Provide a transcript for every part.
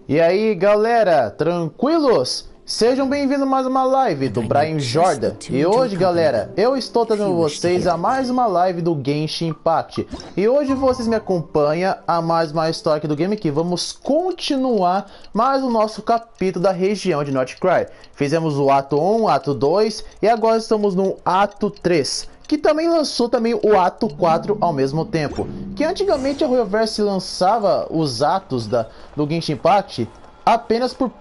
E aí galera, tranquilos? Sejam bem-vindos a mais uma live do Brian Jordan. E hoje galera, eu estou trazendo vocês a mais uma live do Genshin Impact. E hoje vocês me acompanham a mais uma história aqui do game que vamos continuar mais o nosso capítulo da região de Noid-Krai. Fizemos o ato 1, ato 2 e agora estamos no ato 3. Que também lançou também o ato 4 ao mesmo tempo. Que antigamente a Royoverse lançava os atos do Genshin Impact apenas por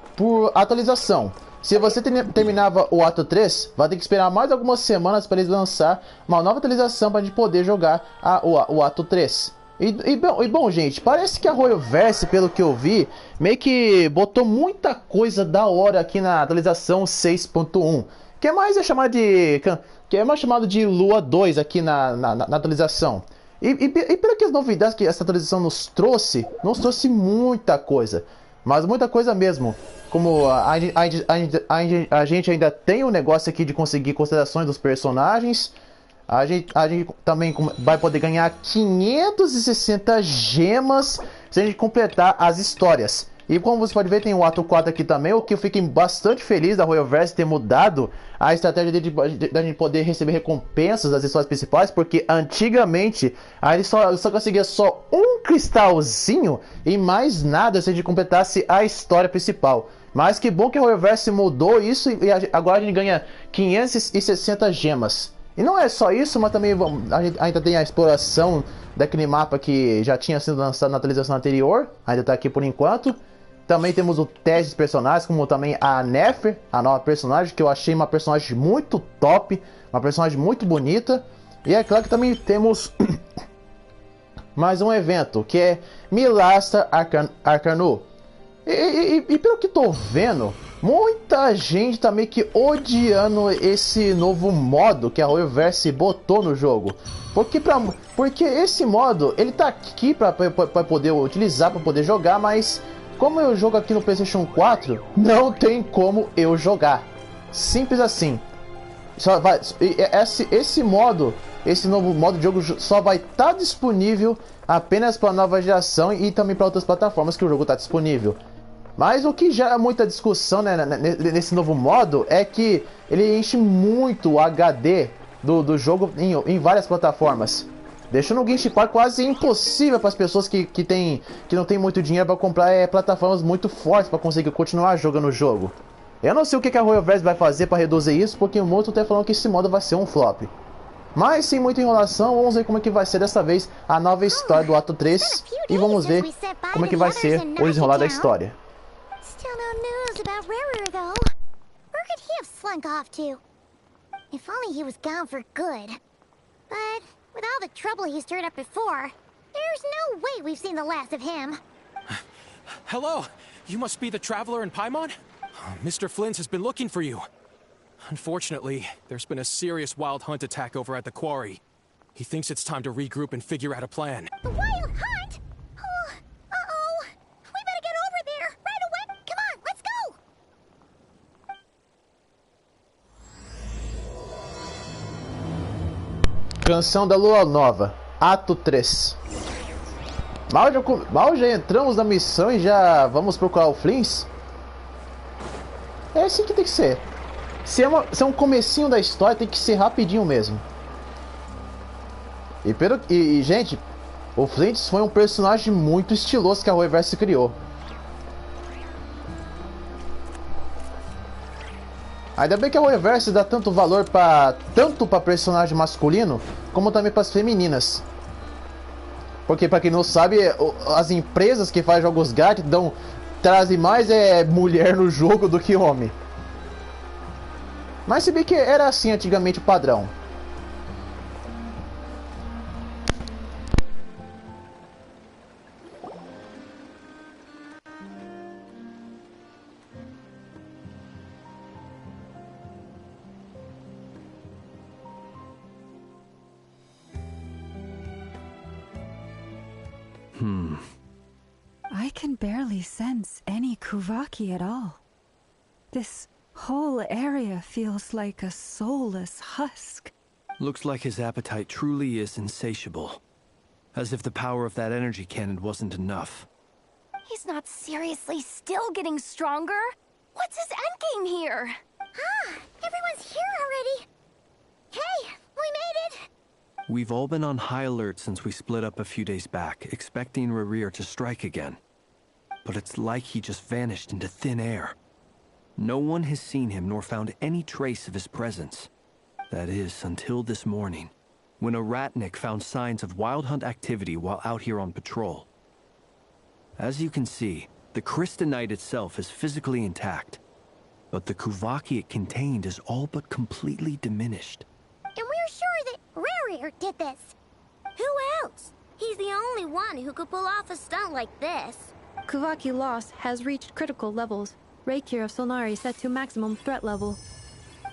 atualização. Se você terminava o ato 3, vai ter que esperar mais algumas semanas para eles lançar uma nova atualização para a gente poder jogar o ato 3. E bom, gente, parece que a Royoverse, pelo que eu vi, meio que botou muita coisa da hora aqui na atualização 6.1. Que é mais chamado de Lua 2 aqui na atualização. E pelo que as novidades que essa atualização nos trouxe muita coisa. Mas muita coisa mesmo. Como a gente ainda tem o negócio aqui de conseguir considerações dos personagens. A gente também vai poder ganhar 560 gemas se a gente completar as histórias. E como você pode ver, tem o ato 4 aqui também, o que eu fiquei bastante feliz da Royoverse ter mudado a estratégia da gente poder receber recompensas das histórias principais, porque antigamente a gente só conseguia só um cristalzinho e mais nada se a gente completasse a história principal. Mas que bom que a Royoverse mudou isso e agora a gente ganha 560 gemas. E não é só isso, mas também a gente ainda tem a exploração daquele mapa que já tinha sido lançado na atualização anterior, ainda está aqui por enquanto. Também temos o teste de personagens, como também a Nefer, a nova personagem, que eu achei uma personagem muito top, uma personagem muito bonita. E é claro que também temos mais um evento, que é Milastra Arcanu. E pelo que tô vendo, muita gente tá meio que odiando esse novo modo que a Royoverse botou no jogo. Porque esse modo, ele tá aqui pra poder utilizar, pra poder jogar, mas como eu jogo aqui no PlayStation 4, não tem como eu jogar. Simples assim. Esse novo modo de jogo só vai estar disponível apenas para a nova geração e também para outras plataformas que o jogo está disponível. Mas o que gera muita discussão, né, nesse novo modo é que ele enche muito o HD do jogo em várias plataformas, deixando o Genshin Impact quase impossível para as pessoas que não tem muito dinheiro para comprar plataformas muito fortes para conseguir continuar jogando o jogo. Eu não sei o que a Royoverse vai fazer para reduzir isso, porque muitos estão falando que esse modo vai ser um flop. Mas sem muita enrolação, vamos ver como é que vai ser dessa vez a nova história do ato 3 e vamos ver como é que vai ser o desenrolar da história. Still no news about Rarer, though. Where could he have slunk off to? If only he was gone for good. But with all the trouble he stirred up before, there's no way we've seen the last of him. Hello, you must be the traveler in Paimon? Mr. Flint has been looking for you. Unfortunately, there's been a serious wild hunt attack over at the quarry. He thinks it's time to regroup and figure out a plan. The wild hunt? Oh, uh-oh. We better get over there right away. Come on, let's go. Canção da Lua Nova, ato 3. Mal já entramos na missão e já vamos procurar o Flint? É assim que tem que ser. Se é um comecinho da história, tem que ser rapidinho mesmo. E gente, o Flint foi um personagem muito estiloso que a Royoverse criou. Ainda bem que a Royoverse dá tanto valor tanto para personagem masculino, como também para as femininas. Porque para quem não sabe, as empresas que fazem jogos GAT trazem mais mulher no jogo do que homem. Mas se bem que era assim antigamente o padrão. I can barely sense any Kuvaki at all. This whole area feels like a soulless husk. Looks like his appetite truly is insatiable. As if the power of that energy cannon wasn't enough. He's not seriously still getting stronger? What's his endgame here? Ah, everyone's here already. Hey, we made it. We've all been on high alert since we split up a few days back, expecting Rerir to strike again. But it's like he just vanished into thin air. No one has seen him nor found any trace of his presence. That is, until this morning, when a ratnik found signs of wild hunt activity while out here on patrol. As you can see, the crystalline itself is physically intact, but the Kuvaki it contained is all but completely diminished. And we're sure that Rerir did this. Who else? He's the only one who could pull off a stunt like this. Kuvaki loss has reached critical levels. Reikir of Solnari set to maximum threat level.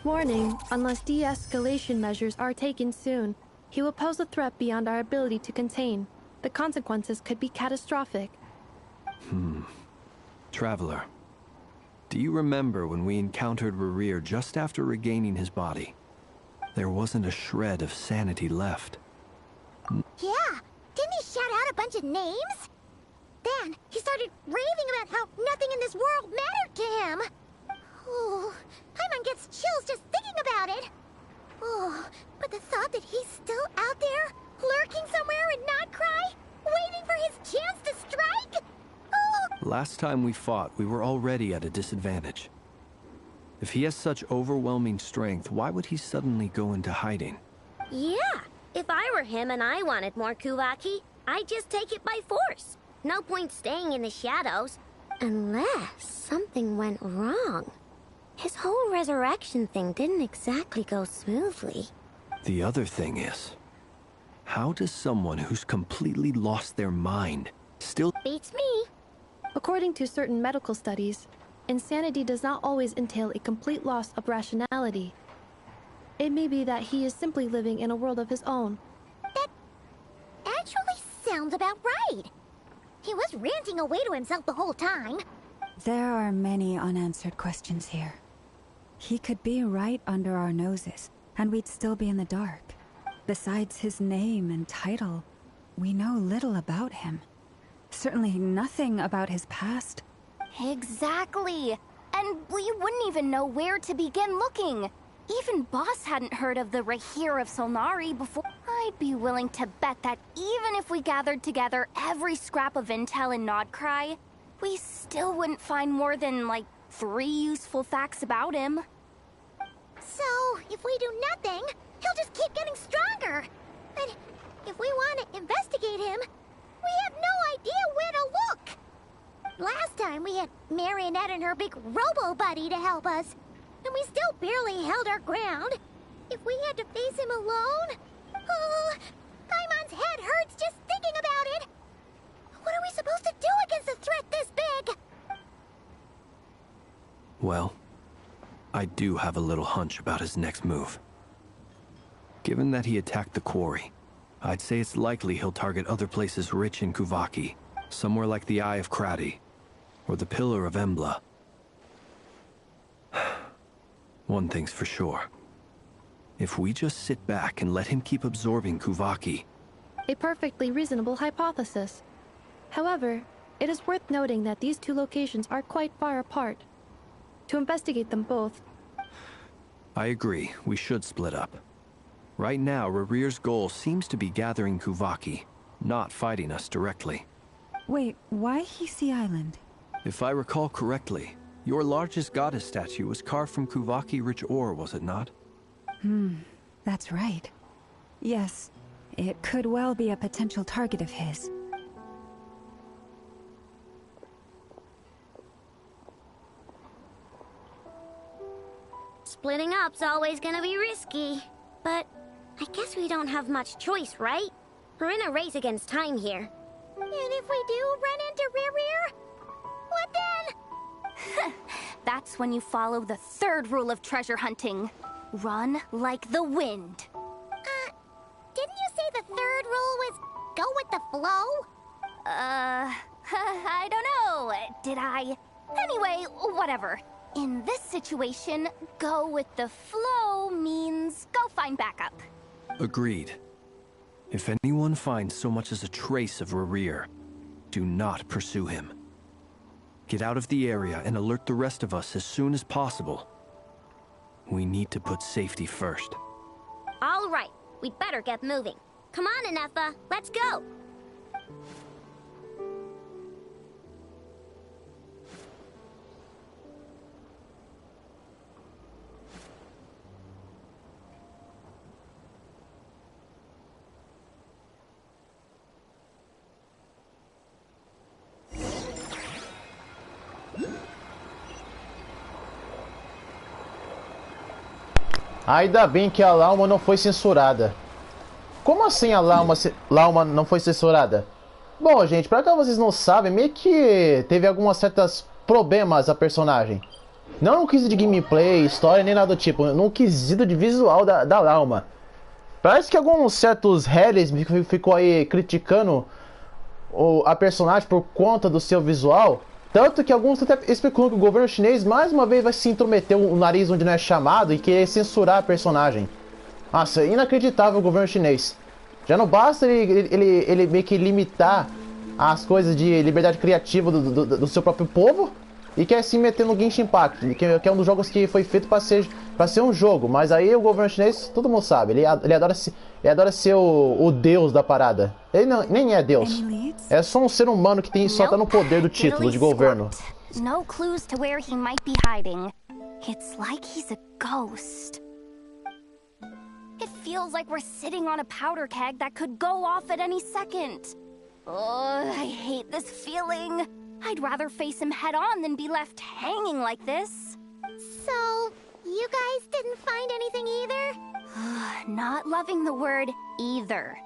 Warning, unless de-escalation measures are taken soon, he will pose a threat beyond our ability to contain. The consequences could be catastrophic. Traveler, do you remember when we encountered Rerir just after regaining his body? There wasn't a shred of sanity left. Yeah, didn't he shout out a bunch of names? Then he started raving about how nothing in this world mattered to him. Oh, Paimon gets chills just thinking about it. Oh, but the thought that he's still out there, lurking somewhere in Noid-Krai, waiting for his chance to strike? Oh. Last time we fought, we were already at a disadvantage. If he has such overwhelming strength, why would he suddenly go into hiding? Yeah, if I were him and I wanted more Kuvaki, I'd just take it by force. No point staying in the shadows. Unless something went wrong. His whole resurrection thing didn't exactly go smoothly. The other thing is, how does someone who's completely lost their mind still... Beats me. According to certain medical studies, insanity does not always entail a complete loss of rationality. It may be that he is simply living in a world of his own. That actually sounds about right. He was ranting away to himself the whole time. There are many unanswered questions here. He could be right under our noses, and we'd still be in the dark. Besides his name and title, we know little about him. Certainly nothing about his past. Exactly. And we wouldn't even know where to begin looking. Even Boss hadn't heard of the Reikir of Solnari before. I'd be willing to bet that even if we gathered together every scrap of intel in Noid-Krai, we still wouldn't find more than, like, 3 useful facts about him. So, if we do nothing, he'll just keep getting stronger. But if we want to investigate him, we have no idea where to look. Last time we had Marionette and her big robo-buddy to help us, and we still barely held our ground. If we had to face him alone... Oh, Paimon's head hurts just thinking about it. What are we supposed to do against a threat this big? Well, I do have a little hunch about his next move. Given that he attacked the quarry, I'd say it's likely he'll target other places rich in Kuvaki, somewhere like the Eye of Krati, or the Pillar of Embla. One thing's for sure. If we just sit back and let him keep absorbing Kuvaki... A perfectly reasonable hypothesis. However, it is worth noting that these two locations are quite far apart. To investigate them both... I agree, we should split up. Right now, Rerir's goal seems to be gathering Kuvaki, not fighting us directly. Wait, why Hisi Island? If I recall correctly, your largest goddess statue was carved from Kuvaki-rich ore, was it not? That's right. Yes, it could well be a potential target of his. Splitting up's always gonna be risky. But I guess we don't have much choice, right? We're in a race against time here. And if we do run into Rerir, what then? That's when you follow the third rule of treasure hunting. Run like the wind. Didn't you say the third rule was go with the flow? I don't know. Did I? Anyway, whatever. In this situation, go with the flow means go find backup. Agreed. If anyone finds so much as a trace of Rerir, do not pursue him. Get out of the area and alert the rest of us as soon as possible. We need to put safety first. All right, we'd better get moving. Come on, Anefa, let's go. Ainda bem que a Lauma não foi censurada. Como assim a Lauma não foi censurada? Bom, gente, pra cá vocês não sabem, meio que teve algumas certas problemas a personagem. Não no quesito de gameplay, história, nem nada do tipo, no quesito de visual da Lauma. Parece que alguns certos haters ficou aí criticando a personagem por conta do seu visual. Tanto que alguns até especulam que o governo chinês mais uma vez vai se intrometer o nariz onde não é chamado e querer censurar a personagem. Nossa, é inacreditável o governo chinês. Já não basta ele meio que limitar as coisas de liberdade criativa do seu próprio povo e quer se meter no Genshin Impact, que é um dos jogos que foi feito para ser um jogo. Mas aí o governo chinês, todo mundo sabe, ele adora ser o deus da parada. Ele nem é deus. É só um ser humano que só tá no poder do título de governo. No clues to where he might be hiding. It's like he's a ghost. It feels like we're sitting on a powder keg that could go off at any second. Oh, I hate this feeling. I'd rather face him head on than be left hanging like this. So, you guys didn't find anything either? Not loving the word either.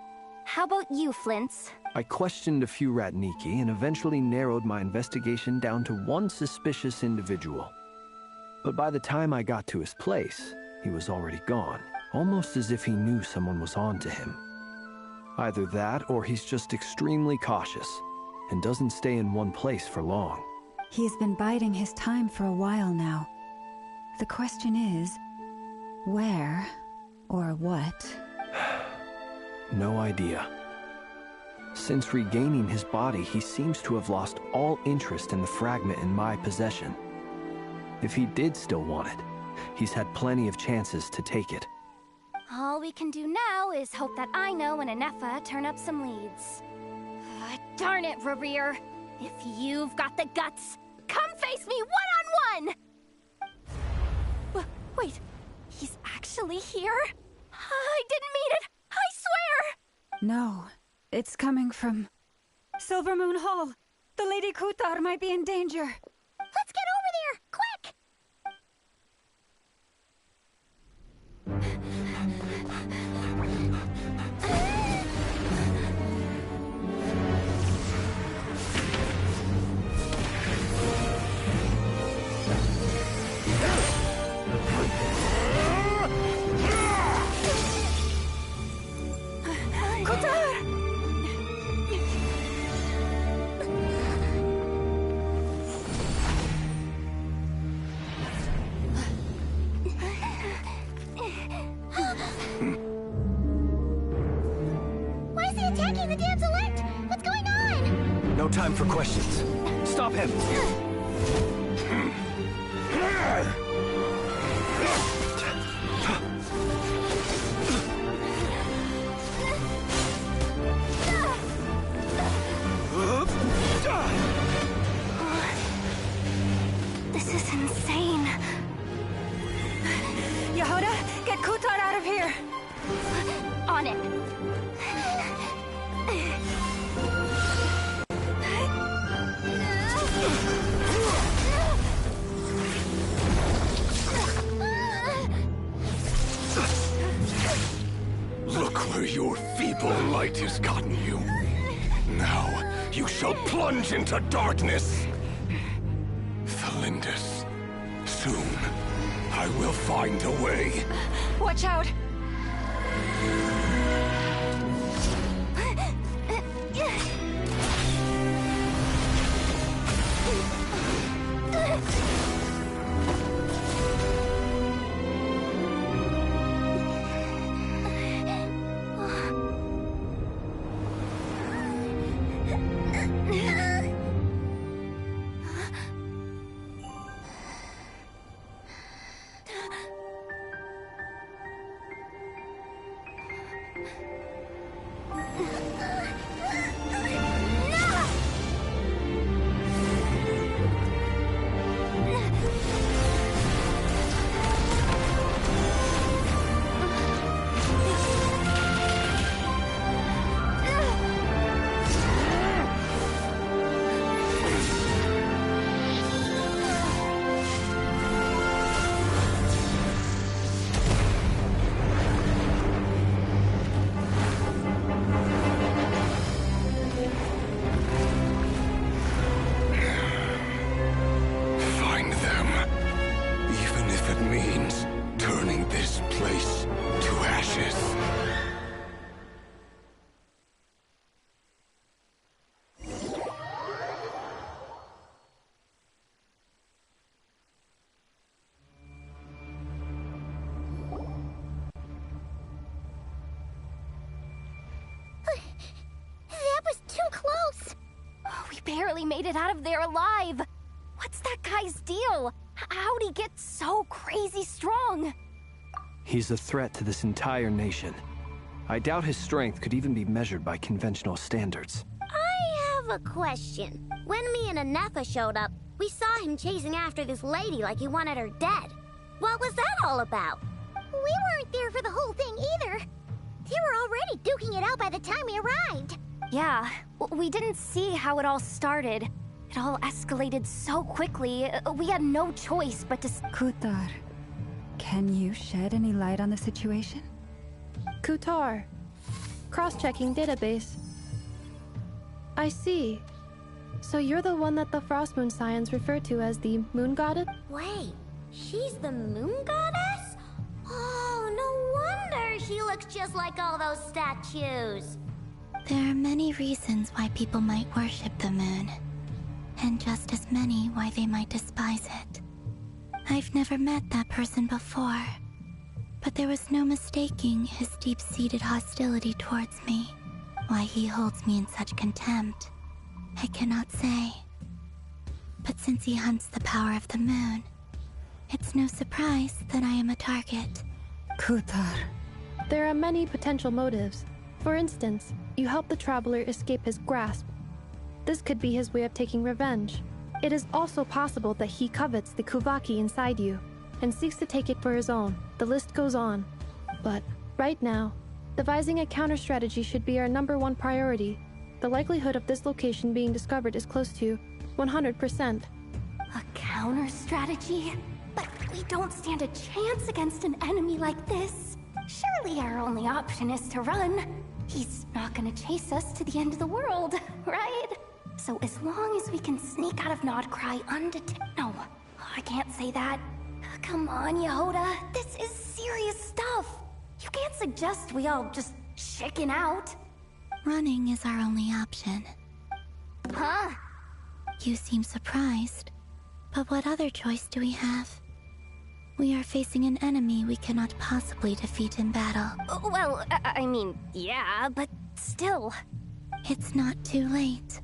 How about you, Flints? I questioned a few Ratniki and eventually narrowed my investigation down to one suspicious individual. But by the time I got to his place, he was already gone, almost as if he knew someone was on to him. Either that or he's just extremely cautious and doesn't stay in one place for long. He's been biding his time for a while now. The question is, where or what? No idea. Since regaining his body, he seems to have lost all interest in the fragment in my possession. If he did still want it, he's had plenty of chances to take it. All we can do now is hope that Aino and Anefa turn up some leads. Darn it, Rarir. If you've got the guts, come face me one-on-one! Wait, he's actually here? I didn't mean it! I swear! No, it's coming from Silver Moon Hall. The Lady Kutar might be in danger. Let's get over there, quick! Attacking the damsel elect! What's going on? No time for questions. Stop him! This is insane. Yehoda, get Kutar out of here! On it. Look where your feeble light has gotten you. Now, you shall plunge into darkness. Thalindus, soon, I will find a way. Watch out! barely made it out of there alive. What's that guy's deal? How'd he get so crazy strong? He's a threat to this entire nation. I doubt his strength could even be measured by conventional standards. I have a question. When me and Anefa showed up, we saw him chasing after this lady like he wanted her dead. What was that all about? We weren't there for the whole thing either. They were already duking it out by the time we arrived. Yeah, we didn't see how it all started. It all escalated so quickly, we had no choice but to... Kutar, can you shed any light on the situation? Kutar. Cross-checking database. I see. So you're the one that the Frost Moon Scions refer to as the Moon Goddess? Wait, she's the Moon Goddess? Oh, no wonder she looks just like all those statues. There are many reasons why people might worship the moon, and just as many why they might despise it. I've never met that person before, but there was no mistaking his deep-seated hostility towards me. Why he holds me in such contempt, I cannot say. But since he hunts the power of the moon, it's no surprise that I am a target. Kutar. There are many potential motives. For instance, you help the traveler escape his grasp. This could be his way of taking revenge. It is also possible that he covets the Kuvaki inside you and seeks to take it for his own. The list goes on. But right now, devising a counter-strategy should be our #1 priority. The likelihood of this location being discovered is close to 100%. A counter-strategy? But we don't stand a chance against an enemy like this. Surely our only option is to run. He's not gonna chase us to the end of the world, right? So as long as we can sneak out of Noid-Krai undetected... No, I can't say that. Come on, Yehoda. This is serious stuff. You can't suggest we all just chicken out. Running is our only option. Huh? You seem surprised, but what other choice do we have? We are facing an enemy we cannot possibly defeat in battle. Well, I mean, yeah, but still. It's not too late.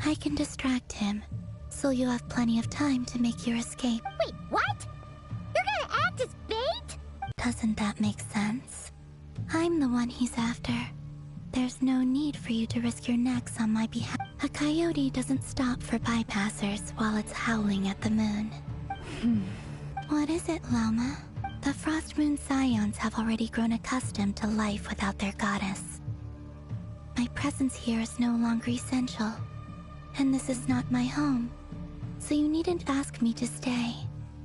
I can distract him, so you'll have plenty of time to make your escape. Wait, what? You're gonna act as bait? Doesn't that make sense? I'm the one he's after. There's no need for you to risk your necks on my behalf. A coyote doesn't stop for bypassers while it's howling at the moon. What is it, Lama? The Frost Moon Scions have already grown accustomed to life without their goddess. My presence here is no longer essential, and this is not my home, so you needn't ask me to stay.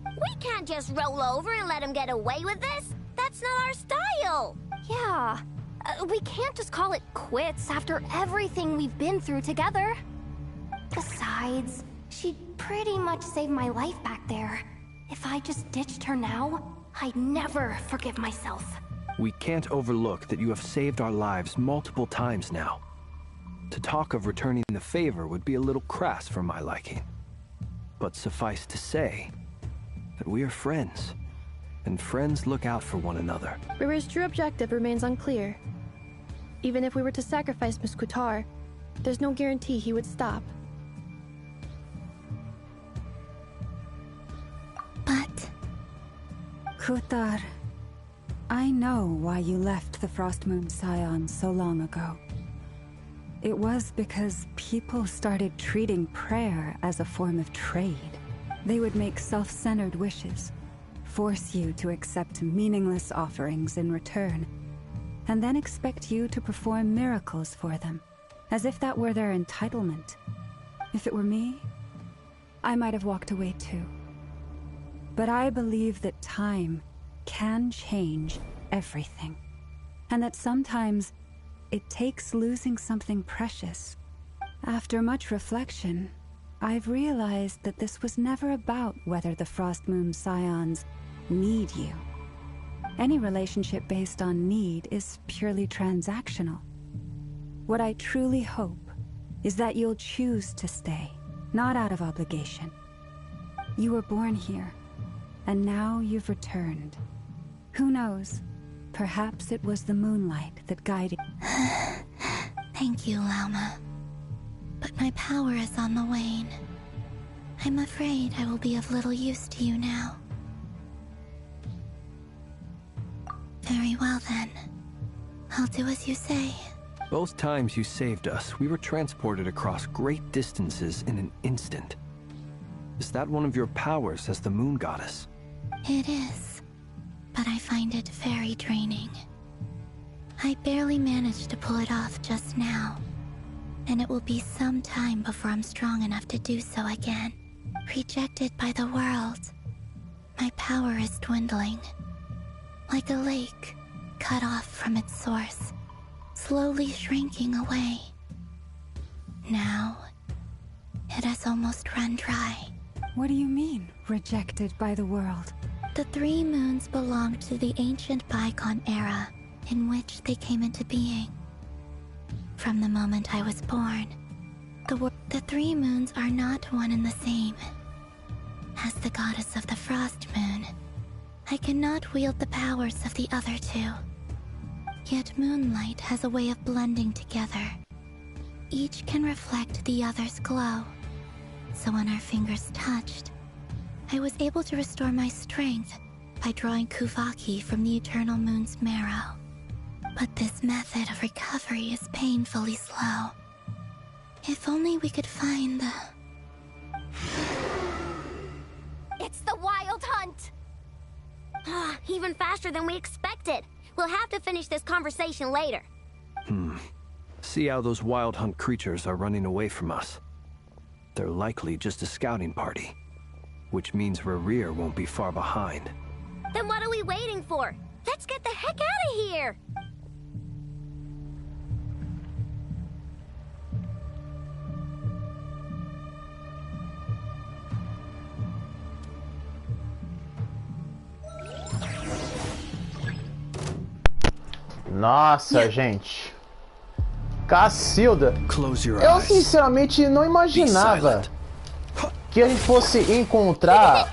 We can't just roll over and let him get away with this. That's not our style. Yeah, we can't just call it quits after everything we've been through together. Besides, she'd pretty much saved my life back there. If I just ditched her now, I'd never forgive myself. We can't overlook that you have saved our lives multiple times now. To talk of returning the favor would be a little crass for my liking. But suffice to say that we are friends, and friends look out for one another. Riri's true objective remains unclear. Even if we were to sacrifice Miss Kutar, there's no guarantee he would stop. But... Kutar, I know why you left the Frost Moon Scions so long ago. It was because people started treating prayer as a form of trade. They would make self-centered wishes, force you to accept meaningless offerings in return, and then expect you to perform miracles for them, as if that were their entitlement. If it were me, I might have walked away too. But I believe that time can change everything, and that sometimes it takes losing something precious. After much reflection, I've realized that this was never about whether the Frost Moon Scions need you. Any relationship based on need is purely transactional. What I truly hope is that you'll choose to stay, not out of obligation. You were born here, and now you've returned. Who knows? Perhaps it was the moonlight that guided... Thank you, Lama. but my power is on the wane. I'm afraid I will be of little use to you now. Very well then. I'll do as you say. Both times you saved us, we were transported across great distances in an instant. Is that one of your powers as the moon goddess? It is, but I find it very draining. I barely managed to pull it off just now, and it will be some time before I'm strong enough to do so again. Rejected by the world, my power is dwindling. Like a lake, cut off from its source, slowly shrinking away. Now, it has almost run dry. What do you mean, rejected by the world? The 3 moons belonged to the ancient bygone era in which they came into being. From the moment I was born, the 3 moons are not one and the same. As the goddess of the Frost Moon, I cannot wield the powers of the other 2. Yet moonlight has a way of blending together. Each can reflect the other's glow. So when our fingers touched, I was able to restore my strength by drawing Kuvaki from the eternal moon's marrow. But this method of recovery is painfully slow. If only we could find the... It's the Wild Hunt! Even faster than we expected. We'll have to finish this conversation later. See how those Wild Hunt creatures are running away from us. They're likely just a scouting party, which means Rerir won't be far behind. Then what are we waiting for? Let's get the heck out of here! Nossa, gente. Cacilda. Close your Eu eyes. sinceramente não imaginava que a gente fosse encontrar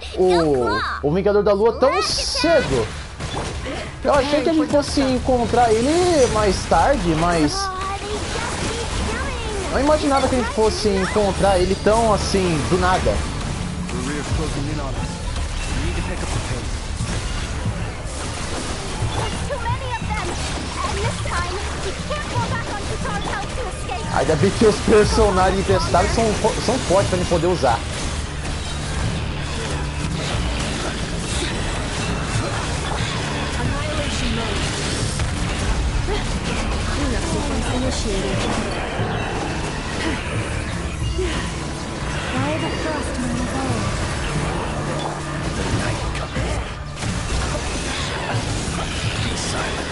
o Vingador da Lua tão cedo. Eu achei que a gente fosse encontrar ele mais tarde, mas não imaginava que a gente fosse encontrar ele tão assim, do nada. Rerir's closing in on us. We need to pick up the pace. There's too many of them! And this time, we can't fall back on Kitar's house to escape! Ainda bem que os personagens testados são fortes pra gente poder usar. Annihilation mode. Cleanup sequence initiated. Why the Frost Moon evolved? The night comes. Be silent.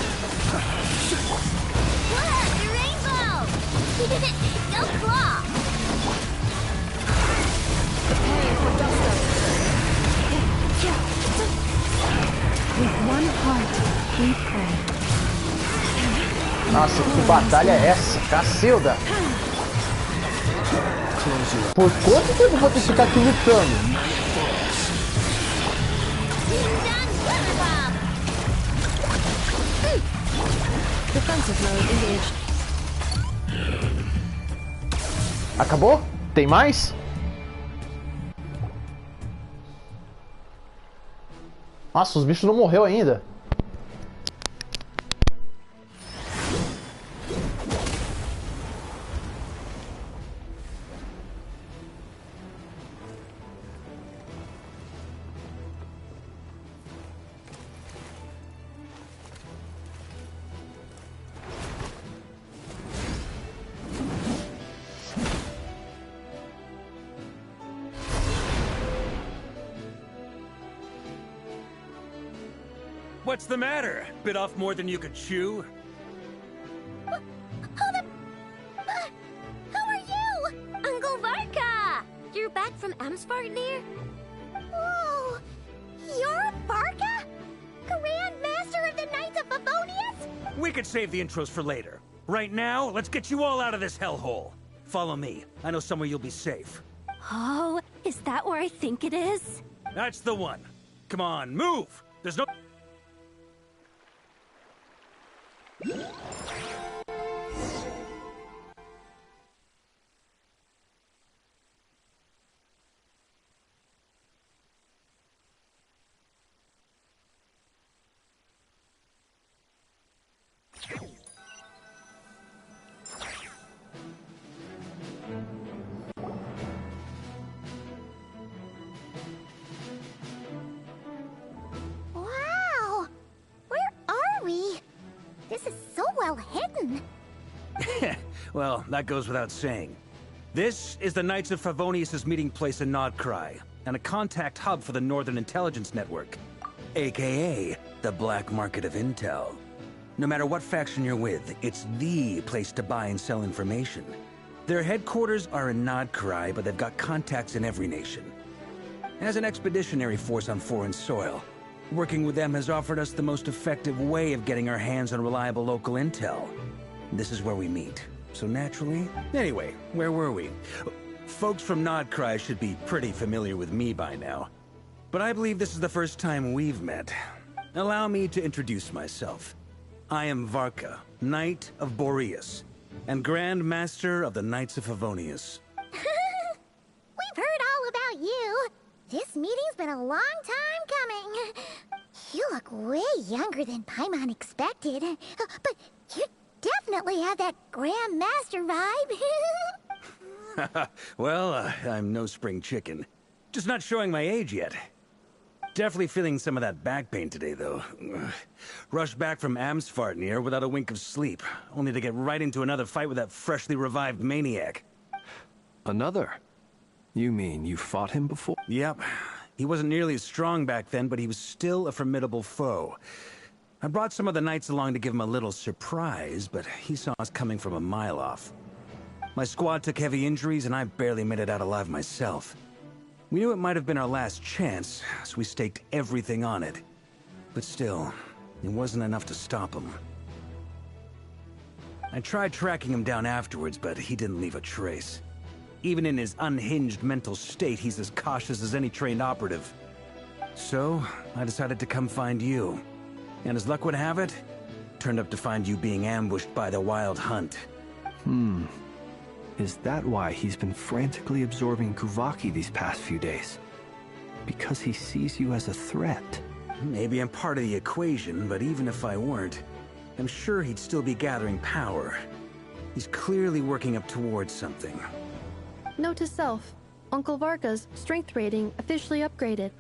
Look! The rainbow! Go claw! Prepare for dust-up. With one heart, we pray. Nossa, que batalha é essa? Cacilda! Close your eyes. Por quanto tempo eu vou ter que ficar aqui lutando? Defensive mode engaged. Acabou? Tem mais? Nossa, os bichos não morreu ainda. What's the matter? Bit off more than you could chew? Hold up! Who are you? Uncle Varka! You're back from Amsvartnir? Whoa! You're Barca? Grand Master of the Knights of Favonius? We could save the intros for later. Right now, let's get you all out of this hellhole. Follow me. I know somewhere you'll be safe. Oh, is that where I think it is? That's the one. Come on, move! There's no... Well, that goes without saying. This is the Knights of Favonius' meeting place in Noid-Krai, and a contact hub for the Northern Intelligence Network, aka the Black Market of Intel. No matter what faction you're with, it's the place to buy and sell information. Their headquarters are in Noid-Krai, but they've got contacts in every nation. As an expeditionary force on foreign soil, working with them has offered us the most effective way of getting our hands on reliable local intel. This is where we meet. So naturally... Anyway, where were we? Folks from Noid-Krai should be pretty familiar with me by now. But I believe this is the first time we've met. Allow me to introduce myself. I am Varka, Knight of Boreas, and Grand Master of the Knights of Favonius. We've heard all about you. This meeting's been a long time coming. You look way younger than Paimon expected. But you definitely have that Grand Master vibe. Well, I'm no spring chicken. Just not showing my age yet. Definitely feeling some of that back pain today, though. Rushed back from Amsfartnir without a wink of sleep, only to get right into another fight with that freshly revived maniac. Another? You mean you fought him before? Yep. He wasn't nearly as strong back then, but he was still a formidable foe. I brought some of the knights along to give him a little surprise, but he saw us coming from a mile off. My squad took heavy injuries, and I barely made it out alive myself. We knew it might have been our last chance, so we staked everything on it. But still, it wasn't enough to stop him. I tried tracking him down afterwards, but he didn't leave a trace. Even in his unhinged mental state, he's as cautious as any trained operative. So, I decided to come find you. And as luck would have it, turned up to find you being ambushed by the Wild Hunt. Is that why he's been frantically absorbing Kuvaki these past few days? Because he sees you as a threat? Maybe I'm part of the equation, but even if I weren't, I'm sure he'd still be gathering power. He's clearly working up towards something. Note to self, Uncle Varka's strength rating officially upgraded.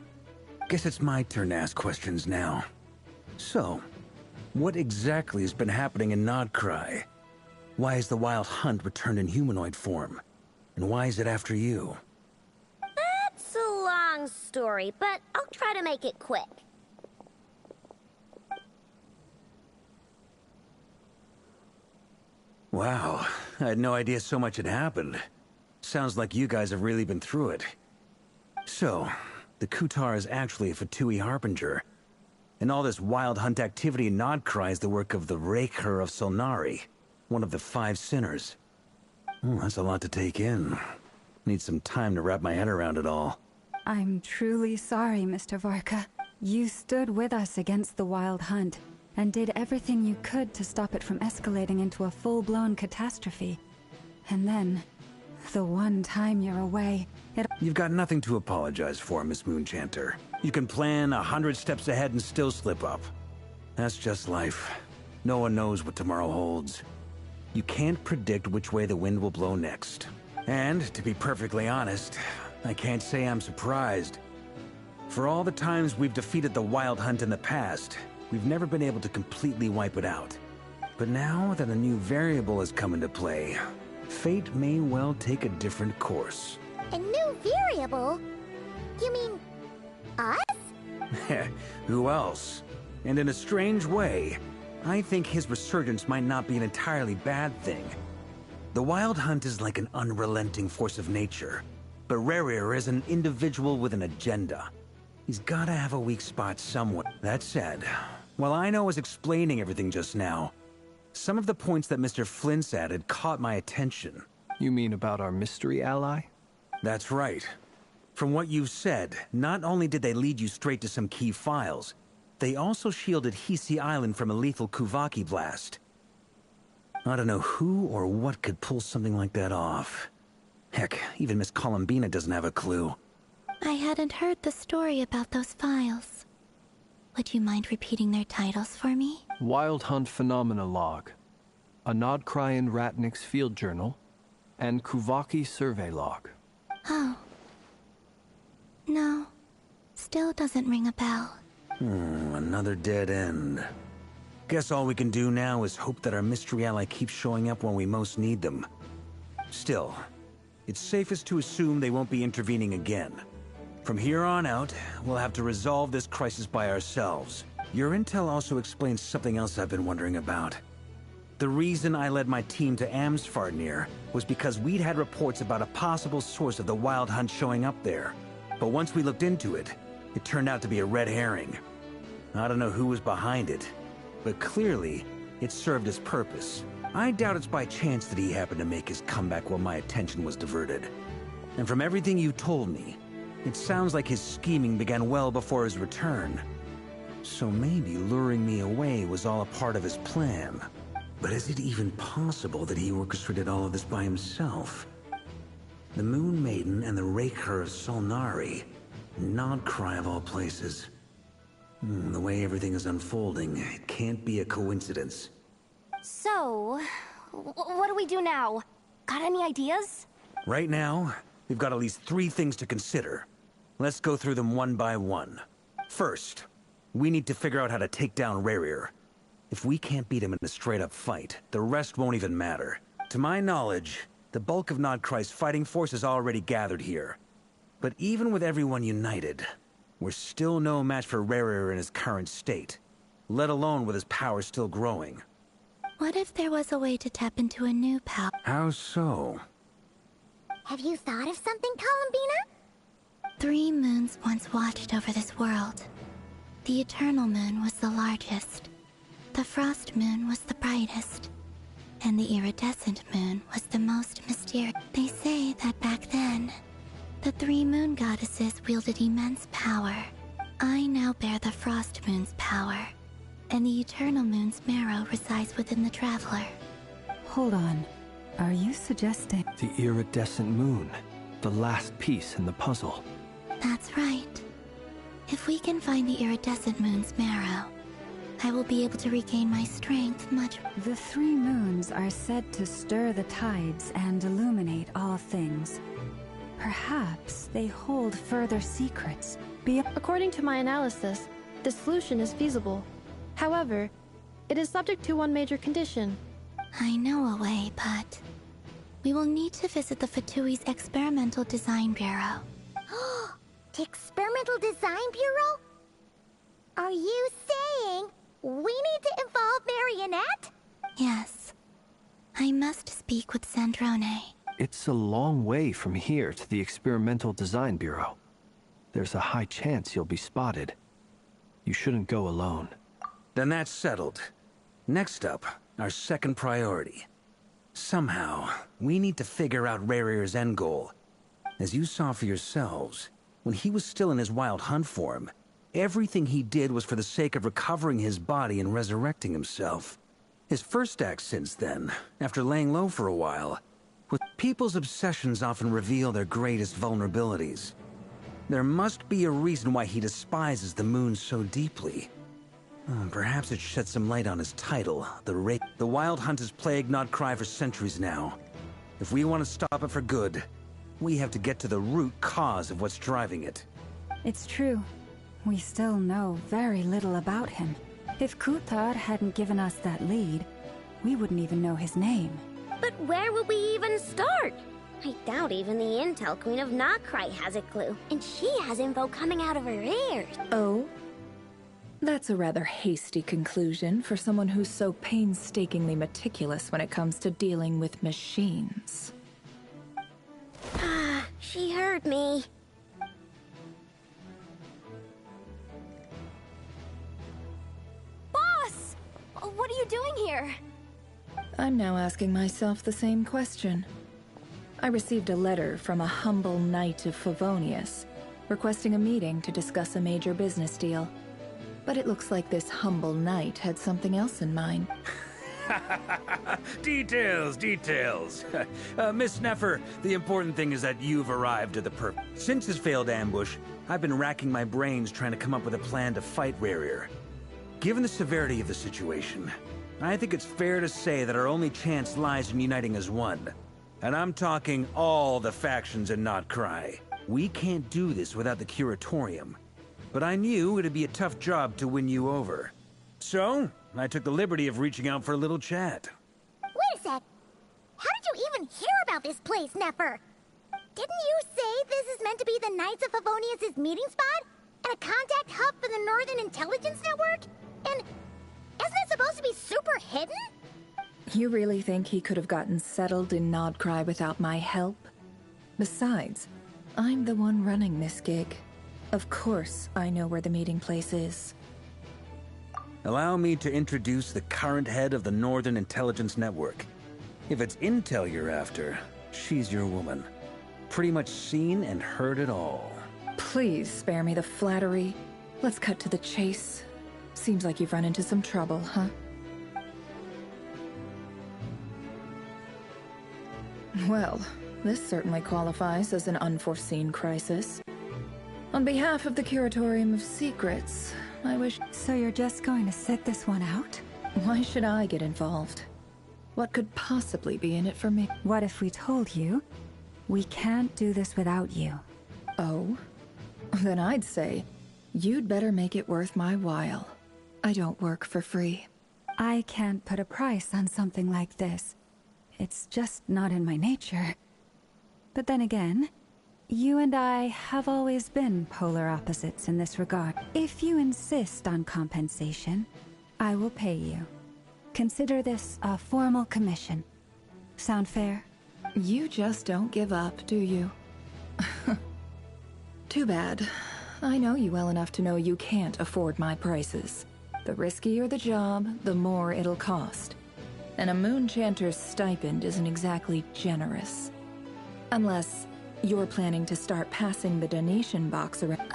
Guess it's my turn to ask questions now. So, what exactly has been happening in Noid-Krai? Why is the Wild Hunt returned in humanoid form? And why is it after you? That's a long story, but I'll try to make it quick. Wow, I had no idea so much had happened. Sounds like you guys have really been through it. So, the Kutar is actually a Fatui Harbinger. And all this Wild Hunt activity in Noid-Krai is the work of the Raker of Solnari, one of the 5 sinners. That's a lot to take in. Need some time to wrap my head around it all. I'm truly sorry, Mr. Varka. You stood with us against the Wild Hunt, and did everything you could to stop it from escalating into a full-blown catastrophe. And then, the one time you're away, You've got nothing to apologize for, Miss Moonchanter. You can plan 100 steps ahead and still slip up. That's just life. No one knows what tomorrow holds. You can't predict which way the wind will blow next. And, to be perfectly honest, I can't say I'm surprised. For all the times we've defeated the Wild Hunt in the past, we've never been able to completely wipe it out. But now that a new variable has come into play, fate may well take a different course. A new variable? You mean us? Who else? And in a strange way, I think his resurgence might not be an entirely bad thing. The Wild Hunt is like an unrelenting force of nature, but Rerir is an individual with an agenda. He's gotta have a weak spot somewhere. That said, while I was explaining everything just now, some of the points that Mr. Flint's added caught my attention. You mean about our mystery ally? That's right. From what you've said, not only did they lead you straight to some key files, they also shielded Hisi Island from a lethal Kuvaki blast. I don't know who or what could pull something like that off. Heck, even Miss Columbina doesn't have a clue. I hadn't heard the story about those files. Would you mind repeating their titles for me? Wild Hunt Phenomena Log, a Noid-Krai and Ratnik's Field Journal, and Kuvaki Survey Log. Oh. No. Still doesn't ring a bell. Another dead end. Guess all we can do now is hope that our mystery ally keeps showing up when we most need them. Still, it's safest to assume they won't be intervening again. From here on out, we'll have to resolve this crisis by ourselves. Your intel also explains something else I've been wondering about. The reason I led my team to Amsfarnir was because we'd had reports about a possible source of the Wild Hunt showing up there. But once we looked into it, it turned out to be a red herring. I don't know who was behind it, but clearly, it served its purpose. I doubt it's by chance that he happened to make his comeback while my attention was diverted. And from everything you told me, it sounds like his scheming began well before his return. So maybe luring me away was all a part of his plan. But is it even possible that he orchestrated all of this by himself? The Moon Maiden and the Raker of Solnari. Noid-Krai of all places. The way everything is unfolding, it can't be a coincidence. So, what do we do now? Got any ideas? Right now, we've got at least 3 things to consider. Let's go through them one by one. First, we need to figure out how to take down Rerir. If we can't beat him in a straight-up fight, the rest won't even matter. To my knowledge, the bulk of Noid-Krai's fighting force is already gathered here. But even with everyone united, we're still no match for Rerir in his current state, let alone with his power still growing. What if there was a way to tap into a new power? How so? Have you thought of something, Columbina? 3 moons once watched over this world. The Eternal Moon was the largest. The Frost Moon was the brightest. And the Iridescent Moon was the most mysterious. They say that back then, the 3 moon goddesses wielded immense power. I now bear the Frost Moon's power, and the Eternal Moon's marrow resides within the Traveler. Hold on. Are you suggesting... The iridescent moon. The last piece in the puzzle. That's right. If we can find the Iridescent Moon's marrow, I will be able to regain my strength much... The 3 moons are said to stir the tides and illuminate all things. Perhaps they hold further secrets. According to my analysis, the solution is feasible. However, it is subject to one major condition. I know a way, but... we will need to visit the Fatui's Experimental Design Bureau. The Experimental Design Bureau? Are you saying we need to involve Marionette? Yes. I must speak with Sandrone. It's a long way from here to the Experimental Design Bureau. There's a high chance you'll be spotted. You shouldn't go alone. Then that's settled. Next up, our second priority. Somehow, we need to figure out Rerir's end goal. As you saw for yourselves, when he was still in his Wild Hunt form, everything he did was for the sake of recovering his body and resurrecting himself. His first act since then, after laying low for a while, was people's obsessions often reveal their greatest vulnerabilities. There must be a reason why he despises the moon so deeply. Perhaps it sheds some light on his title, The Wild Hunt has plagued Noid-Krai for centuries now. If we want to stop it for good, we have to get to the root cause of what's driving it. It's true. We still know very little about him. If Kuthar hadn't given us that lead, we wouldn't even know his name. But where would we even start? I doubt even the Intel Queen of Noid-Krai has a clue, and she has info coming out of her ears. Oh? That's a rather hasty conclusion for someone who's so painstakingly meticulous when it comes to dealing with machines. Ah, she heard me. Boss! What are you doing here? I'm now asking myself the same question. I received a letter from a humble knight of Favonius, requesting a meeting to discuss a major business deal. But it looks like this humble knight had something else in mind. Details. Miss Neffer, the important thing is that you've arrived at the purpose. Since his failed ambush, I've been racking my brains trying to come up with a plan to fight Rerir. Given the severity of the situation, I think it's fair to say that our only chance lies in uniting as one. And I'm talking all the factions in Noid-Krai. We can't do this without the Curatorium. But I knew it'd be a tough job to win you over. So, I took the liberty of reaching out for a little chat. Wait a sec. How did you even hear about this place, Nefer? Didn't you say this is meant to be the Knights of Favonius' meeting spot? And a contact hub for the Northern Intelligence Network? And isn't it supposed to be super hidden? You really think he could have gotten settled in Noid-Krai without my help? Besides, I'm the one running this gig. Of course I know where the meeting place is. Allow me to introduce the current head of the Northern Intelligence Network. If it's intel you're after, she's your woman. Pretty much seen and heard it all. Please spare me the flattery. Let's cut to the chase. Seems like you've run into some trouble, huh? Well, this certainly qualifies as an unforeseen crisis. On behalf of the Curatorium of Secrets, I wish... So you're just going to sit this one out? Why should I get involved? What could possibly be in it for me? What if we told you we can't do this without you? Oh? Then I'd say, you'd better make it worth my while. I don't work for free. I can't put a price on something like this. It's just not in my nature. But then again, you and I have always been polar opposites in this regard. If you insist on compensation, I will pay you. Consider this a formal commission. Sound fair? You just don't give up, do you? Too bad. I know you well enough to know you can't afford my prices. The riskier the job, the more it'll cost. And a moon chanter's stipend isn't exactly generous. Unless you're planning to start passing the donation box around.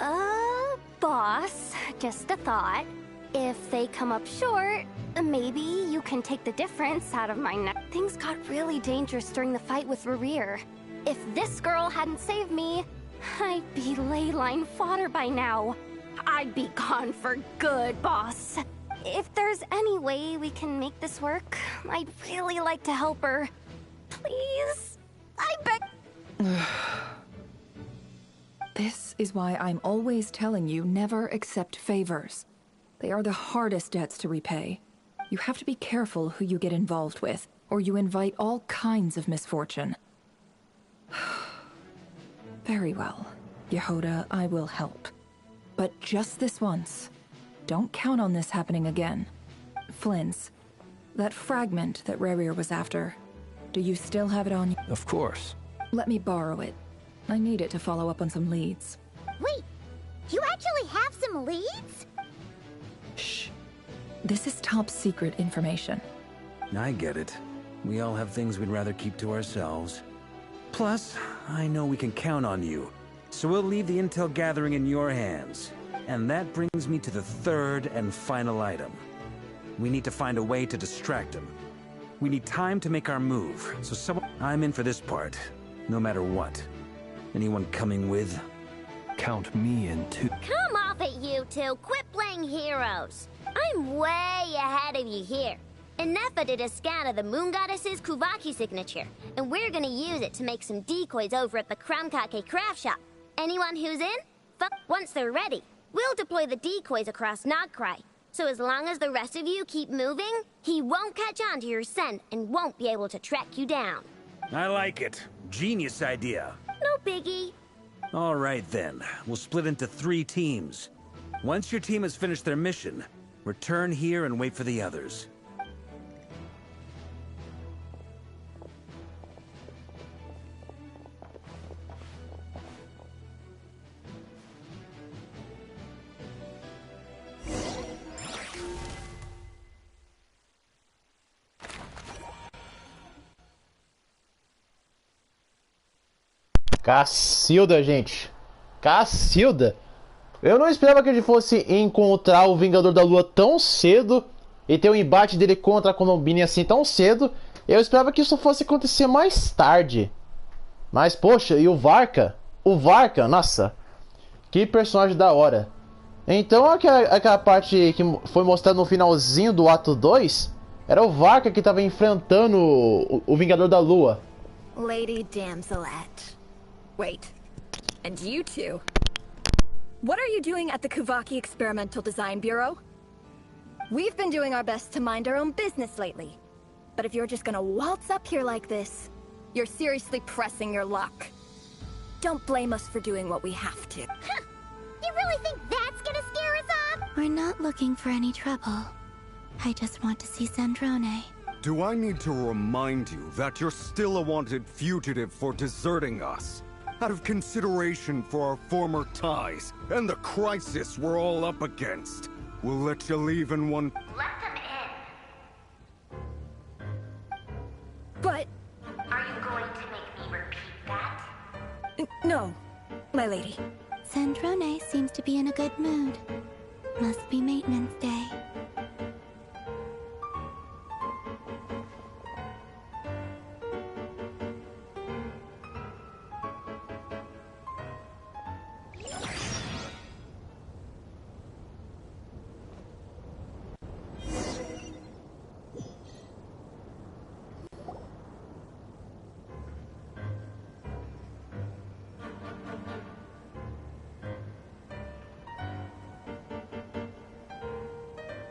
Boss, just a thought. If they come up short, maybe you can take the difference out of my neck. Things got really dangerous during the fight with Rerir. If this girl hadn't saved me, I'd be ley line fodder by now. I'd be gone for good, boss. If there's any way we can make this work, I'd really like to help her. Please? I beg. This is why I'm always telling you never accept favors. They are the hardest debts to repay. You have to be careful who you get involved with, or you invite all kinds of misfortune. Very well, Yehoda, I will help. But just this once. Don't count on this happening again. Flynn's, that fragment that Rerir was after, do you still have it on you? Of course. Let me borrow it. I need it to follow up on some leads. Wait, you actually have some leads? Shh. This is top secret information. I get it. We all have things we'd rather keep to ourselves. Plus, I know we can count on you. So we'll leave the intel gathering in your hands. And that brings me to the third and final item. We need to find a way to distract him. We need time to make our move, so someone... I'm in for this part, no matter what. Anyone coming with? Count me in too. Come off it, you two. Quit playing heroes. I'm way ahead of you here. And Nefa did a scan of the Moon Goddess's Kuvaki signature, and we're gonna use it to make some decoys over at the Kramkake craft shop. Anyone who's in? Once they're ready, we'll deploy the decoys across Noid-Krai. So as long as the rest of you keep moving, he won't catch on to your scent and won't be able to track you down. I like it. Genius idea. No biggie. All right then, we'll split into 3 teams. Once your team has finished their mission, return here and wait for the others. Cacilda, gente. Cacilda. Eu não esperava que ele fosse encontrar o Vingador da Lua tão cedo e ter um embate dele contra a Colombine assim tão cedo. Eu esperava que isso fosse acontecer mais tarde. Mas, poxa, e o Varka? O Varka, nossa. Que personagem da hora. Então, aquela parte que foi mostrada no finalzinho do ato 2 era o Varka que estava enfrentando o Vingador da Lua. Lady Damselette. Wait, and you two? What are you doing at the Kuvaki Experimental Design Bureau? We've been doing our best to mind our own business lately. But if you're just gonna waltz up here like this, you're seriously pressing your luck. Don't blame us for doing what we have to. Huh. You really think that's gonna scare us off? We're not looking for any trouble. I just want to see Sandrone. Do I need to remind you that you're still a wanted fugitive for deserting us? Out of consideration for our former ties and the crisis we're all up against, we'll let you leave in one... Let them in. But... Are you going to make me repeat that? No, my lady. Sandrone seems to be in a good mood. Must be maintenance day.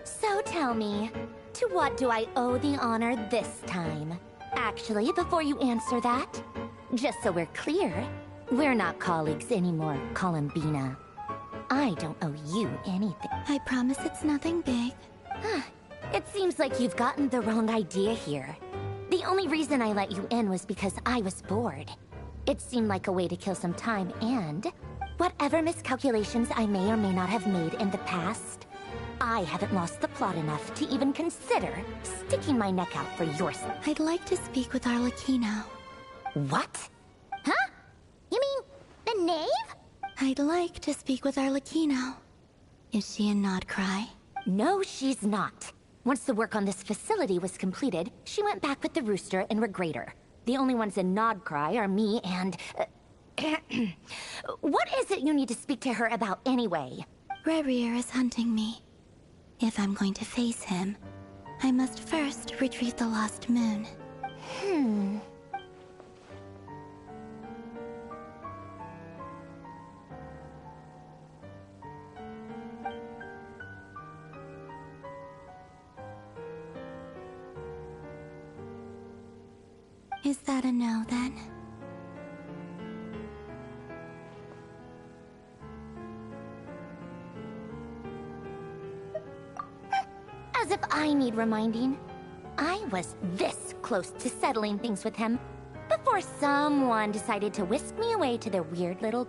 So tell me, to what do I owe the honor this time? Actually, before you answer that, just so we're clear, we're not colleagues anymore, Columbina. I don't owe you anything. I promise it's nothing big. It seems like you've gotten the wrong idea here. The only reason I let you in was because I was bored. It seemed like a way to kill some time and... whatever miscalculations I may or may not have made in the past, I haven't lost the plot enough to even consider sticking my neck out for your sake. I'd like to speak with Arlecchino. What? Huh? You mean the knave? I'd like to speak with Arlecchino. Is she in Noid-Krai? No, she's not. Once the work on this facility was completed, she went back with the Rooster and Regrator. The only ones in Noid-Krai are me and... what is it you need to speak to her about anyway? Rerir is hunting me. If I'm going to face him, I must first retrieve the lost moon. Is that a no, then? As if I need reminding. I was this close to settling things with him before someone decided to whisk me away to their weird little...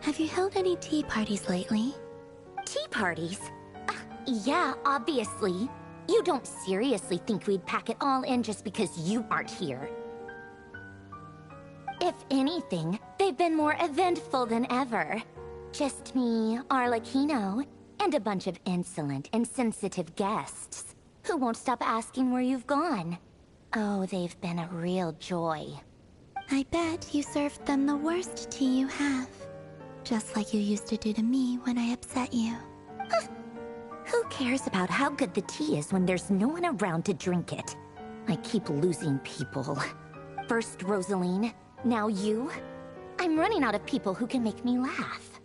Have you held any tea parties lately? Tea parties? Yeah, obviously. You don't seriously think we'd pack it all in just because you aren't here. If anything, they've been more eventful than ever. Just me, Arlecchino, and a bunch of insolent, insensitive guests who won't stop asking where you've gone. Oh, they've been a real joy. I bet you served them the worst tea you have. Just like you used to do to me when I upset you. Who cares about how good the tea is when there's no one around to drink it? I keep losing people. First Rosaline, now you. I'm running out of people who can make me laugh.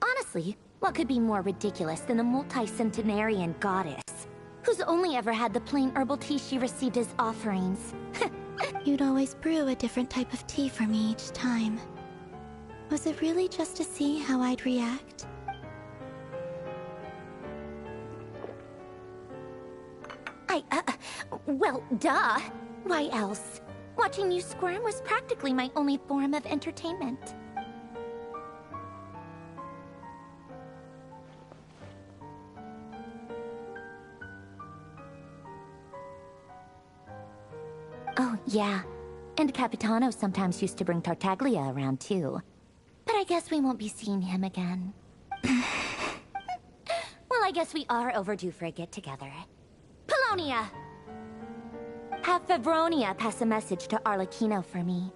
Honestly, what could be more ridiculous than a multi-centenarian goddess who's only ever had the plain herbal tea she received as offerings? You'd always brew a different type of tea for me each time. Was it really just to see how I'd react? Well, duh. Why else? Watching you squirm was practically my only form of entertainment. Oh, yeah. And Capitano sometimes used to bring Tartaglia around, too. But I guess we won't be seeing him again. Well, I guess we are overdue for a get-together. Polonia! Have Favronia pass a message to Arlecchino for me.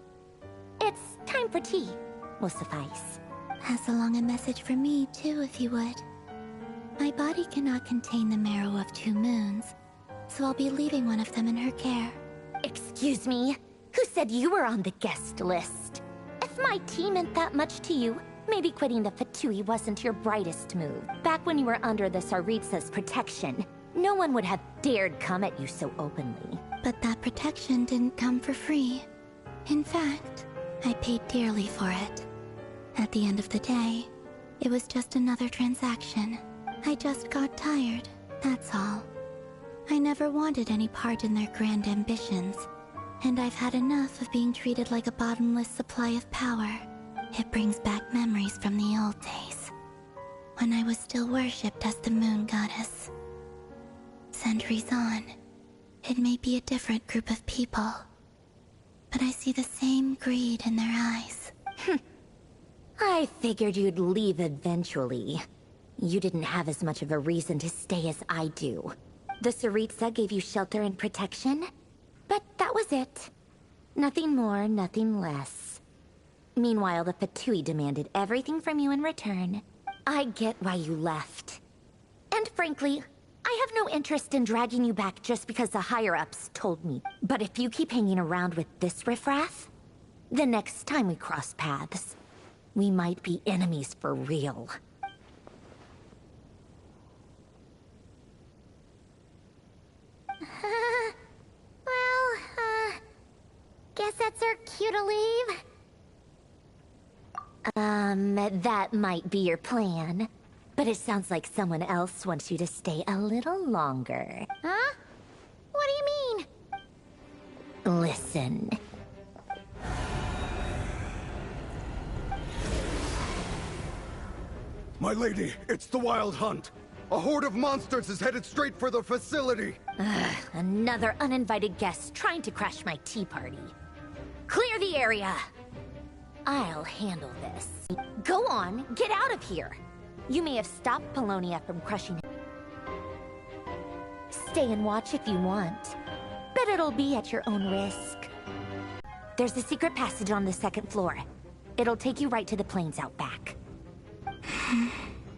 It's time for tea. Will suffice. Pass along a message for me, too, if you would. My body cannot contain the marrow of 2 moons, so I'll be leaving one of them in her care. Excuse me? Who said you were on the guest list? If my tea meant that much to you, Maybe quitting the Fatui wasn't your brightest move. Back when you were under the Tsaritsa's protection, no one would have dared come at you so openly. But that protection didn't come for free. In fact, I paid dearly for it. At the end of the day, it was just another transaction. I just got tired, that's all. I never wanted any part in their grand ambitions, and I've had enough of being treated like a bottomless supply of power. It brings back memories from the old days, when I was still worshipped as the moon goddess. Centuries on, it may be a different group of people, but I see the same greed in their eyes. I figured you'd leave eventually. You didn't have as much of a reason to stay as I do. The Tsaritsa gave you shelter and protection, but that was it. Nothing more, nothing less. Meanwhile, the Fatui demanded everything from you in return. I get why you left. And frankly, I have no interest in dragging you back just because the higher-ups told me. But if you keep hanging around with this riffraff, the next time we cross paths, we might be enemies for real. Guess that's our cue to leave. That might be your plan. But it sounds like someone else wants you to stay a little longer. Huh? What do you mean? Listen. My lady, it's the Wild Hunt. A horde of monsters is headed straight for the facility. Another uninvited guest trying to crash my tea party. Clear the area. I'll handle this. Go on, get out of here. You may have stopped Polonia from crushing him. Stay and watch if you want, but it'll be at your own risk. There's a secret passage on the second floor. It'll take you right to the plains out back.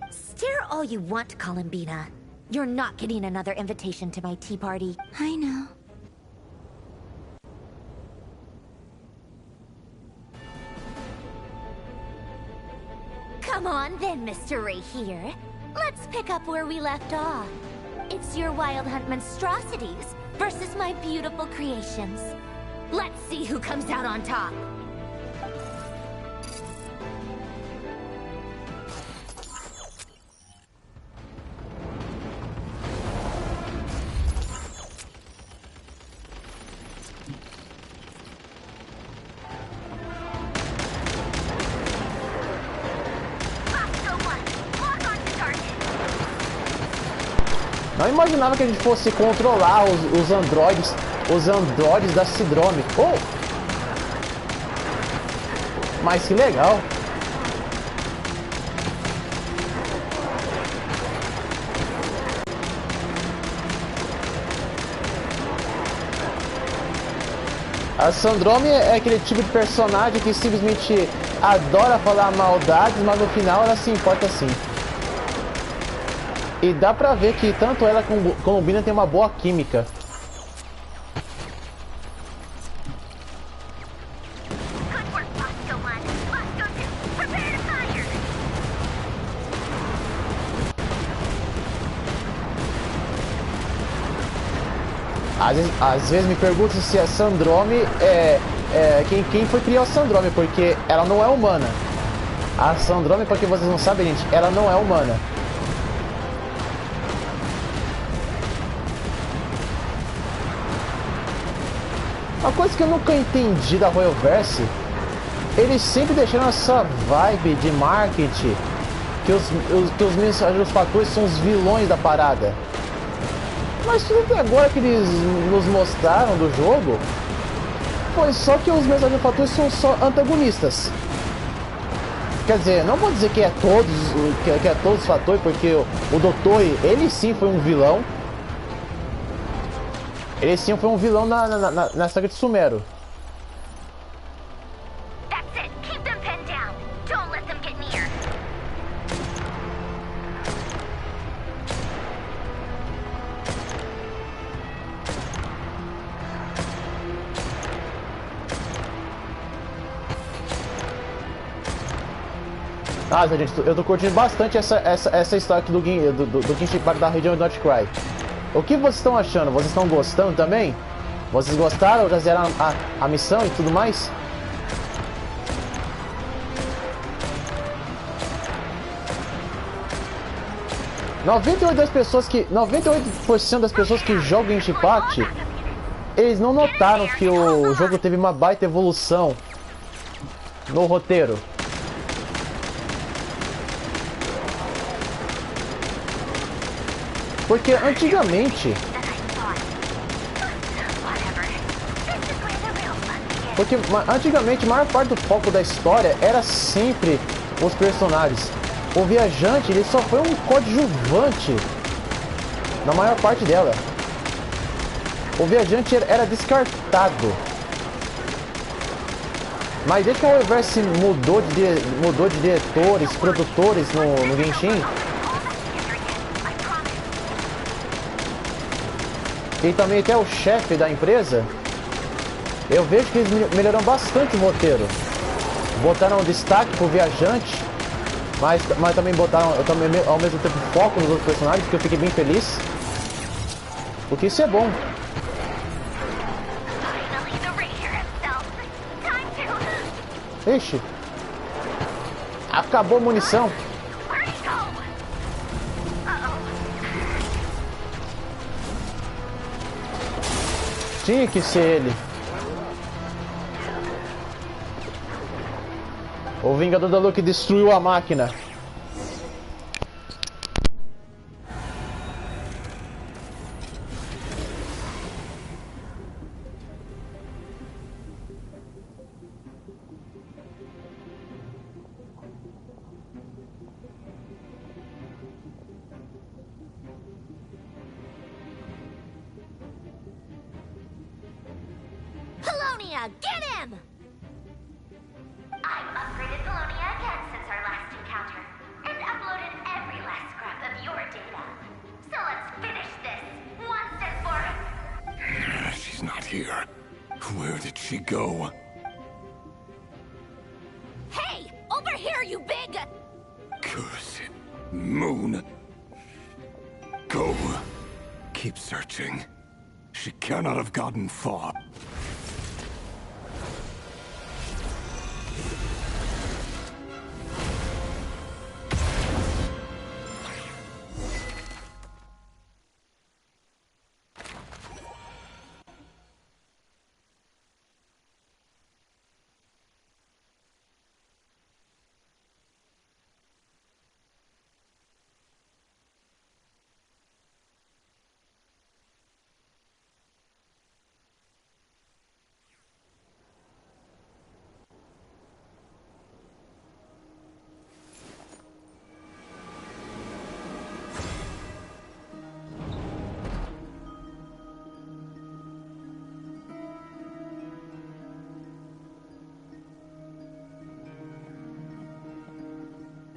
Stare all you want, Columbina. You're not getting another invitation to my tea party. I know. Come on then, Mr. Ray here. Let's pick up where we left off. It's your Wild Hunt monstrosities versus my beautiful creations. Let's see who comes out on top. Não imaginava que a gente fosse controlar os androides da Sidrome. Oh! Mas que legal! A Sandrome é aquele tipo de personagem que simplesmente adora falar maldades, mas no final ela se importa sim. E dá pra ver que tanto ela como Columbina tem uma boa química. Às vezes me pergunto se a Sandrome quem foi criar a Sandrome, porque ela não é humana. A Sandrome, para que vocês não sabem, gente, ela não é humana. Uma coisa que eu nunca entendi da Royalverse, eles sempre deixaram essa vibe de marketing que os mensageiros fatores são os vilões da parada. Mas tudo até agora que eles nos mostraram do jogo foi só que os mensageiros fatores são só antagonistas. Quer dizer, não vou dizer que é todos os fatores, porque o Doutor, ele sim foi um vilão. Ele sim foi um vilão na saga de Sumero. Ah, gente, eu tô curtindo bastante essa história aqui do Genshin Impact da região de Noid-Krai. O que vocês estão achando? Vocês estão gostando também? Vocês gostaram? Já fizeram a missão e tudo mais? Das pessoas 98% das pessoas que jogam Genshin Impact, eles não notaram que o jogo teve uma baita evolução no roteiro. Porque antigamente a maior parte do foco da história era sempre os personagens. O viajante, ele só foi um coadjuvante na maior parte dela. O viajante era descartado. Mas desde que o universo mudou de diretores, produtores no Genshin, e também até o chefe da empresa, eu vejo que eles melhoraram bastante o roteiro. Botaram destaque pro viajante, mas também botaram ao mesmo tempo foco nos outros personagens, que eu fiquei bem feliz. Porque isso é bom. Ixi, acabou a munição. Tinha que ser ele. O Vingador da Lua que destruiu a máquina. Polonia, get him! I've upgraded Polonia again since our last encounter, and uploaded every last scrap of your data. So let's finish this, once and for... She's not here. Where did she go? Hey! Over here, you big... Curse it. Moon. Go. Keep searching. She cannot have gotten far.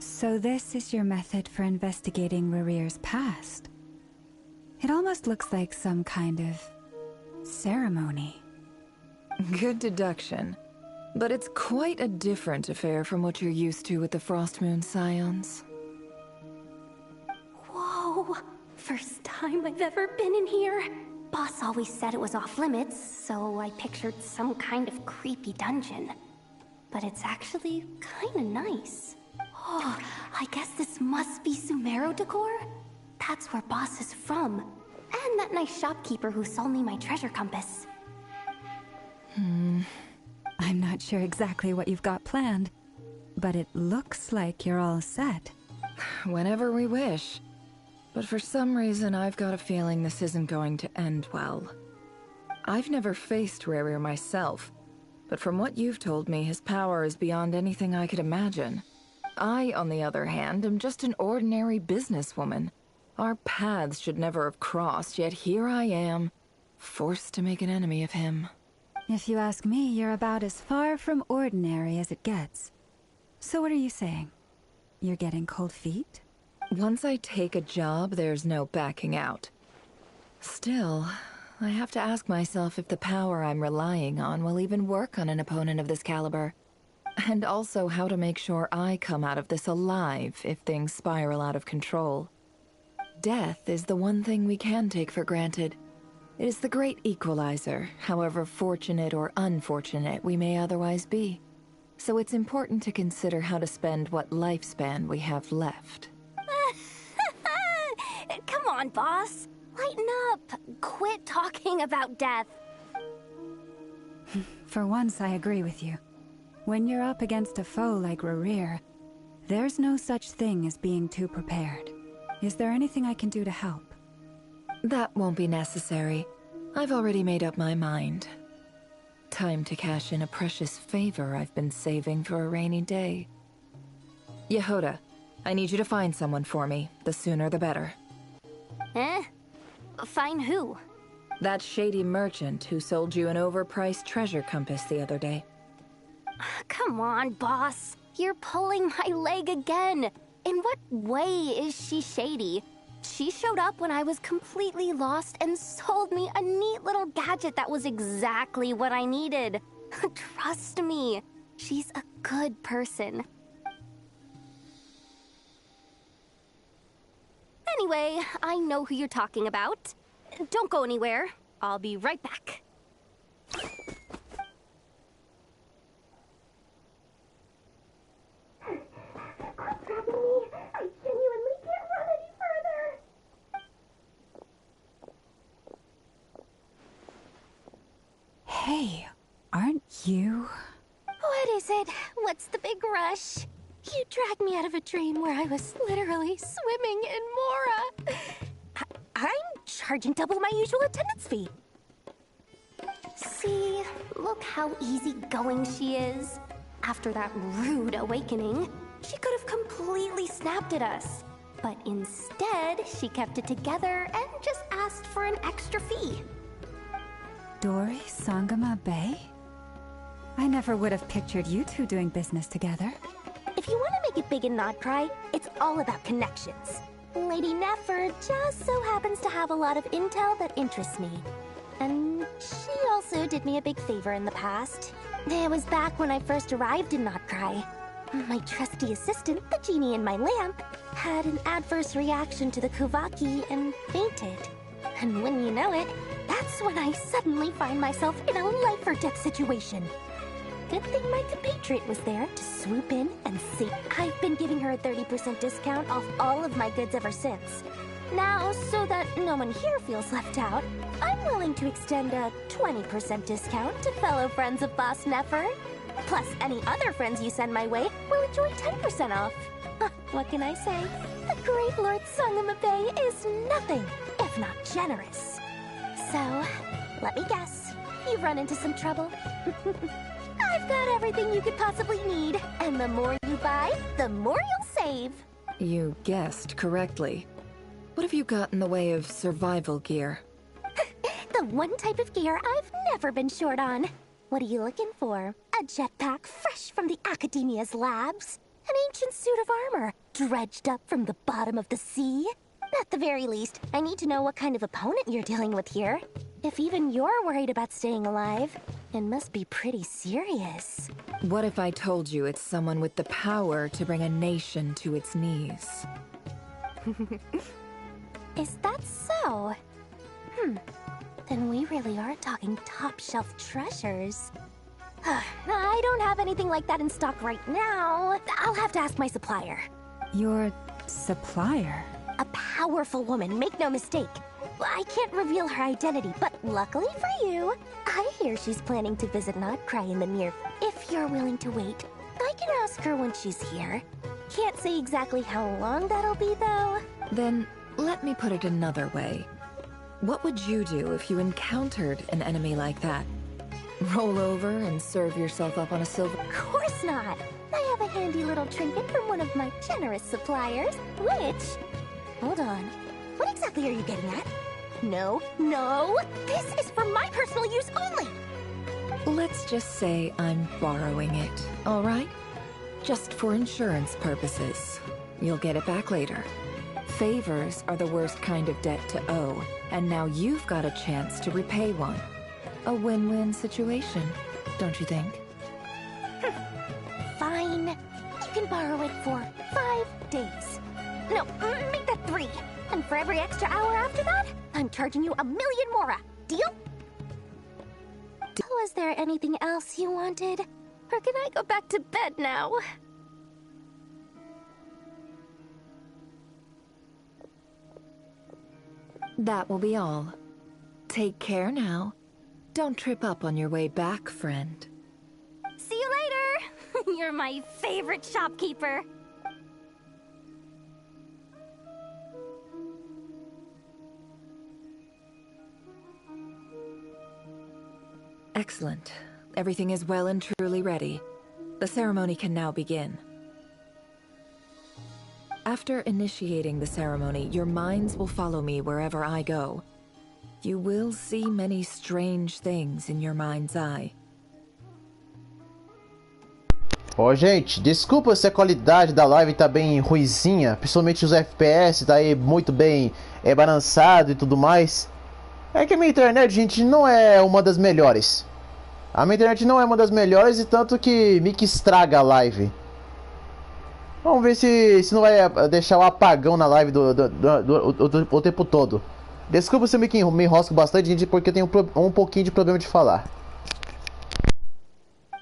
So this is your method for investigating Rarir's past. It almost looks like some kind of ceremony. Good deduction. But it's quite a different affair from what you're used to with the Frost Moon Scions. Whoa! First time I've ever been in here. Boss always said it was off limits, so I pictured some kind of creepy dungeon. But it's actually kinda nice. Oh, I guess this must be Sumero decor? That's where Boss is from. And that nice shopkeeper who sold me my treasure compass. I'm not sure exactly what you've got planned, but it looks like you're all set. Whenever we wish. But for some reason, I've got a feeling this isn't going to end well. I've never faced Rarir myself, but from what you've told me, his power is beyond anything I could imagine. I, on the other hand, am just an ordinary businesswoman. Our paths should never have crossed, yet here I am, forced to make an enemy of him. If you ask me, you're about as far from ordinary as it gets. So what are you saying? You're getting cold feet? Once I take a job, there's no backing out. Still, I have to ask myself if the power I'm relying on will even work on an opponent of this caliber. And also how to make sure I come out of this alive if things spiral out of control. Death is the one thing we can take for granted. It is the great equalizer, however fortunate or unfortunate we may otherwise be. So it's important to consider how to spend what lifespan we have left. Come on, boss. Lighten up. Quit talking about death. For once, I agree with you. When you're up against a foe like Rerir, there's no such thing as being too prepared. Is there anything I can do to help? That won't be necessary. I've already made up my mind. Time to cash in a precious favor I've been saving for a rainy day. Yehoda, I need you to find someone for me. The sooner the better. Eh? Find who? That shady merchant who sold you an overpriced treasure compass the other day. Come on, boss. You're pulling my leg again. In what way is she shady? She showed up when I was completely lost and sold me a neat little gadget that was exactly what I needed. Trust me, she's a good person. Anyway, I know who you're talking about. Don't go anywhere. I'll be right back. I genuinely can't run any further. Hey, aren't you? What is it? What's the big rush? You dragged me out of a dream where I was literally swimming in Mora. I'm charging double my usual attendance fee. See, look how easygoing she is. After that rude awakening, she could have completely snapped at us. But instead, she kept it together and just asked for an extra fee. Dori Sangama Bay? I never would have pictured you two doing business together. If you want to make it big in Noid-Krai, it's all about connections. Lady Nefer just so happens to have a lot of intel that interests me. And she also did me a big favor in the past. It was back when I first arrived in Noid-Krai. My trusty assistant, the genie in my lamp, had an adverse reaction to the Kuvaki and fainted. And when you know it, that's when I suddenly find myself in a life-or-death situation. Good thing my compatriot was there to swoop in and see. I've been giving her a 30% discount off all of my goods ever since. Now, so that no one here feels left out, I'm willing to extend a 20% discount to fellow friends of Boss Nefer. Plus, any other friends you send my way will enjoy 10% off. What can I say? The great Lord Sangama Bay is nothing if not generous. So, let me guess. You've run into some trouble? I've got everything you could possibly need, and the more you buy, the more you'll save. You guessed correctly. What have you got in the way of survival gear? The one type of gear I've never been short on. What are you looking for? A jetpack fresh from the Academia's labs? An ancient suit of armor dredged up from the bottom of the sea? At the very least, I need to know what kind of opponent you're dealing with here. If even you're worried about staying alive, it must be pretty serious. What if I told you it's someone with the power to bring a nation to its knees? Is that so? Then we really are talking top-shelf treasures. I don't have anything like that in stock right now. I'll have to ask my supplier. Your supplier? A powerful woman, make no mistake. I can't reveal her identity, but luckily for you, I hear she's planning to visit Noid-Krai in the near... If you're willing to wait, I can ask her when she's here. Can't say exactly how long that'll be, though. Then, let me put it another way. What would you do if you encountered an enemy like that? Roll over and serve yourself up on a silver... Of course not! I have a handy little trinket from one of my generous suppliers, which... Hold on. What exactly are you getting at? No, no! This is for my personal use only! Let's just say I'm borrowing it, all right? Just for insurance purposes. You'll get it back later. Favors are the worst kind of debt to owe, and now you've got a chance to repay one. A win-win situation, don't you think? Fine. You can borrow it for 5 days. No, make that 3. And for every extra hour after that, I'm charging you 1,000,000 mora. Deal? Was there anything else you wanted? Or can I go back to bed now? That will be all. Take care now. Don't trip up on your way back, friend. See you later! You're my favorite shopkeeper. Excellent. Everything is well and truly ready. The ceremony can now begin. After initiating the ceremony, your minds will follow me wherever I go. You will see many strange things in your mind's eye. Ó, gente, desculpa se a qualidade da live tá bem ruizinha, principalmente os FPS, tá aí muito bem balançado e tudo mais. É que a minha internet, gente, não é uma das melhores. A minha internet não é uma das melhores e tanto que me estraga a live. Vamos ver se não vai deixar o apagão na live o tempo todo. Desculpa se eu me enrosco bastante, gente, porque eu tenho um pouquinho de problema de falar.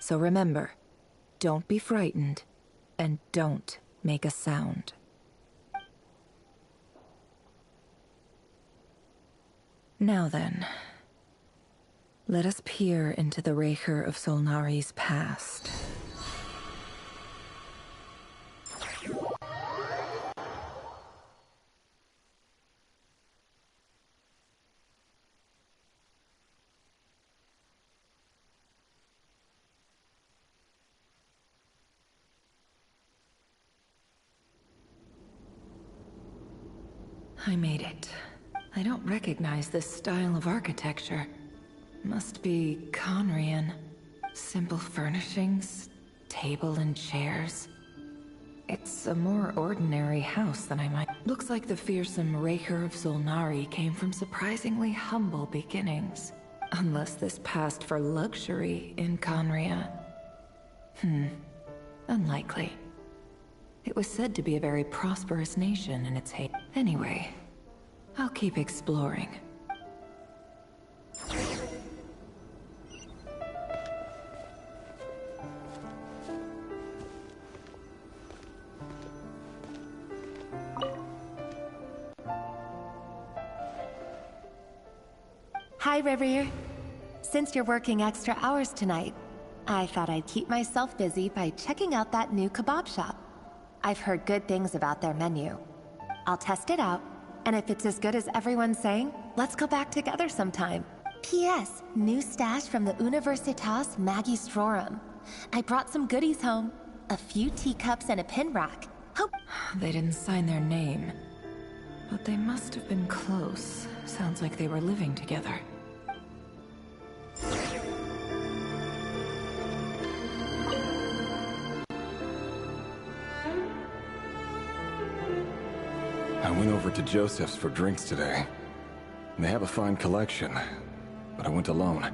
So remember, don't be frightened and don't make a sound. Now then, let us peer into the Raker of Solnari's past. I made it. I don't recognize this style of architecture. Must be Conrian. Simple furnishings, table and chairs. It's a more ordinary house than I might. Looks like the fearsome Raker of Solnari came from surprisingly humble beginnings. Unless this passed for luxury in Conria. Unlikely. It was said to be a very prosperous nation in its heyday. Anyway, I'll keep exploring. Hi, Reverie. Since you're working extra hours tonight, I thought I'd keep myself busy by checking out that new kebab shop. I've heard good things about their menu. I'll test it out, and if it's as good as everyone's saying, let's go back together sometime. P.S. New stash from the Universitas Magistrorum. I brought some goodies home. A few teacups and a pin rack. Hope They didn't sign their name, but they must have been close. Sounds like they were living together. I went over to Joseph's for drinks today. They have a fine collection, but I went alone.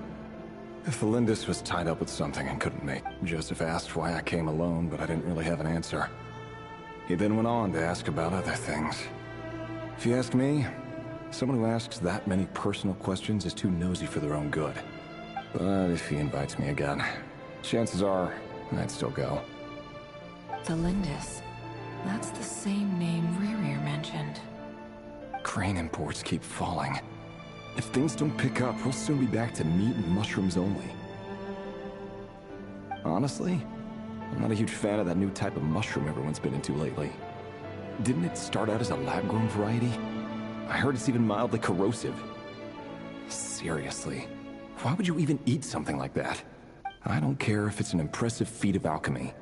Felindis was tied up with something and couldn't make. Joseph asked why I came alone, but I didn't really have an answer. He then went on to ask about other things. If you ask me, someone who asks that many personal questions is too nosy for their own good. But if he invites me again, chances are I'd still go. Felindis. That's the same name Rerir mentioned. Crane imports keep falling. If things don't pick up, we'll soon be back to meat and mushrooms only. Honestly, I'm not a huge fan of that new type of mushroom everyone's been into lately. Didn't it start out as a lab-grown variety? I heard it's even mildly corrosive. Seriously, why would you even eat something like that? I don't care if it's an impressive feat of alchemy.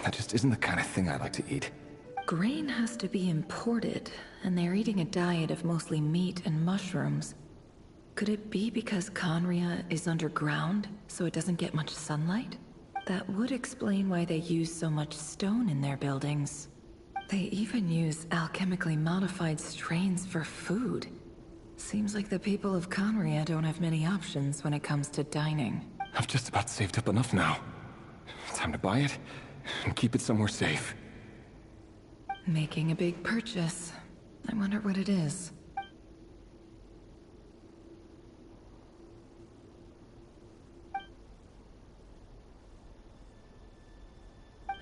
That just isn't the kind of thing I like to eat. Grain has to be imported, and they're eating a diet of mostly meat and mushrooms. Could it be because Conria is underground, so it doesn't get much sunlight? That would explain why they use so much stone in their buildings. They even use alchemically modified strains for food. Seems like the people of Conria don't have many options when it comes to dining. I've just about saved up enough now. Time to buy it and keep it somewhere safe. Making a big purchase. I wonder what it is.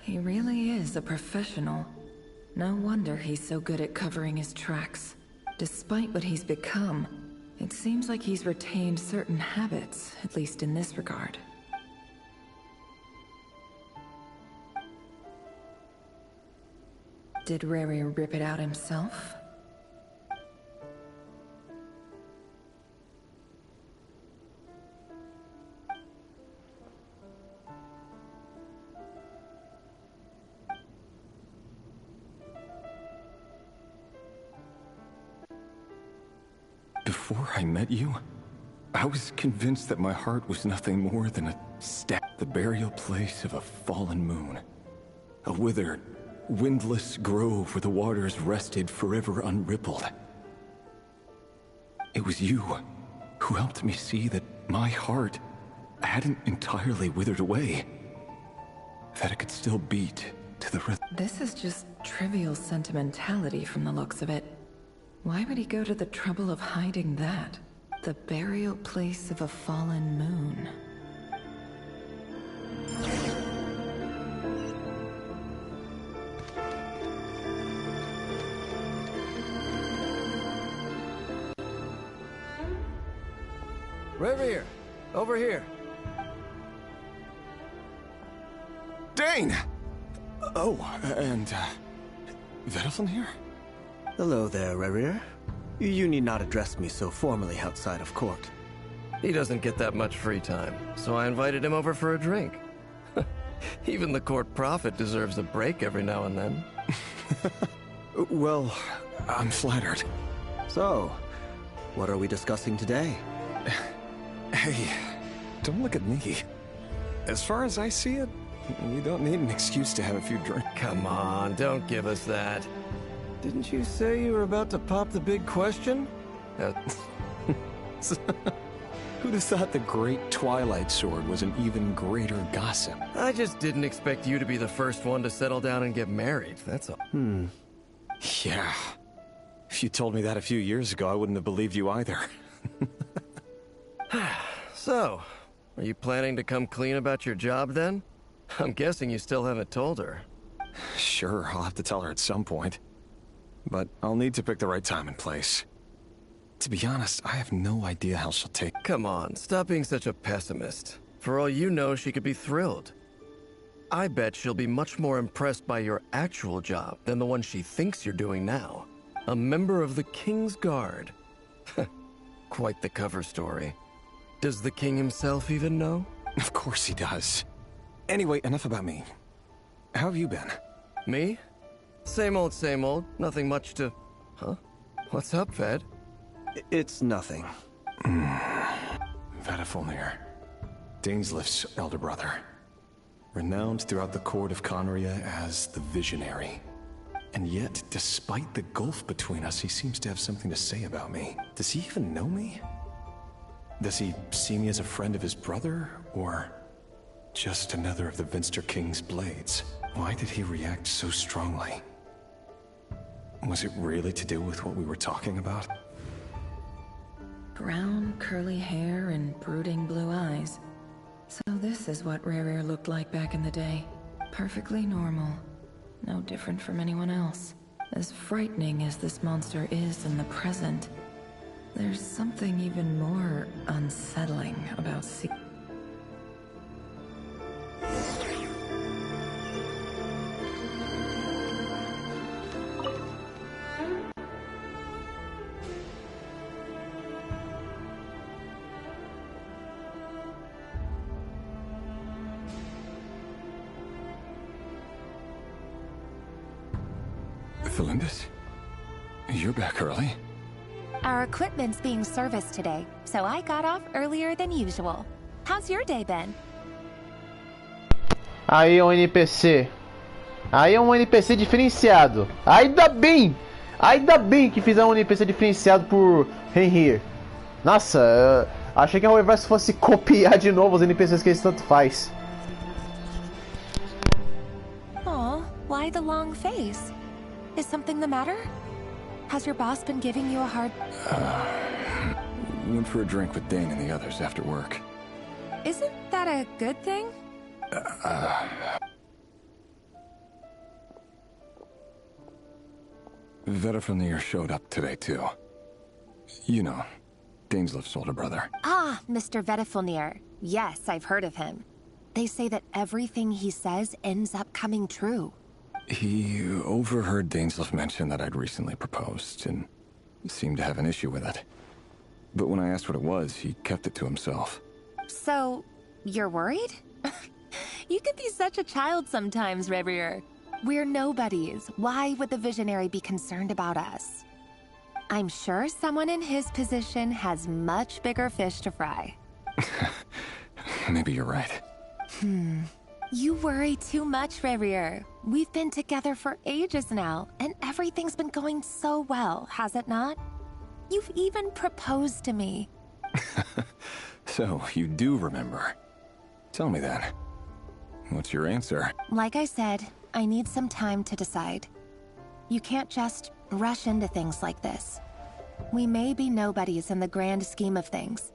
He really is a professional. No wonder he's so good at covering his tracks. Despite what he's become, it seems like he's retained certain habits, at least in this regard. Did Rary rip it out himself? Before I met you, I was convinced that my heart was nothing more than a step, the burial place of a fallen moon. A withered, windless grove where the waters rested forever unrippled. It was you who helped me see that my heart hadn't entirely withered away. That it could still beat to the rhythm. This is just trivial sentimentality from the looks of it. Why would he go to the trouble of hiding that? The burial place of a fallen moon. Revere, over here. Dane! Oh, and, Vedelfin here? Hello there, Revere. You need not address me so formally outside of court. He doesn't get that much free time, so I invited him over for a drink. Even the court prophet deserves a break every now and then. Well, I'm flattered. So, what are we discussing today? Hey, don't look at me. As far as I see it, we don't need an excuse to have a few drinks. Come on, don't give us that. Didn't you say you were about to pop the big question? Who'd have thought the great Twilight Sword was an even greater gossip? I just didn't expect you to be the first one to settle down and get married, that's all. Yeah. If you told me that a few years ago, I wouldn't have believed you either. So, are you planning to come clean about your job then? I'm guessing you still haven't told her. Sure, I'll have to tell her at some point. But I'll need to pick the right time and place. To be honest, I have no idea how she'll take. Come on, stop being such a pessimist. For all you know, she could be thrilled. I bet she'll be much more impressed by your actual job than the one she thinks you're doing now. A member of the King's Guard. Quite the cover story. Does the king himself even know? Of course he does. Anyway, enough about me. How have you been? Me? Same old, nothing much to... Huh? What's up, Ved? It's nothing. Vedifulnir, Dainslift's elder brother. Renowned throughout the court of Conria as the Visionary. And yet, despite the gulf between us, he seems to have something to say about me. Does he even know me? Does he see me as a friend of his brother, or just another of the Vinster King's blades? Why did he react so strongly? Was it really to do with what we were talking about? Brown, curly hair and brooding blue eyes. So this is what Rare looked like back in the day. Perfectly normal. No different from anyone else. As frightening as this monster is in the present, there's something even more unsettling about Felindis? You're back early? Our equipment's being serviced today, so I got off earlier than usual. How's your day been? Aí é um NPC. Aí é um NPC diferenciado. Ainda bem! Ainda bem que fizeram um NPC diferenciado por Henry. Nossa, achei que a Reverse fosse copiar de novo os NPCs que eles tanto faz. Why the long face? Is something the matter? Has your boss been giving you a hard... Went for a drink with Dane and the others after work. Isn't that a good thing? Vedifenir showed up today, too. You know, Daneslif's older brother. Ah, Mr. Vedifenir. Yes, I've heard of him. They say that everything he says ends up coming true. He overheard Daneslif mention that I'd recently proposed, and seemed to have an issue with it. But when I asked what it was, he kept it to himself. So, you're worried? You could be such a child sometimes, Reverie. We're nobodies. Why would the Visionary be concerned about us? I'm sure someone in his position has much bigger fish to fry. Maybe you're right. You worry too much, Reverie. We've been together for ages now, and everything's been going so well, has it not? You've even proposed to me. So, you do remember. Tell me then. What's your answer? Like I said, I need some time to decide. You can't just rush into things like this. We may be nobodies in the grand scheme of things,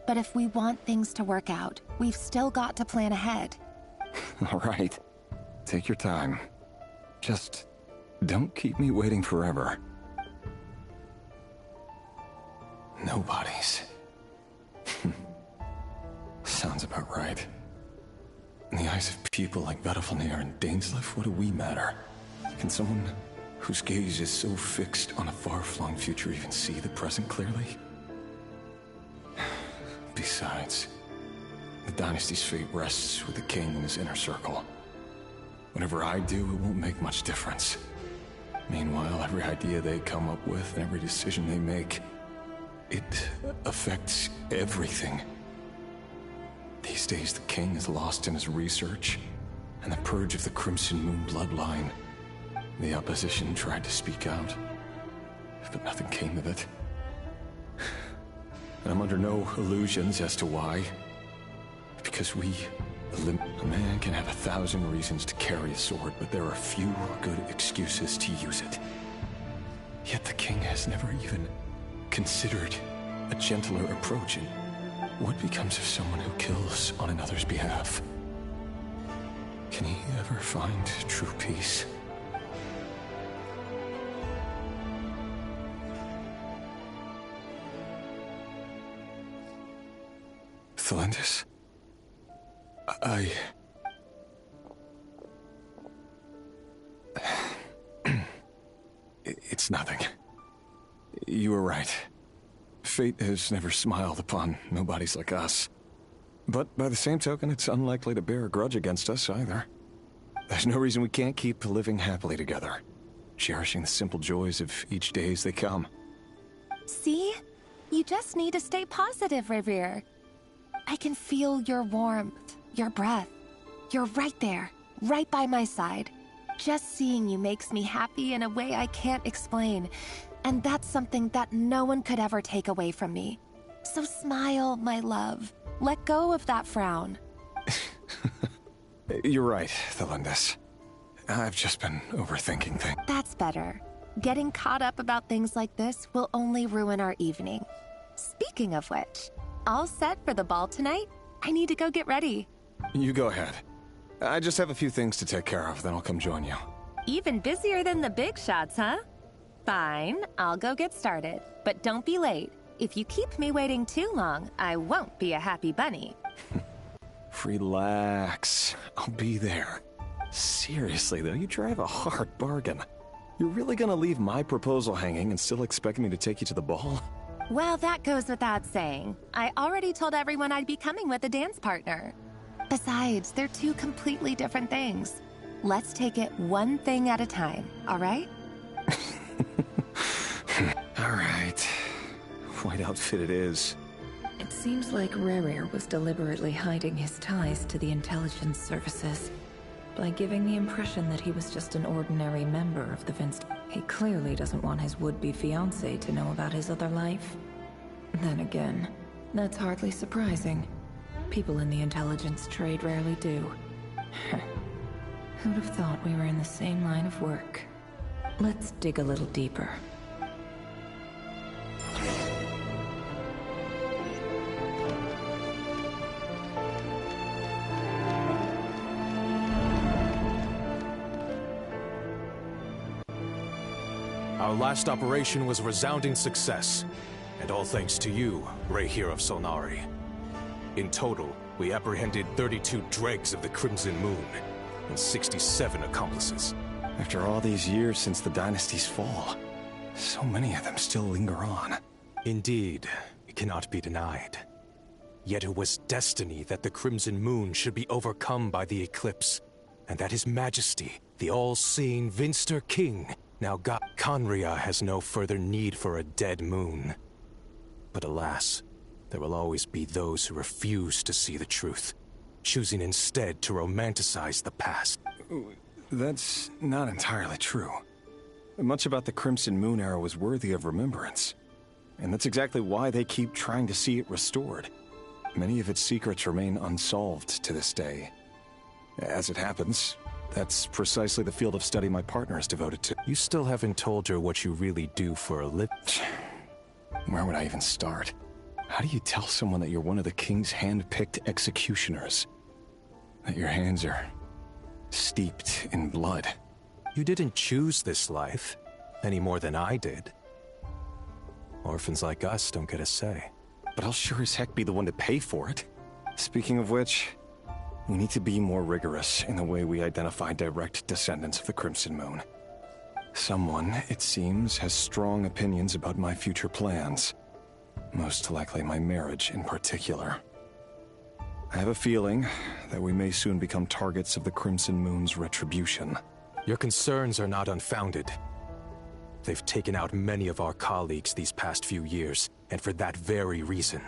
but if we want things to work out, we've still got to plan ahead. All right. Take your time. Just don't keep me waiting forever. Nobodies. Sounds about right. In the eyes of people like Vedifenir and Daneslif, what do we matter? Can someone whose gaze is so fixed on a far-flung future even see the present clearly? Besides, the dynasty's fate rests with the king and his inner circle. Whatever I do, it won't make much difference. Meanwhile, every idea they come up with and every decision they make, it affects everything. These days, the king is lost in his research, and the purge of the Crimson Moon bloodline. The opposition tried to speak out, but nothing came of it. And I'm under no illusions as to why. Because a man can have 1,000 reasons to carry a sword, but there are few good excuses to use it. Yet the king has never even considered a gentler approach. And what becomes of someone who kills on another's behalf? Can he ever find true peace? Thelindis? It's nothing. You were right. Fate has never smiled upon nobodies like us. But by the same token, it's unlikely to bear a grudge against us either. There's no reason we can't keep living happily together, cherishing the simple joys of each day as they come. See? You just need to stay positive, Reverie. I can feel your warmth, your breath. You're right there, right by my side. Just seeing you makes me happy in a way I can't explain. And that's something that no one could ever take away from me. So smile, my love. Let go of that frown. You're right, Thelindis. I've just been overthinking things. That's better. Getting caught up about things like this will only ruin our evening. Speaking of which, all set for the ball tonight? I need to go get ready. You go ahead. I just have a few things to take care of, then I'll come join you. Even busier than the big shots, huh? Fine, I'll go get started. But don't be late. If you keep me waiting too long, I won't be a happy bunny. Relax. I'll be there. Seriously, though, you drive a hard bargain. You're really gonna leave my proposal hanging and still expect me to take you to the ball? Well, that goes without saying. I already told everyone I'd be coming with a dance partner. Besides, they're two completely different things. Let's take it one thing at a time, all right? All right. White outfit it is. It seems like Rerir was deliberately hiding his ties to the intelligence services by giving the impression that he was just an ordinary member of the Vince. He clearly doesn't want his would-be fiancé to know about his other life. Then again, that's hardly surprising. People in the intelligence trade rarely do. Who'd have thought we were in the same line of work? Let's dig a little deeper. Our last operation was a resounding success, and all thanks to you, Rahier of Solnari. In total, we apprehended 32 dregs of the Crimson Moon, and 67 accomplices. After all these years since the dynasty's fall, so many of them still linger on. Indeed, it cannot be denied. Yet it was destiny that the Crimson Moon should be overcome by the eclipse, and that His Majesty, the all-seeing Vinster King, now God. Conria has no further need for a dead moon. But alas, there will always be those who refuse to see the truth, choosing instead to romanticize the past. That's not entirely true. Much about the Crimson Moon era was worthy of remembrance. And that's exactly why they keep trying to see it restored. Many of its secrets remain unsolved to this day. As it happens, that's precisely the field of study my partner is devoted to. You still haven't told her what you really do for a living. Where would I even start? How do you tell someone that you're one of the king's hand-picked executioners? That your hands are steeped in blood? You didn't choose this life, any more than I did. Orphans like us don't get a say. But I'll sure as heck be the one to pay for it. Speaking of which, we need to be more rigorous in the way we identify direct descendants of the Crimson Moon. Someone, it seems, has strong opinions about my future plans. Most likely my marriage in particular. I have a feeling that we may soon become targets of the Crimson Moon's retribution. Your concerns are not unfounded. They've taken out many of our colleagues these past few years, and for that very reason.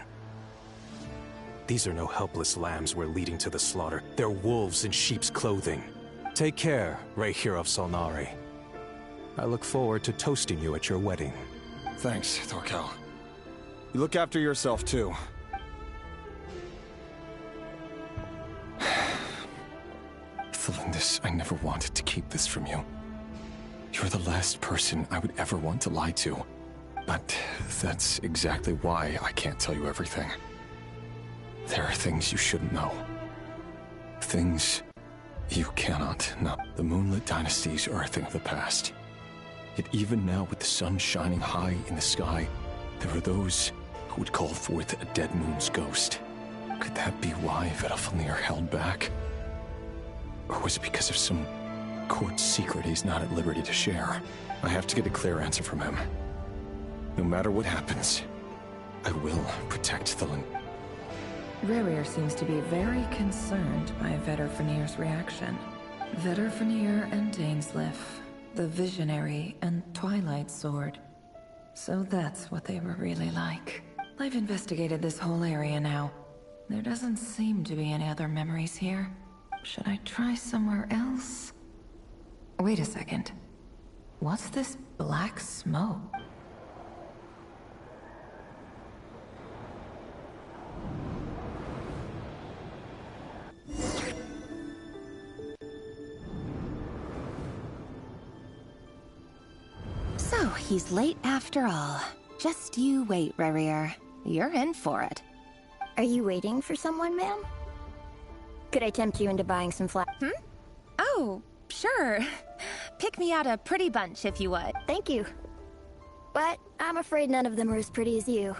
These are no helpless lambs we're leading to the slaughter. They're wolves in sheep's clothing. Take care, Rahier of Solnari. I look forward to toasting you at your wedding. Thanks, Thorkel. You look after yourself, too. Thelindis, I never wanted to keep this from you. You're the last person I would ever want to lie to. But that's exactly why I can't tell you everything. There are things you shouldn't know. Things you cannot know. The moonlit dynasties are a thing of the past. Yet even now, with the sun shining high in the sky, there are those who would call forth a dead moon's ghost. Could that be why Vedalfnir held back? Or was it because of some court secret he's not at liberty to share? I have to get a clear answer from him. No matter what happens, I will protect Thelin. Rahier seems to be very concerned by Vedalfnir's reaction. Vedalfnir and Dainsleif, the Visionary and Twilight Sword. So that's what they were really like. I've investigated this whole area now. There doesn't seem to be any other memories here. Should I try somewhere else? Wait a second. What's this black smoke? So, he's late after all. Just you wait, Rahier. You're in for it. Are you waiting for someone, ma'am? Could I tempt you into buying some flowers? Oh, sure. Pick me out a pretty bunch if you would. Thank you. But I'm afraid none of them are as pretty as you.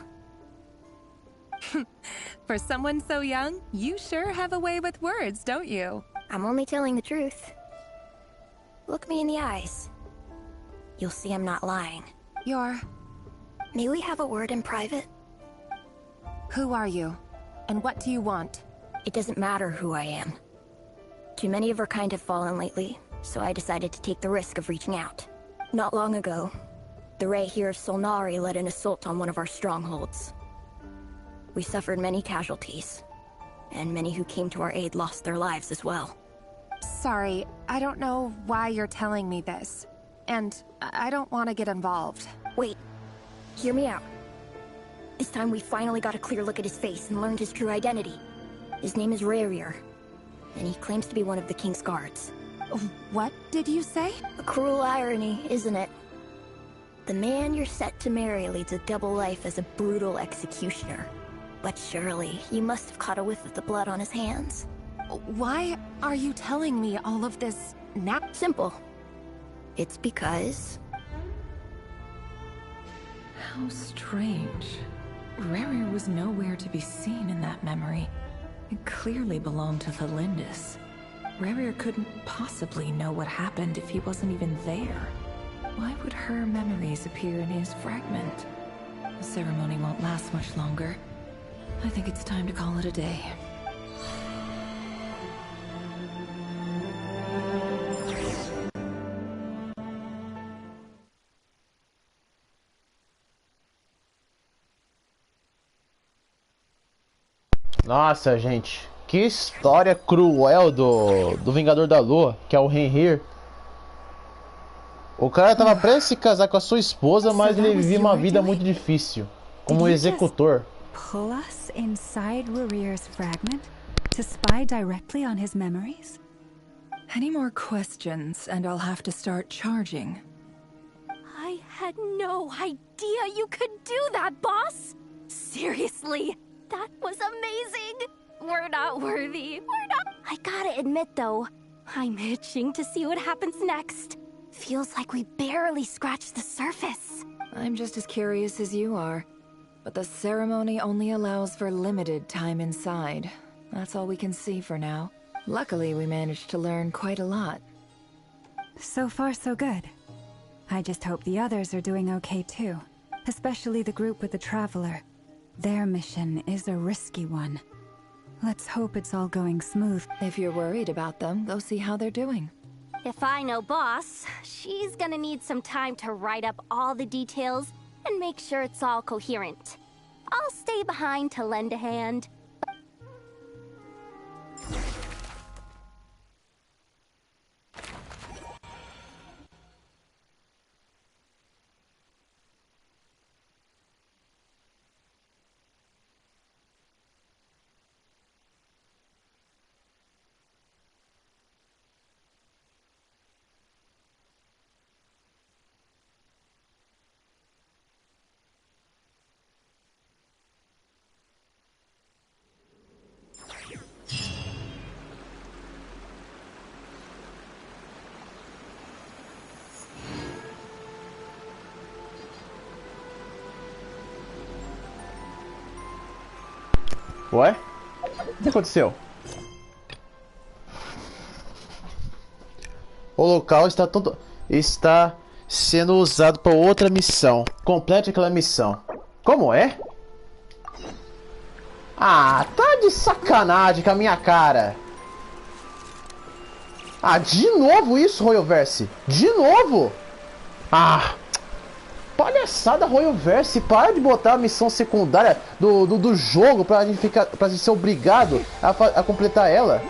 For someone so young, you sure have a way with words, don't you? I'm only telling the truth. Look me in the eyes. You'll see I'm not lying. May we have a word in private? Who are you? And what do you want? It doesn't matter who I am. Too many of our kind have fallen lately, so I decided to take the risk of reaching out. Not long ago, the Rahier of Solnari led an assault on one of our strongholds. We suffered many casualties, and many who came to our aid lost their lives as well. Sorry, I don't know why you're telling me this. And I don't want to get involved. Wait, hear me out. This time we finally got a clear look at his face and learned his true identity. His name is Rahier, and he claims to be one of the King's guards. What did you say? A cruel irony, isn't it? The man you're set to marry leads a double life as a brutal executioner. But surely, you must have caught a whiff of the blood on his hands. Why are you telling me all of this now? Simple. It's because... How strange. Rerir was nowhere to be seen in that memory. It clearly belonged to Felindis. Rerir couldn't possibly know what happened if he wasn't even there. Why would her memories appear in his fragment? The ceremony won't last much longer. I think it's time to call it a day. Nossa, gente, que história cruel do Vingador da Lua, que é o Henrir. O cara tava prestes a se casar com a sua esposa, mas ele vivia uma vida muito difícil, como executor. Pull us inside Rerir's fragment to spy directly on his memories? Any more questions, and I'll have to start charging. I had no idea you could do that, boss! Seriously, that was amazing! We're not worthy. We're not. I gotta admit, though, I'm itching to see what happens next. Feels like we barely scratched the surface. I'm just as curious as you are. But the ceremony only allows for limited time inside. That's all we can see for now. Luckily, we managed to learn quite a lot. So far, so good. I just hope the others are doing okay too. Especially the group with the Traveler. Their mission is a risky one. Let's hope it's all going smooth. If you're worried about them, go see how they're doing. If I know Boss, she's gonna need some time to write up all the details and make sure it's all coherent. I'll stay behind to lend a hand. Ué? O que aconteceu? O local está sendo usado para outra missão. Complete aquela missão. Como é? Ah, tá de sacanagem com a minha cara. Ah, de novo isso, Royalverse? De novo? Ah, palhaçada, Royalverse. Para de botar a missão secundária do jogo pra gente ser obrigado a completar ela.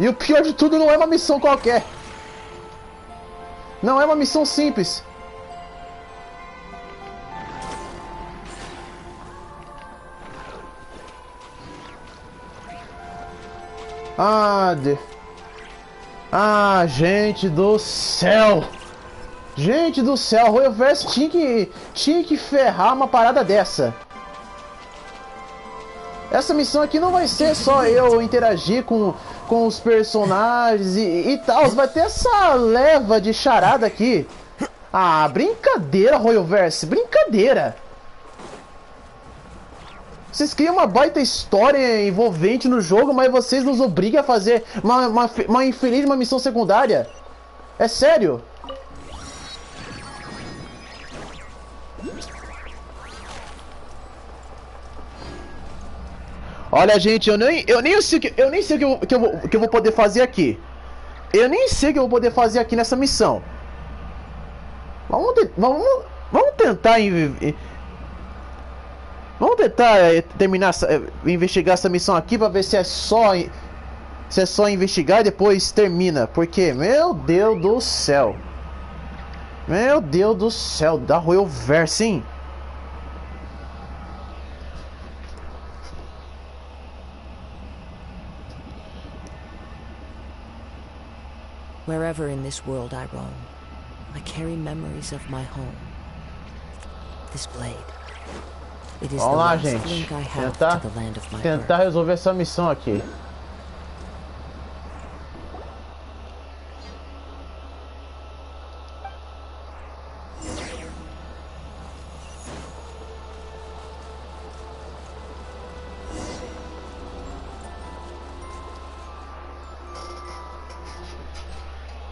E o pior de tudo, não é uma missão qualquer. Não é uma missão simples. Gente do céu. Gente do céu, Royalverse tinha que ferrar uma parada dessa. Essa missão aqui não vai ser só eu interagir com os personagens e tal. Vai ter essa leva de charada aqui. Ah, brincadeira, Royalverse. Brincadeira. Vocês criam uma baita história envolvente no jogo, mas vocês nos obrigam a fazer uma infeliz missão secundária. É sério? Olha, gente, eu nem sei o que eu vou poder fazer aqui. Eu nem sei o que eu vou poder fazer aqui nessa missão. Vamos tentar investigar essa missão aqui pra ver se é só investigar e depois termina. Porque, meu Deus do céu. Meu Deus do céu, da Royalverse, hein? Wherever in this world I roam, I carry memories of my home. This blade. It is the Vamos lá, last gente. link I have to the land of my birth. Tentar resolver essa missão aqui.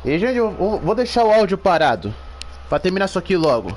E, gente, eu vou deixar o áudio parado pra terminar isso aqui logo.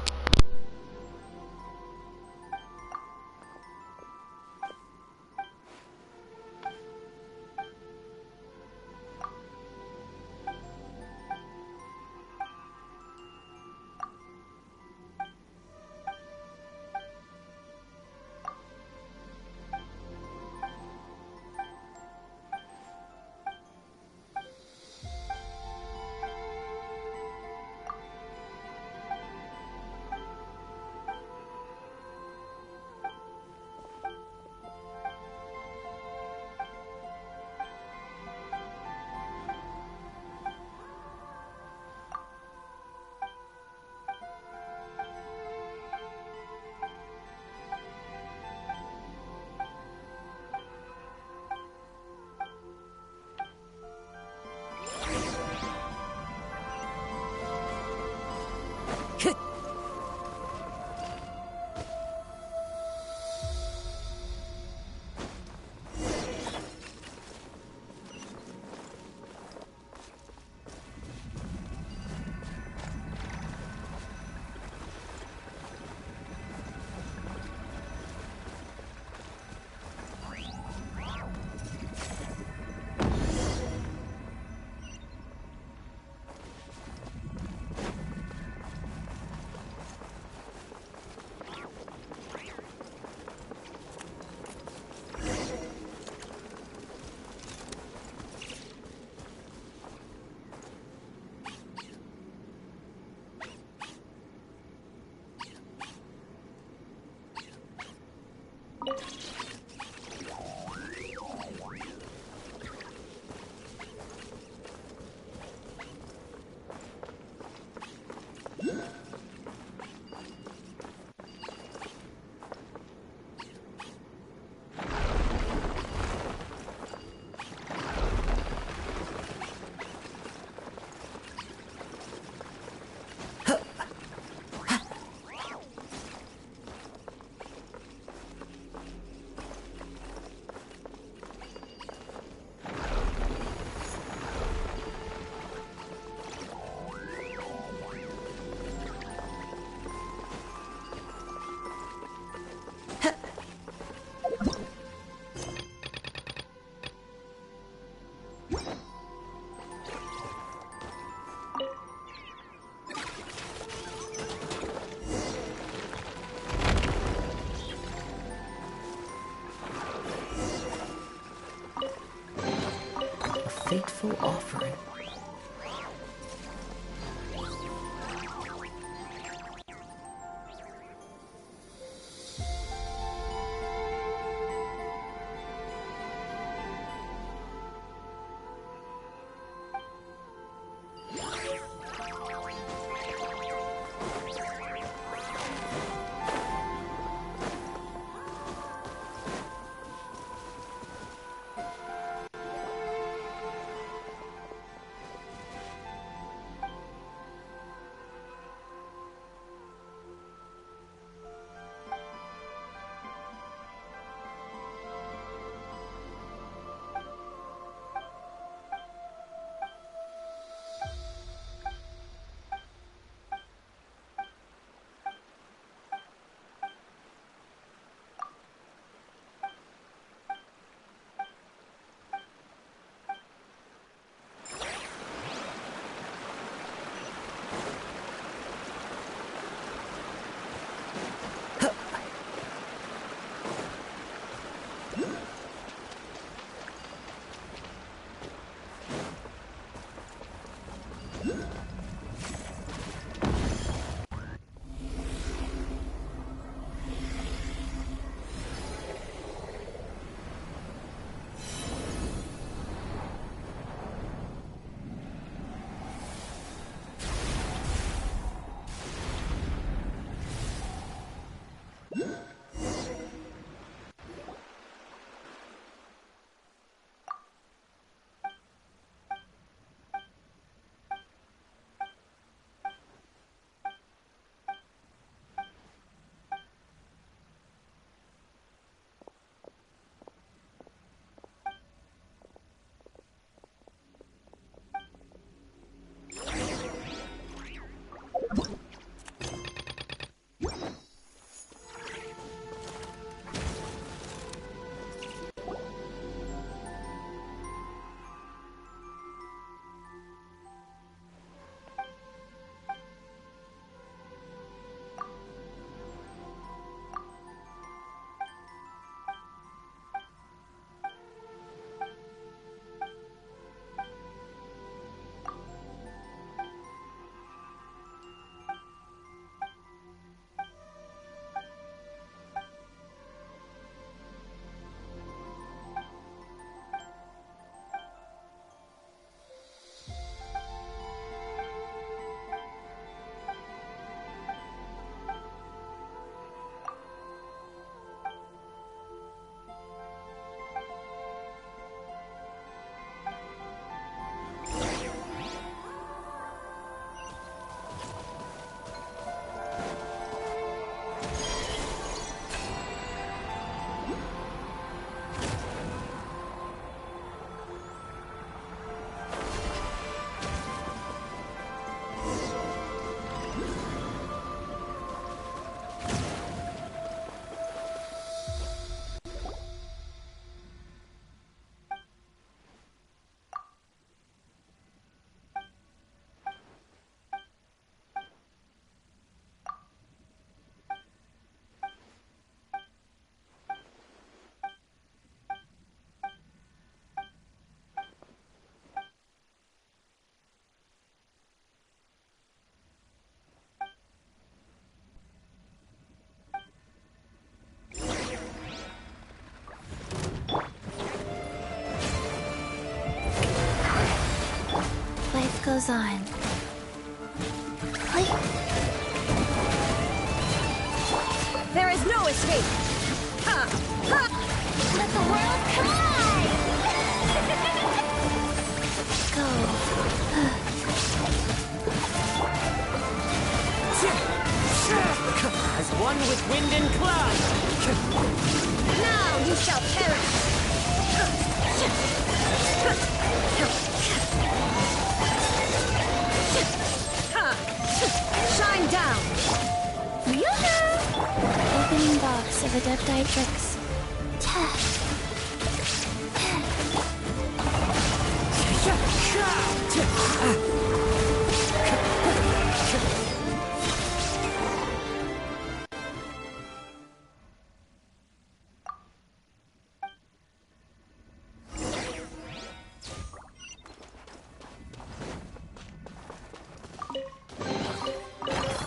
Fateful offering. goes on. There is no escape! Ha! Ha! Let the world collide! Go. As one with wind and cloud! Now you shall perish! Shine down! Yoo-hoo! Opening box of Adeptitrix.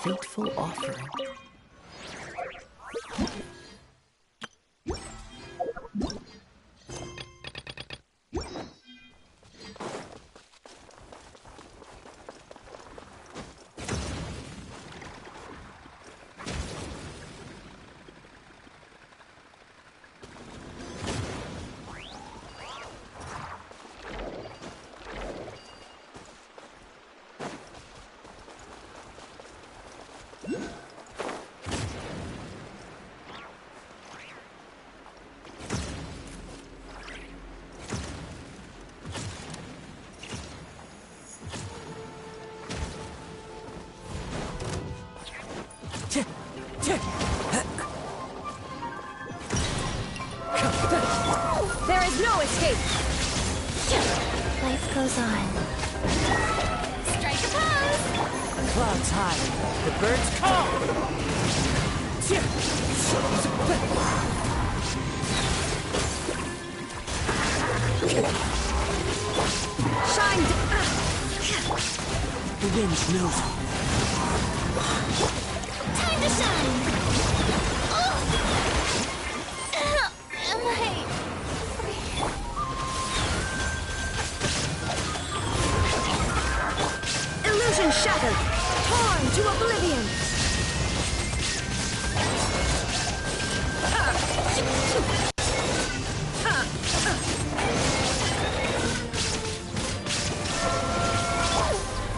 Fateful offering. There is no escape! Life goes on. Strike a pose! Clouds high, the birds call! Shine! The winds knows. Time to shine! Oh! Am I... Illusion shattered! Torn to oblivion!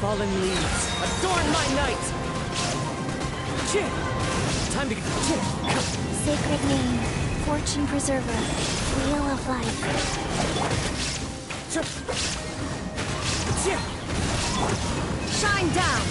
Fallen leaves, adorn my night! Time to get... Sacred name. Fortune preserver. Wheel of life. Shine down!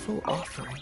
beautiful offering.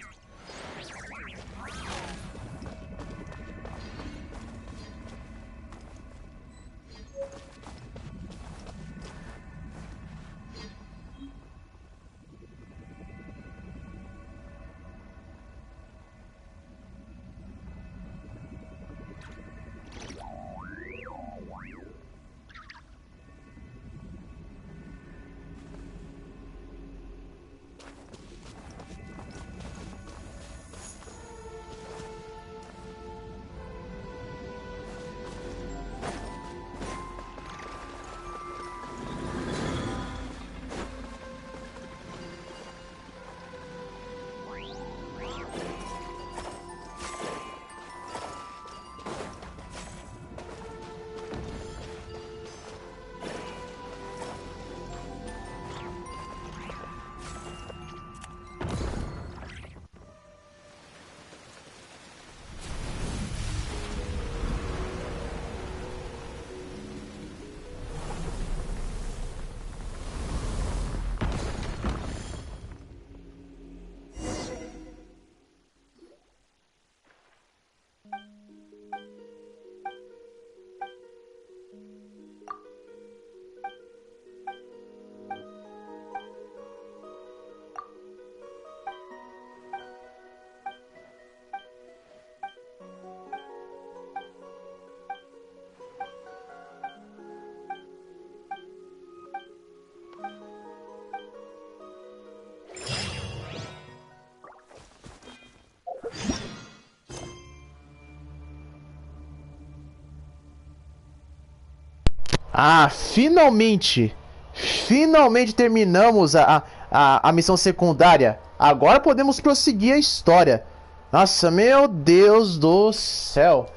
Ah, finalmente! Finalmente terminamos a missão secundária. Agora podemos prosseguir a história. Nossa, meu Deus do céu.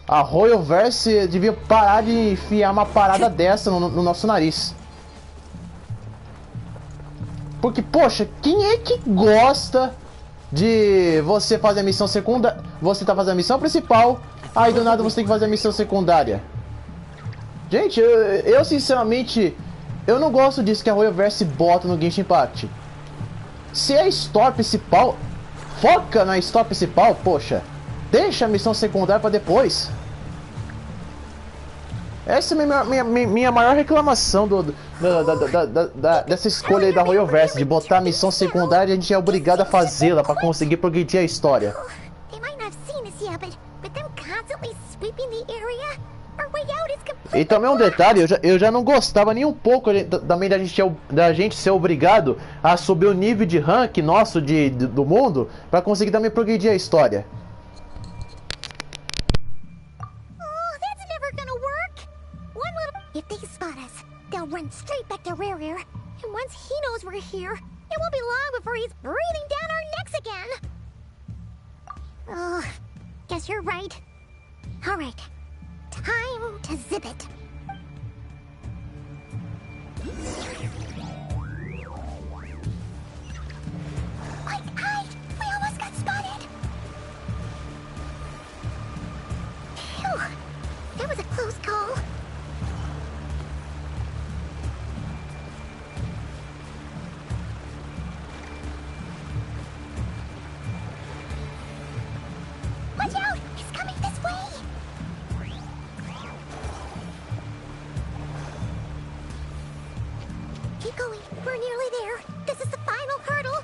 A Royalverse devia parar de enfiar uma parada dessa no nosso nariz. Porque, poxa, quem é que gosta de você fazer a missão secundária? Você tá fazendo a missão principal, aí do nada você tem que fazer a missão secundária. Gente, eu sinceramente, eu não gosto disso que a Royalverse bota no Genshin Impact. Se é a história principal, foca na história principal, poxa. Deixa a missão secundária pra depois. Essa é a minha maior reclamação dessa escolha aí da Royalverse, de botar a missão secundária e a gente é obrigado a fazê-la pra conseguir progredir a história. E também um detalhe, eu já não gostava nem um pouco também da gente ser obrigado a subir o nível de rank nosso do mundo pra conseguir também progredir a história. If they spot us, they'll run straight back to Rare. And once he knows we're here, it won't be long before he's breathing down our necks again. Oh, guess you're right. All right, time to zip it. Quick, hide! We almost got spotted. Phew, that was a close call. Watch out! He's coming this way! Keep going. We're nearly there. This is the final hurdle.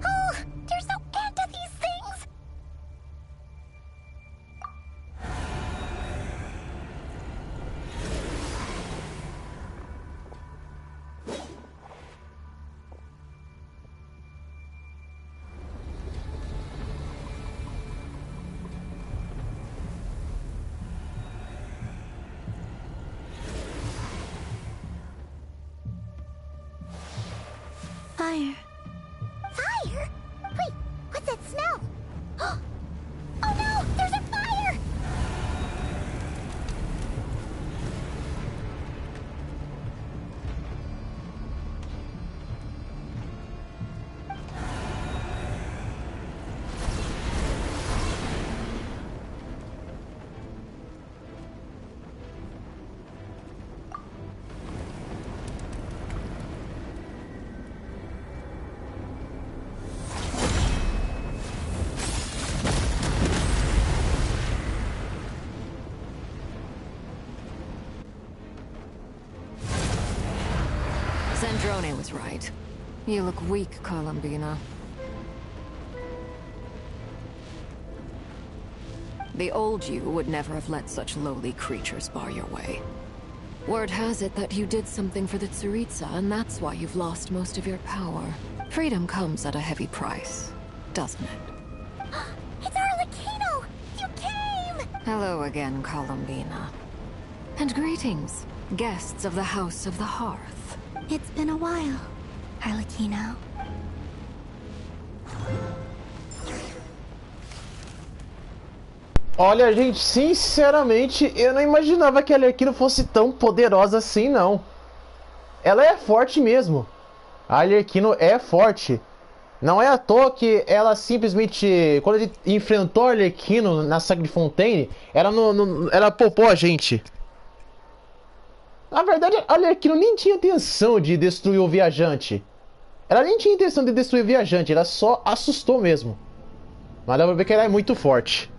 Oh, there's no end to these things! Sandrone was right. You look weak, Columbina. The old you would never have let such lowly creatures bar your way. Word has it that you did something for the Tsaritsa, and that's why you've lost most of your power. Freedom comes at a heavy price, doesn't it? It's Arlecchino! You came! Hello again, Columbina. And greetings, guests of the House of the Hearth. It's been a while, Arlecchino. Olha, gente, sinceramente, eu não imaginava que a Arlecchino fosse tão poderosa assim, não. Ela é forte mesmo. A Arlecchino é forte. Não é à toa que ela simplesmente... Quando ele enfrentou a Arlecchino na saga de Fontaine, ela poupou a gente. Na verdade, a Arlecchino nem tinha intenção de destruir o viajante. Ela nem tinha intenção de destruir o viajante, ela só assustou mesmo. Mas dá pra ver que ela é muito forte.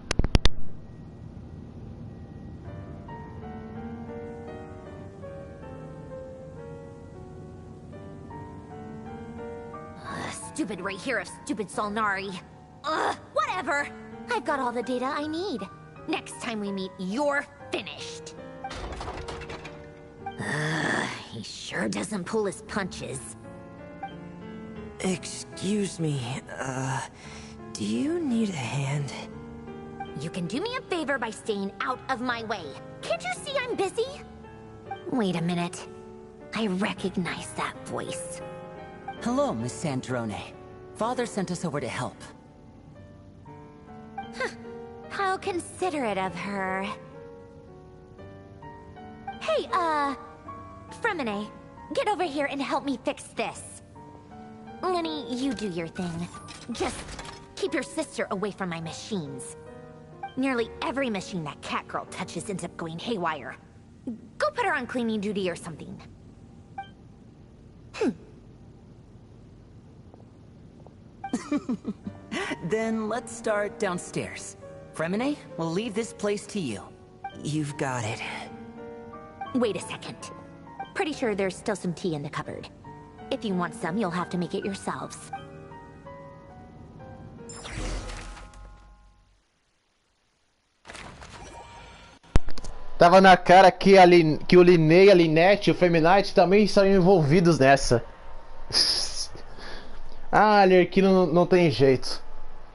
Stupid right here of stupid Solnari. Ugh, whatever. I've got all the data I need. Next time we meet, you're finished. He sure doesn't pull his punches. Excuse me, do you need a hand? You can do me a favor by staying out of my way. Can't you see I'm busy? Wait a minute. I recognize that voice. Hello, Miss Sandrone. Father sent us over to help. Huh. How considerate of her. Hey, Fremine, get over here and help me fix this. Lenny, you do your thing. Just keep your sister away from my machines. Nearly every machine that cat girl touches ends up going haywire. Go put her on cleaning duty or something. Then let's start downstairs. Fremine, we'll leave this place to you. You've got it. Wait a second. Pretty sure there's still some tea in the cupboard. If you want some, you'll have to make it yourselves. Tava na cara que, que o Linnea, a Lynette e o Feminite também estão envolvidos nessa. Ah, a Arlecchino não tem jeito.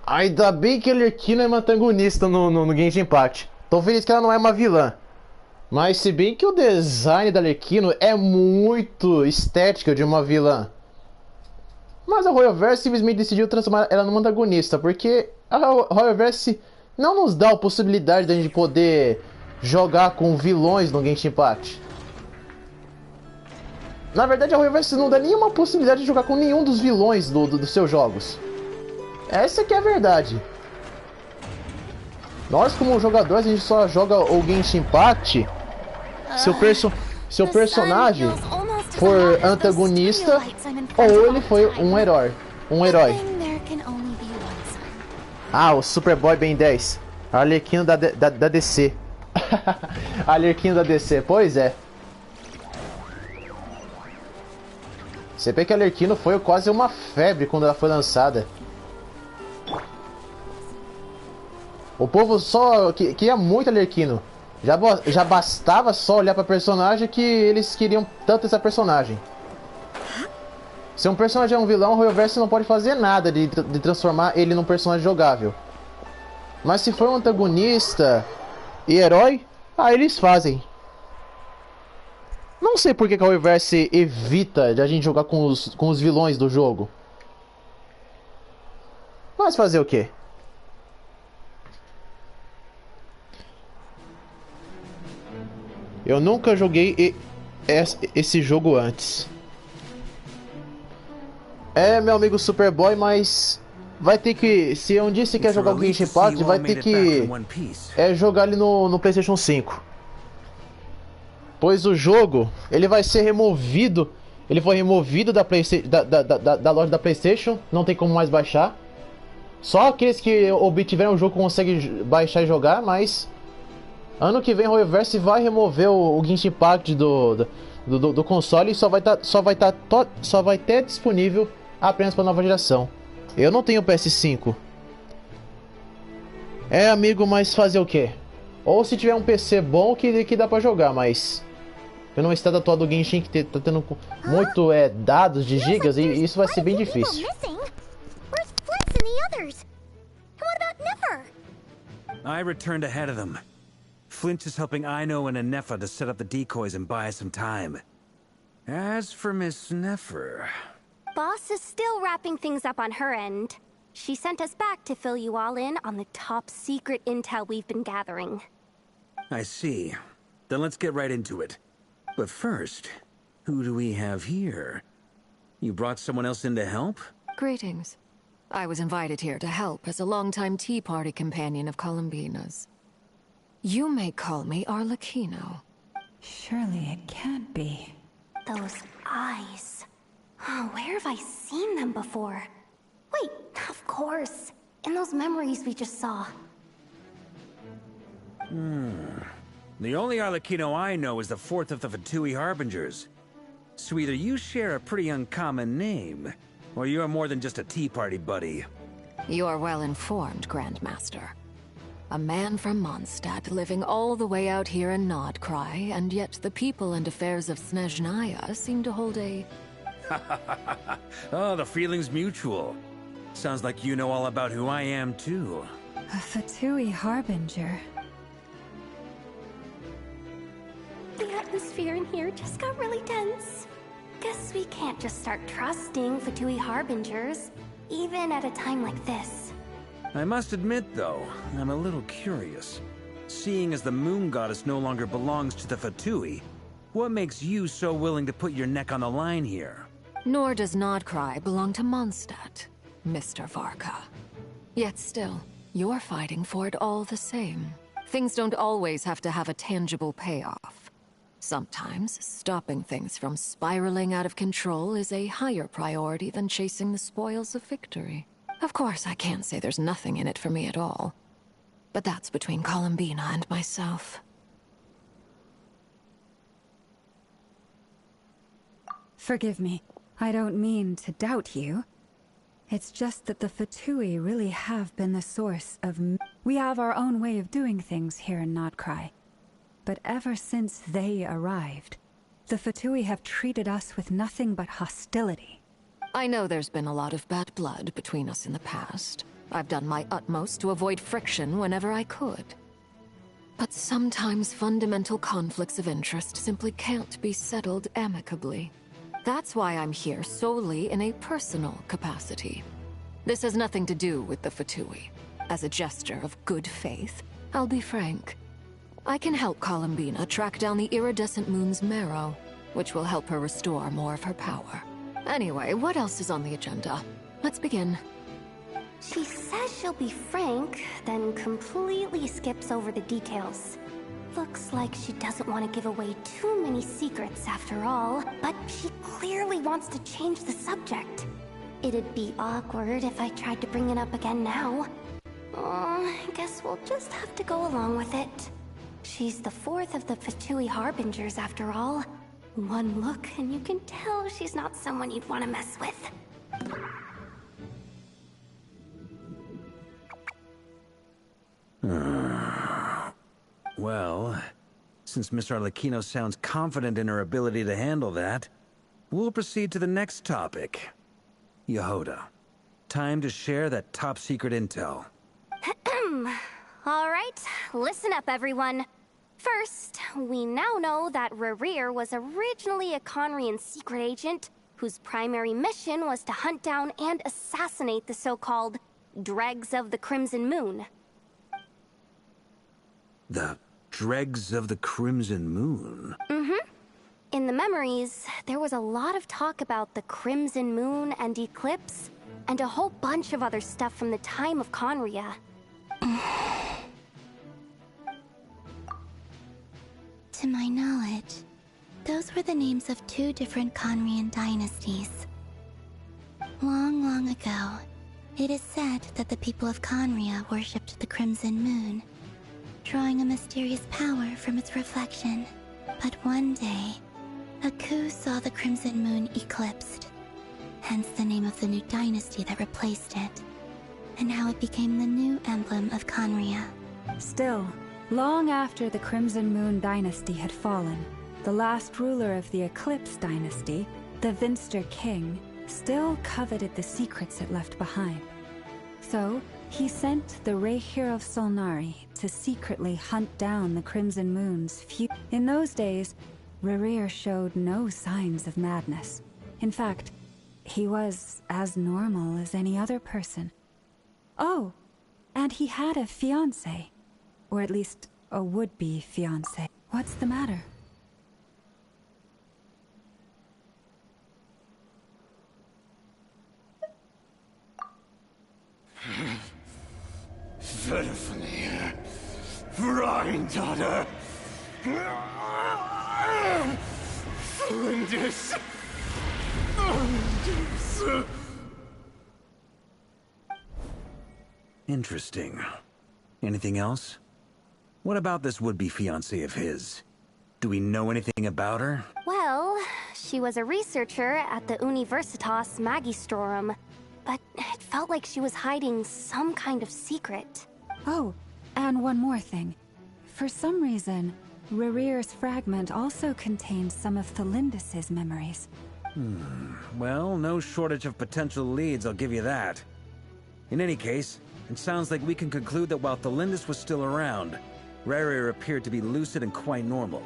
Ainda bem que a Arlecchino é uma antagonista no Genshin Impact. Tô feliz que ela não é uma vilã. Mas se bem que o design da Arlecchino é muito estética de uma vilã. Mas a Royalverse simplesmente decidiu transformar ela numa antagonista, porque a Royalverse não nos dá a possibilidade de a gente poder jogar com vilões no Genshin Impact. Na verdade, a Royalverse não dá nenhuma possibilidade de jogar com nenhum dos vilões dos seus jogos. Essa que é a verdade. Nós, como jogadores, a gente só joga o Genshin Impact se o personagem for antagonista ou ele foi um herói. Ah, o Superboy Ben 10. A Arlecchino da DC. A Arlecchino da DC, pois é. Você vê que a Arlecchino foi quase uma febre quando ela foi lançada. O povo só queria muito a Arlecchino. Já bastava só olhar para personagem que eles queriam tanto essa personagem. Se um personagem é um vilão, o Royalverse não pode fazer nada de transformar ele num personagem jogável. Mas se for um antagonista e herói, aí eles fazem. Não sei porque que a Royalverse evita de a gente jogar com os vilões do jogo. Mas fazer o quê? Eu nunca joguei esse jogo antes. É, meu amigo Superboy, mas vai ter que... Se um dia você quer jogar o Genshin Impact, vai ter que jogar ele no PlayStation 5. Pois o jogo, ele vai ser removido. Ele foi removido da loja da PlayStation. Não tem como mais baixar. Só aqueles que obtiveram o jogo conseguem baixar e jogar, mas... Ano que vem a Royalverse vai remover o Genshin Impact do console só vai ter disponível apenas para nova geração. Eu não tenho PS5. É, amigo, mas fazer o quê? Ou se tiver um PC bom que dá pra jogar, mas no estado atual do Genshin que tá tendo muito dados de gigas, e isso vai ser bem difícil. I returned ahead of them. Flint is helping Ino and Anefa to set up the decoys and buy some time. As for Miss Nefer... Boss is still wrapping things up on her end. She sent us back to fill you all in on the top secret intel we've been gathering. I see. Then let's get right into it. But first, who do we have here? You brought someone else in to help? Greetings. I was invited here to help as a longtime Tea Party companion of Columbina's. You may call me Arlecchino. Surely it can't be. Those eyes. Oh, where have I seen them before? Wait, of course. In those memories we just saw. The only Arlecchino I know is the fourth of the Fatui Harbingers. So either you share a pretty uncommon name, or you're more than just a Tea Party buddy. You're well informed, Grandmaster. A man from Mondstadt living all the way out here in Noid-Krai, and yet the people and affairs of Snezhnaya seem to hold a... Oh, the feeling's mutual. Sounds like you know all about who I am, too. A Fatui Harbinger. The atmosphere in here just got really tense. Guess we can't just start trusting Fatui Harbingers, even at a time like this. I must admit, though, I'm a little curious. Seeing as the Moon Goddess no longer belongs to the Fatui, what makes you so willing to put your neck on the line here? Nor does Noid-Krai belong to Mondstadt, Mr. Varka. Yet still, you're fighting for it all the same. Things don't always have to have a tangible payoff. Sometimes, stopping things from spiraling out of control is a higher priority than chasing the spoils of victory. Of course, I can't say there's nothing in it for me at all. But that's between Columbina and myself. Forgive me. I don't mean to doubt you. It's just that the Fatui really have been the source of... We have our own way of doing things here in Noid-Krai. But ever since they arrived, the Fatui have treated us with nothing but hostility. I know there's been a lot of bad blood between us in the past. I've done my utmost to avoid friction whenever I could. But sometimes fundamental conflicts of interest simply can't be settled amicably. That's why I'm here solely in a personal capacity. This has nothing to do with the Fatui. As a gesture of good faith, I'll be frank. I can help Columbina track down the iridescent moon's marrow, which will help her restore more of her power. Anyway, what else is on the agenda? Let's begin. She says she'll be frank, then completely skips over the details. Looks like she doesn't want to give away too many secrets after all, but she clearly wants to change the subject. It'd be awkward if I tried to bring it up again now. I guess we'll just have to go along with it. She's the fourth of the Fatui Harbingers after all. One look and you can tell she's not someone you'd want to mess with. Well, since Miss Arlecchino sounds confident in her ability to handle that, we'll proceed to the next topic. Yehoda, time to share that top-secret intel. All right, listen up, everyone. First, we now know that Rerir was originally a Conrian secret agent whose primary mission was to hunt down and assassinate the so-called Dregs of the Crimson Moon. The Dregs of the Crimson Moon? Mm-hmm. In the memories, there was a lot of talk about the Crimson Moon and Eclipse, and a whole bunch of other stuff from the time of Conria. To my knowledge, those were the names of two different Conrian dynasties. Long, long ago, it is said that the people of Conria worshipped the Crimson Moon, drawing a mysterious power from its reflection. But one day, A coup saw the Crimson Moon eclipsed, hence the name of the new dynasty that replaced it, and how it became the new emblem of Conria. Still, long after the Crimson Moon dynasty had fallen, the last ruler of the Eclipse dynasty, the Vinster King, still coveted the secrets it left behind. So, he sent the Rehir of Solnari to secretly hunt down the Crimson Moon's few. In those days, Rerir showed no signs of madness. In fact, he was as normal as any other person. Oh, and he had a fiancé. Or at least, a would-be fiancé. What's the matter? Verfne, Freundaughter, Flinders. Interesting. Anything else? What about this would-be fiancé of his? Do we know anything about her? Well, she was a researcher at the Universitas Magistrorum, but it felt like she was hiding some kind of secret. Oh, and one more thing. For some reason, Rerir's fragment also contains some of Thelindis' memories. Well, no shortage of potential leads, I'll give you that. In any case, it sounds like we can conclude that while Thelindis was still around, Rerir appeared to be lucid and quite normal.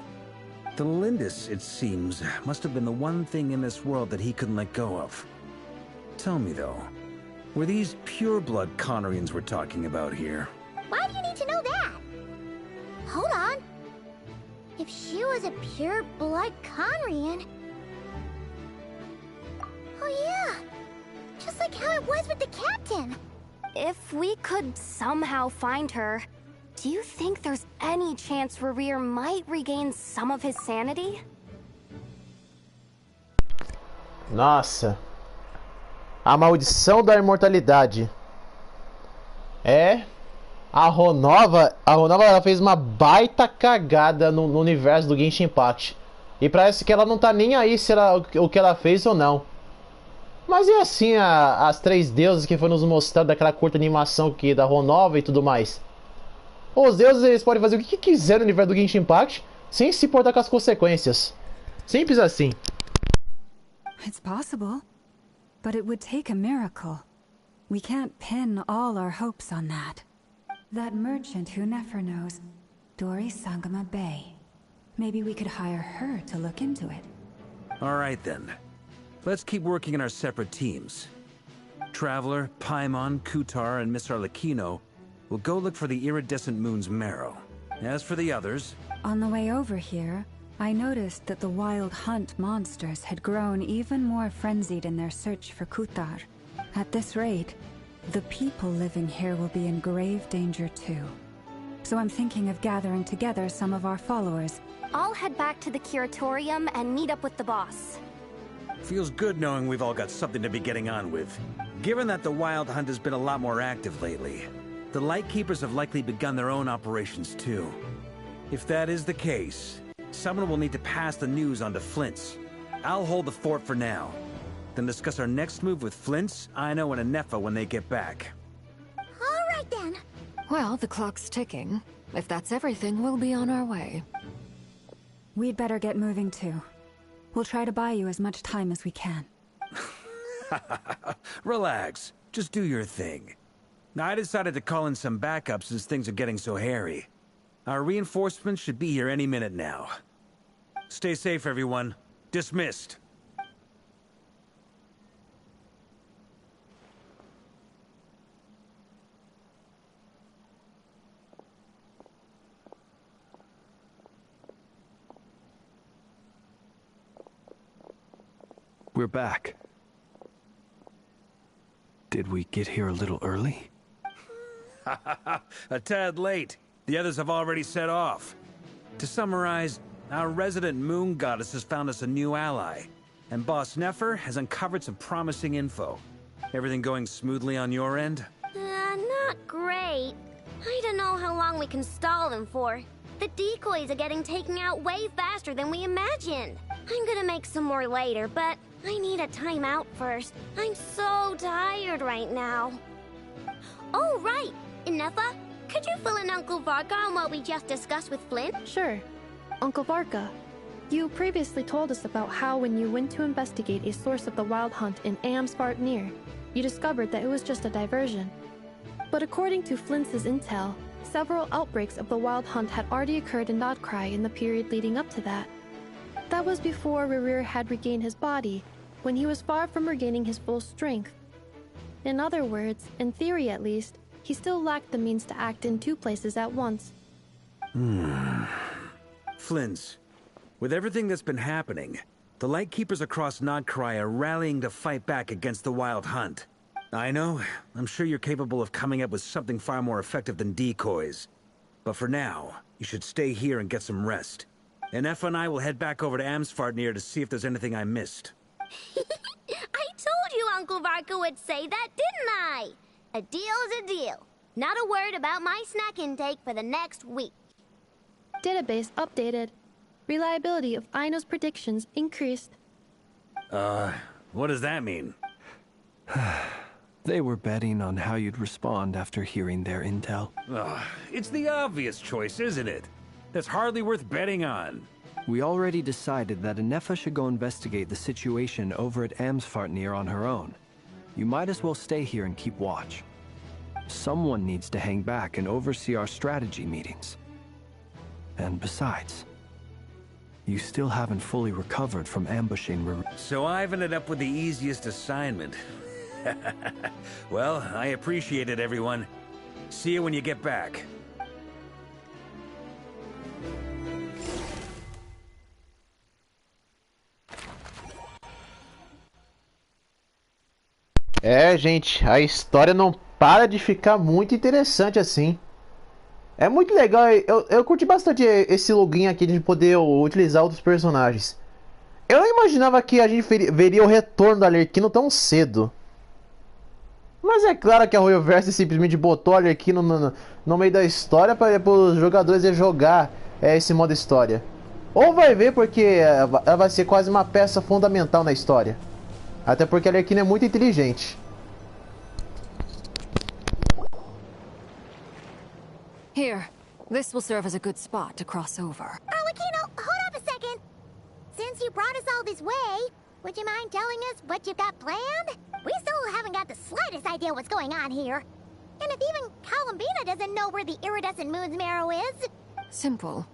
Thelindis, it seems, must have been the one thing in this world that he couldn't let go of. Tell me though, were these pure-blood Conrians we're talking about here? Why do you need to know that? Hold on. If she was a pure-blood Conrian... Oh yeah, just like how it was with the captain. If we could somehow find her, do you think there's any chance Rerir might regain some of his sanity? Nossa. A maldição da imortalidade. É. A Ronova ela fez uma baita cagada no universo do Genshin Impact. E parece que ela não tá nem aí se o que ela fez ou não. Mas e assim as três deusas que foi nos mostrado daquela curta animação que da Ronova e tudo mais? Os deuses eles podem fazer o que quiserem no universo do Genshin Impact sem se importar com as consequências. Simples assim. It's possible, but it would take a miracle. We can't pin all our hopes on that. That merchant who Nefer knows, Dori Sangama Bay. Maybe we could hire her to look into it. All right then. Let's keep working in our separate teams. Traveler, Paimon, Kutar, and Miss Arlecchino will go look for the iridescent moon's marrow. As for the others... On the way over here, I noticed that the wild hunt monsters had grown even more frenzied in their search for Kutar. At this rate, the people living here will be in grave danger too. So I'm thinking of gathering together some of our followers. I'll head back to the Curatorium and meet up with the boss. Feels good knowing we've all got something to be getting on with. Given that the Wild Hunt has been a lot more active lately, the Lightkeepers have likely begun their own operations too. If that is the case, someone will need to pass the news on to Flint's. I'll hold the fort for now. Then discuss our next move with Flint's, Aino, and Anefa when they get back. All right then. Well, the clock's ticking. If that's everything, we'll be on our way. We'd better get moving too. We'll try to buy you as much time as we can. Relax. Just do your thing. I decided to call in some backup since things are getting so hairy. Our reinforcements should be here any minute now. Stay safe, everyone. Dismissed. We're back. Did we get here a little early? A tad late. The others have already set off. To summarize, our resident moon goddess has found us a new ally, and Boss Nefer has uncovered some promising info. Everything going smoothly on your end? Not great. I don't know how long we can stall them for. The decoys are getting taken out way faster than we imagined. I'm gonna make some more later, but I need a timeout first. I'm so tired right now. Oh, right. Ineffa, could you fill in Uncle Varka on what we just discussed with Flint? Sure. Uncle Varka, you previously told us about how when you went to investigate a source of the wild hunt in Amsvartnir, you discovered that it was just a diversion. But according to Flint's intel, several outbreaks of the wild hunt had already occurred in Noid-Krai in the period leading up to that. That was before Rerir had regained his body, when he was far from regaining his full strength. In other words, in theory at least, he still lacked the means to act in two places at once. Flint, with everything that's been happening, the Lightkeepers across Noid-Krai are rallying to fight back against the wild hunt. I know, I'm sure you're capable of coming up with something far more effective than decoys. But for now, you should stay here and get some rest. Ineffa and I will head back over to Amsvartnir to see if there's anything I missed. I told you Uncle Varka would say that, didn't I? A deal is a deal. Not a word about my snack intake for the next week. Database updated. Reliability of Aino's predictions increased. What does that mean? They were betting on how you'd respond after hearing their intel. It's the obvious choice, isn't it? That's hardly worth betting on. We already decided that Ineffa should go investigate the situation over at Amsvartnir on her own. You might as well stay here and keep watch. Someone needs to hang back and oversee our strategy meetings. And besides, you still haven't fully recovered from ambushing Rerir. So I've ended up with the easiest assignment. Well, I appreciate it, everyone. See you when you get back. É, gente, a história não para de ficar muito interessante assim. É muito legal, eu curti bastante esse login aqui de poder utilizar outros personagens. Eu não imaginava que a gente veria o retorno da Arlequino tão cedo. Mas é claro que a Royoverse simplesmente botou a Arlequino no meio da história para os jogadores jogar esse modo história. Ou vai ver porque ela vai ser quase uma peça fundamental na história. Até porque a Arlequino é muito inteligente. Here, this will serve as a good spot to cross over. Arlequino, hold up a second. Since you brought us all this way, would you mind telling us what you've got planned? We still haven't got the slightest idea what's going on here. And if even Columbina doesn't know where the iridescent moon's marrow is... Simple.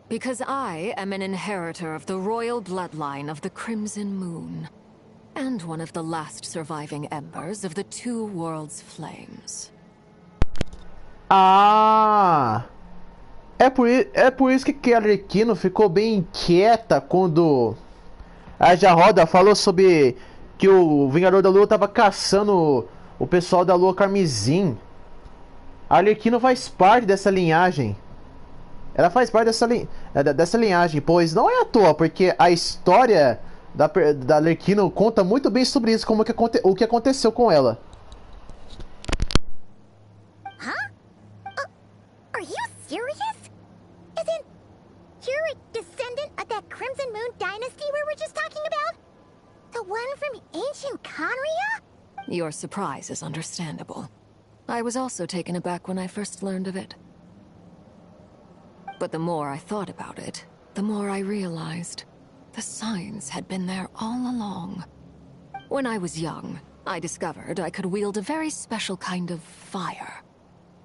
Because I am an inheritor of the royal bloodline of the Crimson Moon. And one of the last surviving embers of the Two Worlds' flames. Ah! É por isso que a Arlequino ficou bem inquieta quando a Jarroda falou sobre que o Vingador da Lua estava caçando o pessoal da Lua Carmesim. A Arlequino faz parte dessa linhagem. Ela faz parte dessa linhagem, pois não é à toa, porque a história da Arlequino conta muito bem sobre isso, como o que aconteceu com ela. Huh? Are you serious? Isn't you're a descendant of that Crimson Moon dynasty we were just talking about? The one from ancient Conria? Your surprise is understandable. I was also taken aback when I first learned of it. But the more I thought about it, the more I realized the signs had been there all along. When I was young, I discovered I could wield a very special kind of fire.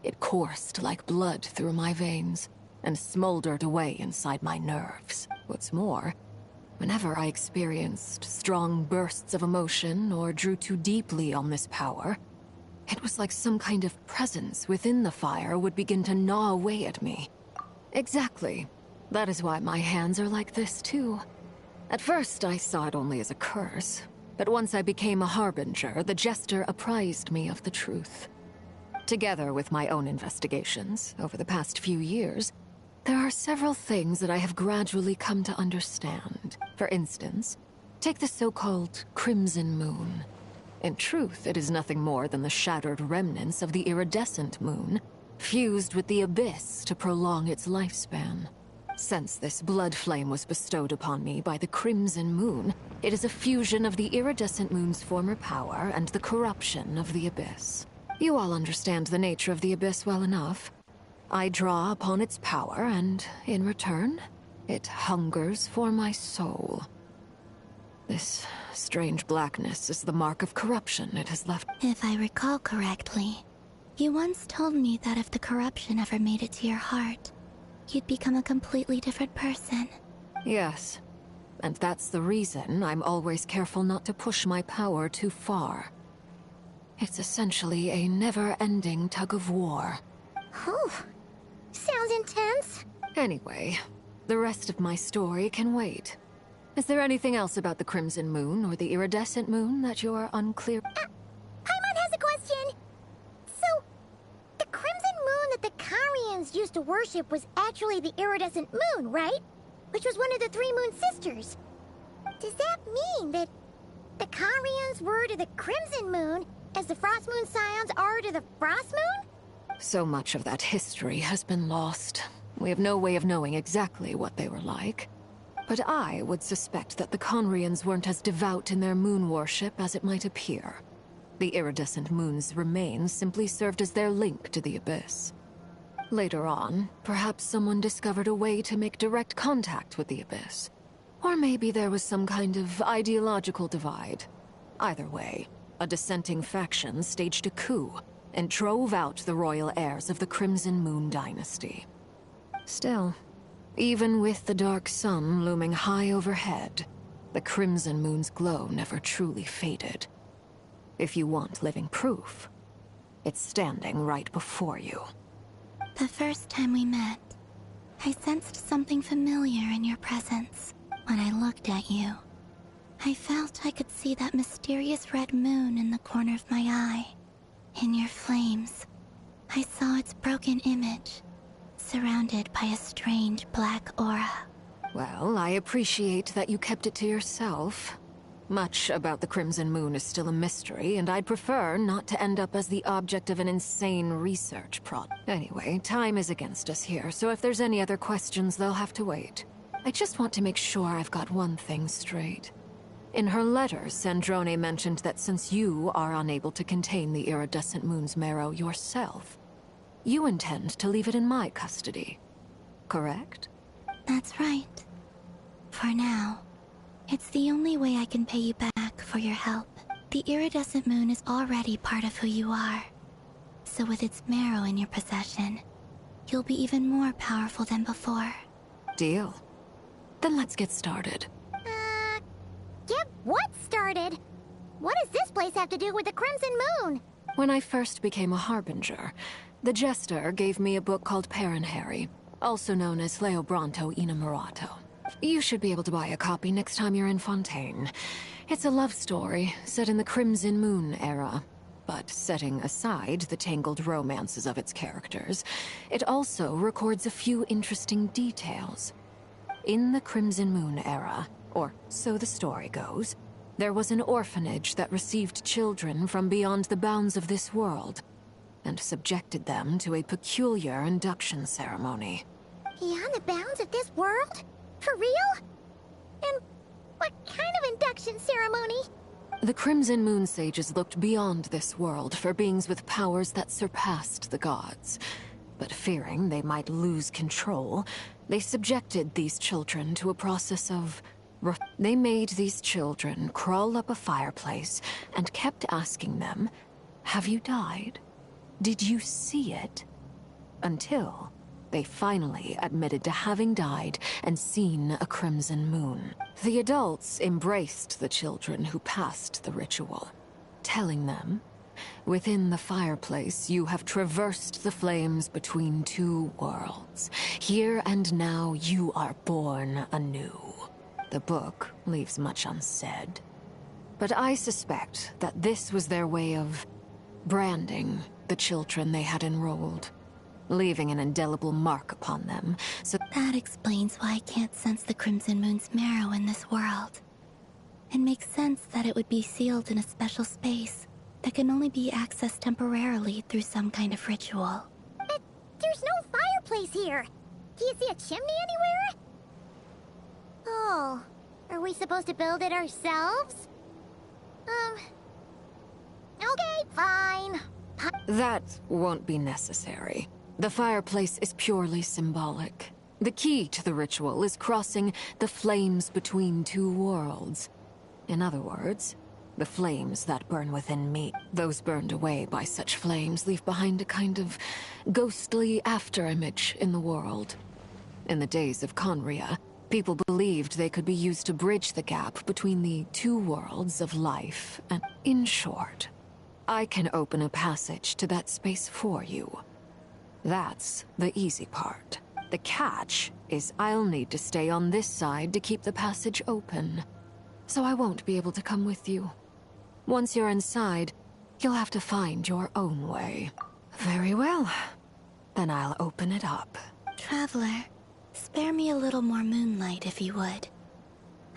It coursed like blood through my veins and smoldered away inside my nerves. What's more, whenever I experienced strong bursts of emotion or drew too deeply on this power, it was like some kind of presence within the fire would begin to gnaw away at me. Exactly. That is why my hands are like this, too. At first, I saw it only as a curse, but once I became a harbinger, the jester apprised me of the truth. Together with my own investigations, over the past few years, there are several things that I have gradually come to understand. For instance, take the so-called Crimson Moon. In truth, it is nothing more than the shattered remnants of the iridescent moon, fused with the Abyss to prolong its lifespan. Since this blood flame was bestowed upon me by the Crimson Moon, it is a fusion of the iridescent moon's former power and the corruption of the Abyss. You all understand the nature of the Abyss well enough. I draw upon its power, and in return, it hungers for my soul. This strange blackness is the mark of corruption it has left. If I recall correctly, you once told me that if the corruption ever made it to your heart, you'd become a completely different person. Yes, and that's the reason I'm always careful not to push my power too far. It's essentially a never-ending tug of war. Whew. Sounds intense. Anyway, the rest of my story can wait. Is there anything else about the Crimson Moon or the Iridescent Moon that you're unclear? Paimon has a question. So, the Crimson Moon that the Karians used to worship was actually the Iridescent Moon, right? Which was one of the three Moon Sisters. Does that mean that the Karians were to the Crimson Moon as the Frost Moon Scions are to the Frost Moon? So much of that history has been lost. We have no way of knowing exactly what they were like. But I would suspect that the Conrians weren't as devout in their moon worship as it might appear. The iridescent moon's remains simply served as their link to the Abyss. Later on, perhaps someone discovered a way to make direct contact with the Abyss. Or maybe there was some kind of ideological divide. Either way, a dissenting faction staged a coup and drove out the royal heirs of the Crimson Moon dynasty. Still, even with the dark sun looming high overhead, the Crimson Moon's glow never truly faded. If you want living proof, it's standing right before you. The first time we met, I sensed something familiar in your presence. When I looked at you, I felt I could see that mysterious red moon in the corner of my eye. In your flames, I saw its broken image, surrounded by a strange black aura. Well, I appreciate that you kept it to yourself. Much about the Crimson Moon is still a mystery, and I'd prefer not to end up as the object of an insane research project. Anyway, time is against us here, so if there's any other questions, they'll have to wait. I just want to make sure I've got one thing straight. In her letter, Sandrone mentioned that since you are unable to contain the iridescent moon's marrow yourself, you intend to leave it in my custody, correct? That's right. For now, it's the only way I can pay you back for your help. The iridescent moon is already part of who you are. So with its marrow in your possession, you'll be even more powerful than before. Deal. Then let's get started. Get what started? What does this place have to do with the Crimson Moon? When I first became a Harbinger, the Jester gave me a book called Paranhari, also known as Leobranto Inamorato. You should be able to buy a copy next time you're in Fontaine. It's a love story set in the Crimson Moon era. But setting aside the tangled romances of its characters, it also records a few interesting details. In the Crimson Moon era, or so the story goes, there was an orphanage that received children from beyond the bounds of this world, and subjected them to a peculiar induction ceremony. Beyond the bounds of this world? For real? And what kind of induction ceremony? The Crimson Moon sages looked beyond this world for beings with powers that surpassed the gods. But fearing they might lose control, they subjected these children to a process of... They made these children crawl up a fireplace and kept asking them, "Have you died? Did you see it?" Until they finally admitted to having died and seen a crimson moon. The adults embraced the children who passed the ritual, telling them, "Within the fireplace, you have traversed the flames between two worlds. Here and now, you are born anew." The book leaves much unsaid, but I suspect that this was their way of branding the children they had enrolled, leaving an indelible mark upon them, so... That explains why I can't sense the Crimson Moon's marrow in this world. It makes sense that it would be sealed in a special space that can only be accessed temporarily through some kind of ritual. fireplace here. Do you see a chimney anywhere? Oh, are we supposed to build it ourselves? Okay, fine. That won't be necessary. The fireplace is purely symbolic. The key to the ritual is crossing the flames between two worlds. In other words, the flames that burn within me. Those burned away by such flames leave behind a kind of ghostly afterimage in the world. In the days of Conria, people believed they could be used to bridge the gap between the two worlds of life and... In short, I can open a passage to that space for you. That's the easy part. The catch is I'll need to stay on this side to keep the passage open. So I won't be able to come with you. Once you're inside, you'll have to find your own way. Very well. Then I'll open it up. Traveler, spare me a little more moonlight if you would.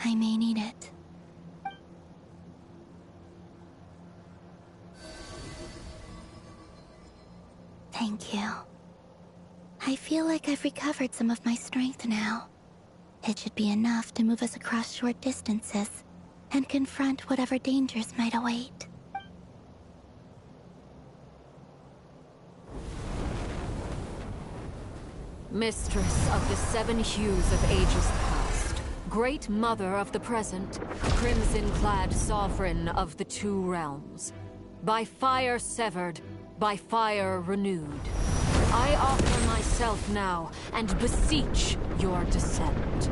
I may need it. Thank you. I feel like I've recovered some of my strength now. It should be enough to move us across short distances and confront whatever dangers might await. Mistress of the seven hues of ages past, great mother of the present, crimson-clad sovereign of the two realms, by fire severed, by fire renewed, I offer myself now and beseech your descent.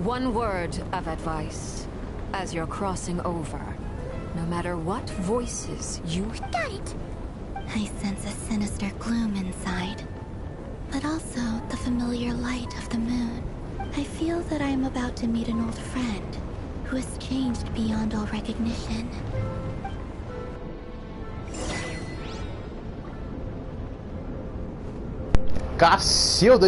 One word of advice. As you're crossing over, no matter what voices you... Got it! I sense a sinister gloom inside, but also the familiar light of the moon. I feel that I am about to meet an old friend who has changed beyond all recognition. Cacilda!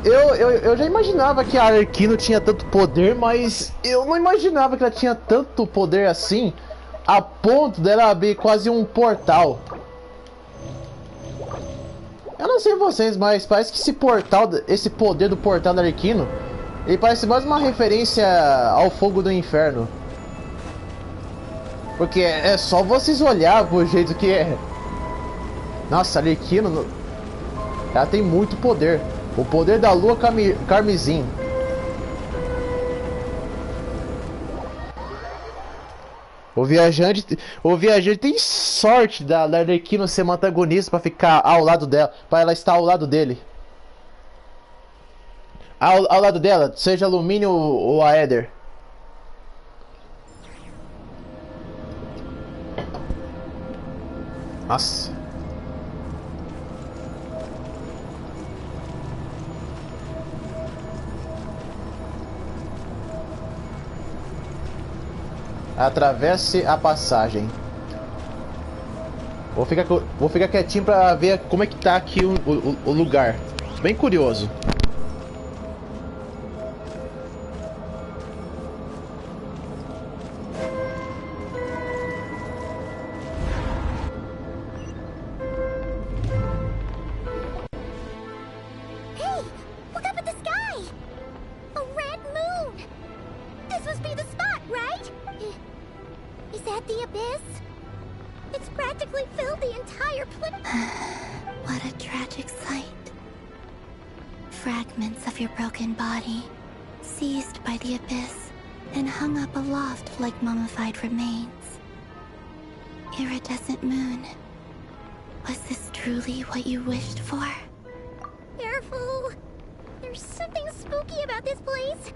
Eu já imaginava que a Arquino tinha tanto poder, mas eu não imaginava que ela tinha tanto poder assim, a ponto dela abrir quase um portal. Eu não sei vocês, mas parece que esse poder do portal da Arquino, ele parece mais uma referência ao fogo do inferno. Porque é só vocês olhar pro jeito que é. Nossa, a Arquino, ela tem muito poder. O poder da lua carmesim. O viajante tem sorte da Arlequino ser uma antagonista para ficar ao lado dela, para ela estar ao lado dele. Ao lado dela, seja alumínio ou a Éder. Nossa. Atravesse a passagem. Vou ficar quietinho pra ver como é que tá aqui o lugar. Bem curioso. Hey, look up at the sky! A red moon! This must be the spot, right? Is that the abyss? It's practically filled the entire planet. What a tragic sight. Fragments of your broken body, seized by the abyss, and hung up aloft like mummified remains. Iridescent moon. Was this truly what you wished for? Careful! There's something spooky about this place.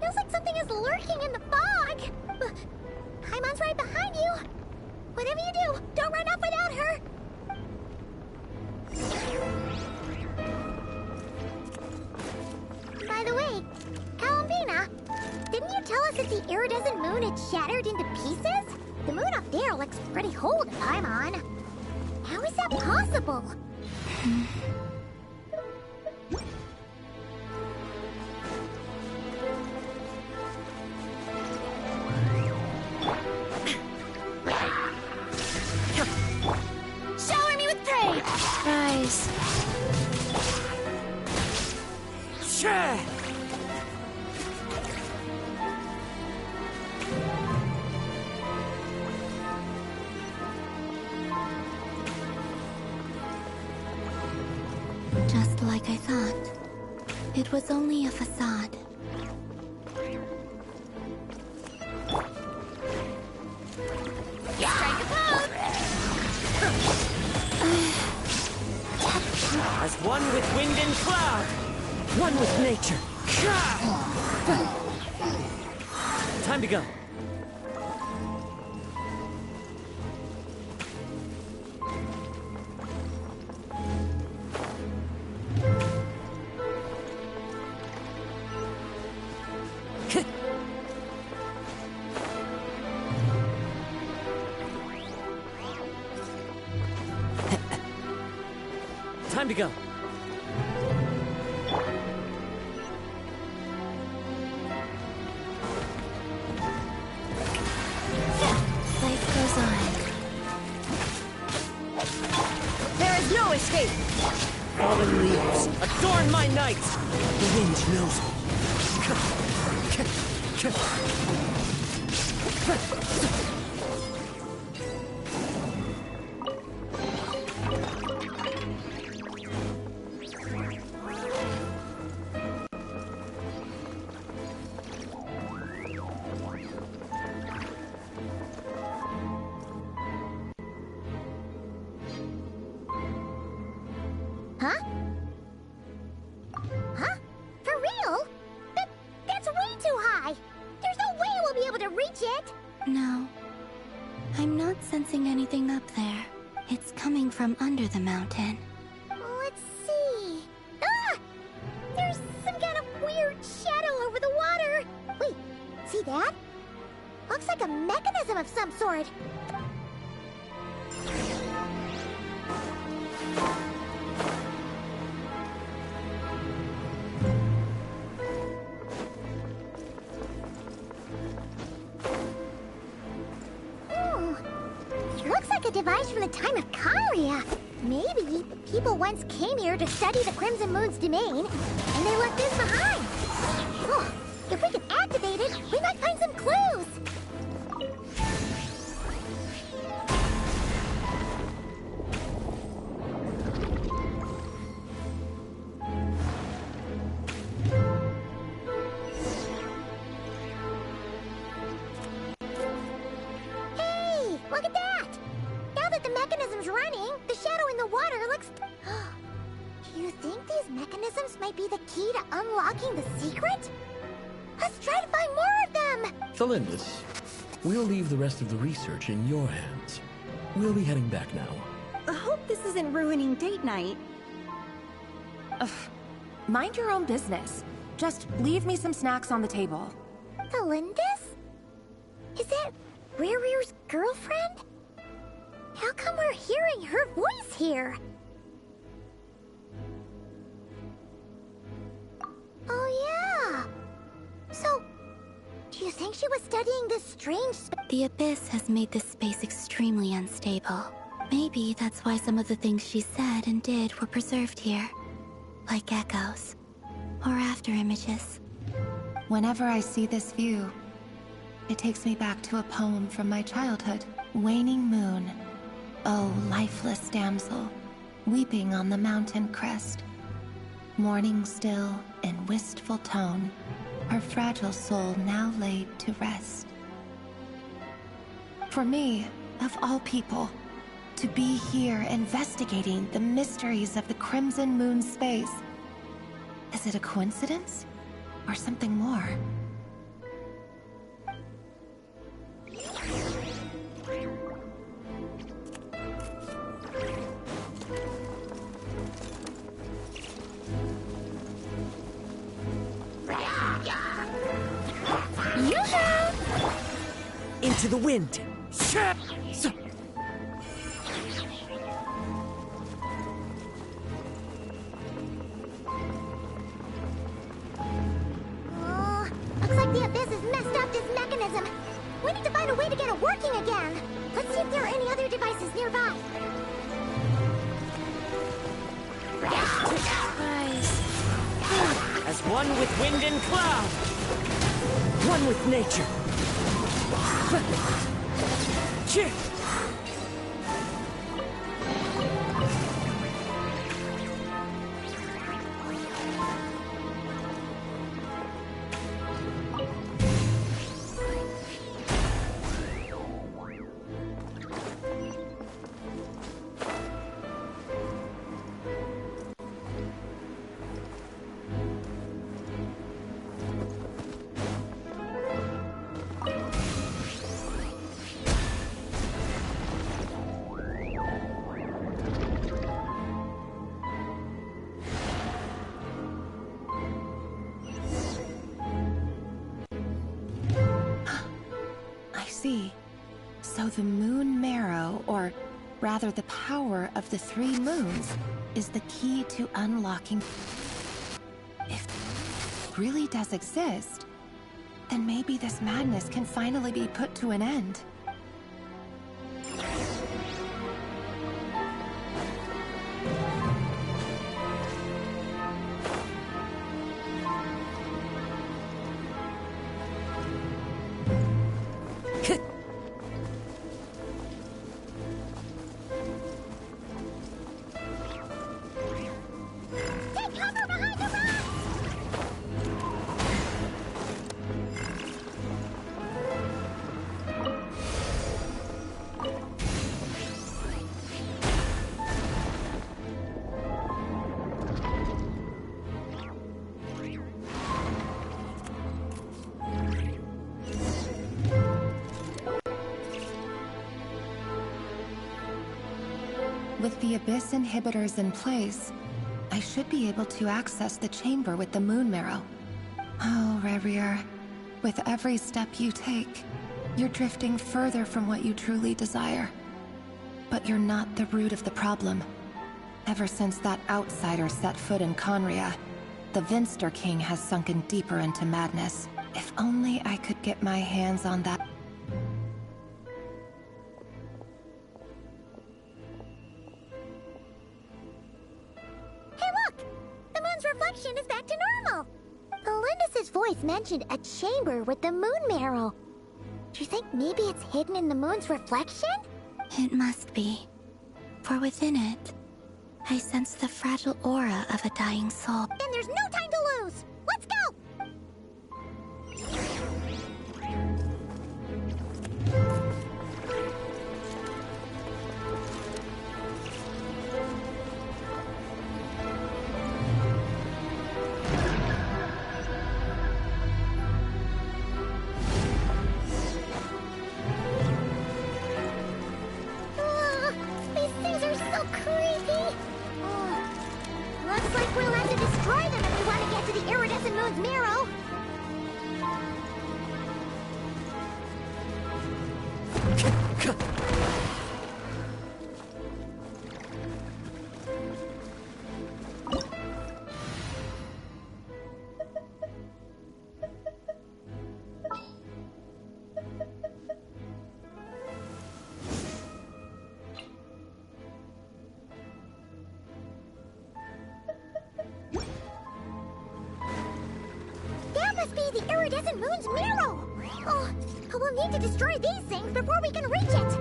Feels like something is lurking in the fog. Paimon's right behind you. Whatever you do, don't run off without her. By the way, Kalambina, didn't you tell us that the iridescent moon had shattered into pieces? The moon up there looks pretty whole to Paimon. How is that possible? Shower me with praise! Rise. Sure! Just like I thought. It was only a facade. Strike a pose! As one with wind and cloud, one with nature. Time to go. Time to go. Life goes on. There is no escape! Fallen leaves, adorn my night! The wind knows me. Huh? Huh? For real? That's way too high! There's no way we'll be able to reach it! No. I'm not sensing anything up there. It's coming from under the mountain. Let's see... Ah! There's some kind of weird shadow over the water! Wait, see that? Looks like a mechanism of some sort. Looks like a device from the time of Karia. Maybe people once came here to study the Crimson Moon's domain, and they left this behind. Oh, if we can activate it, we might find some clues. Hey, look at that! Now that the mechanism's running, the shadow in the water looks... Do you think these mechanisms might be the key to unlocking the secret? Let's try to find more of them! Thalindis, we'll leave the rest of the research in your hands. We'll be heading back now. I hope this isn't ruining date night. Ugh. Mind your own business. Just leave me some snacks on the table. Thalindis? Is that Rere's girlfriend? How come we're hearing her voice here? Oh yeah! So, do you think she was studying this strange The Abyss has made this space extremely unstable. Maybe that's why some of the things she said and did were preserved here. Like echoes. Or after images. Whenever I see this view, it takes me back to a poem from my childhood. Waning moon, oh lifeless damsel, weeping on the mountain crest. Mourning still in wistful tone, her fragile soul now laid to rest. For me, of all people, to be here investigating the mysteries of the Crimson Moon space. Is it a coincidence? Or something more? Yoo-hoo! into the wind. Oh, looks like the Abyss has messed up this mechanism. We need to find a way to get it working again. Let's see if there are any other devices nearby. As one with wind and cloud. One with nature. See. So the moon marrow, or rather the power of the 3 moons, is the key to unlocking... If it really does exist, then maybe this madness can finally be put to an end. With the Abyss inhibitors in place, I should be able to access the chamber with the moon marrow. Oh, Rerir, with every step you take, you're drifting further from what you truly desire. But you're not the root of the problem. Ever since that outsider set foot in Conria, the Vinster King has sunken deeper into madness. If only I could get my hands on that... Reflection is back to normal. Elendis' voice mentioned a chamber with the moon marrow. Do you think maybe it's hidden in the moon's reflection? It must be. For within it, I sense the fragile aura of a dying soul. Then there's no time to lose! Let's go! The iridescent moon's marrow! Oh, we'll need to destroy these things before we can reach it!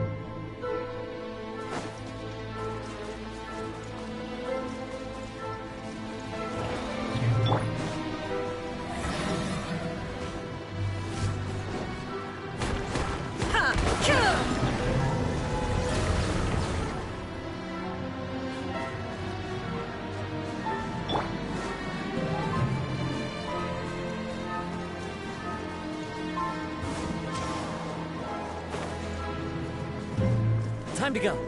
Time to go.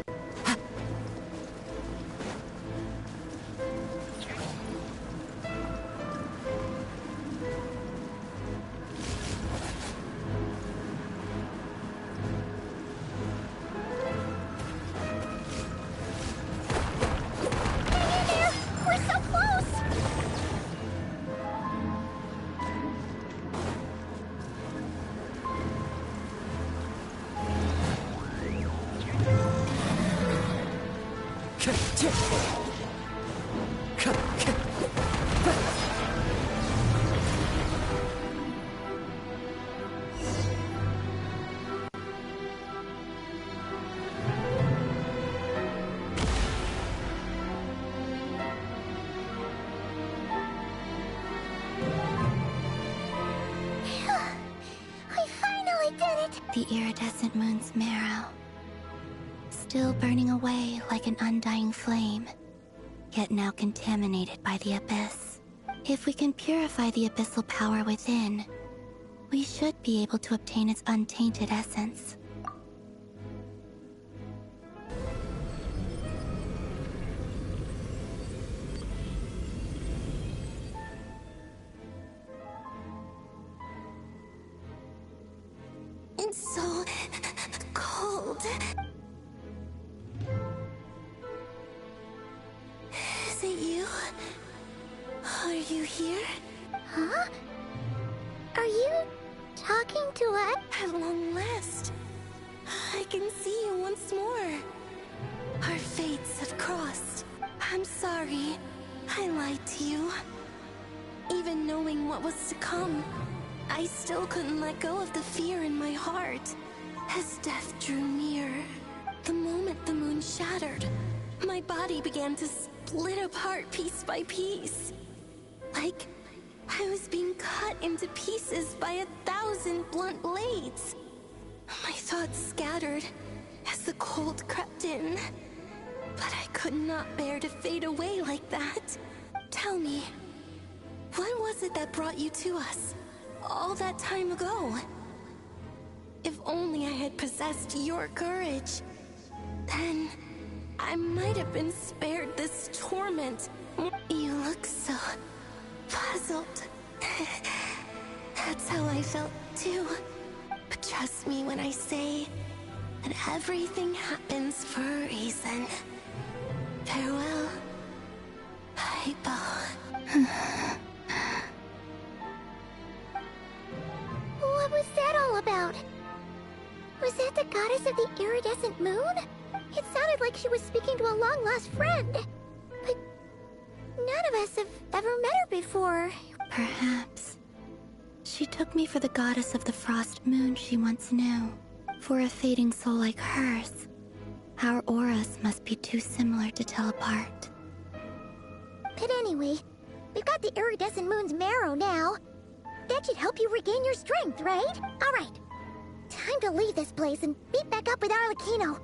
The iridescent moon's marrow, still burning away like an undying flame, yet now contaminated by the abyss. If we can purify the abyssal power within, we should be able to obtain its untainted essence. It's so cold. Is it you? Are you here? Huh? Are you talking to us? At long last, I can see you once more. Our fates have crossed. I'm sorry. I lied to you. Even knowing what was to come, I still couldn't let go of the fear in my heart. As death drew near, the moment the moon shattered, my body began to split apart piece by piece. Like I was being cut into pieces by 1,000 blunt blades. My thoughts scattered as the cold crept in. But I could not bear to fade away like that. Tell me, what was it that brought you to us all that time ago? If only I had possessed your courage, then I might have been spared this torment. You look so puzzled. That's how I felt too. But trust me when I say that everything happens for a reason. Farewell, Hypo. What was that all about? Was that the goddess of the iridescent moon? It sounded like she was speaking to a long-lost friend. But none of us have ever met her before. Perhaps she took me for the goddess of the frost moon she once knew. For a fading soul like hers, our auras must be too similar to tell apart. But anyway, we've got the iridescent moon's marrow now. That should help you regain your strength, right? Alright, time to leave this place and meet back up with Arlecchino.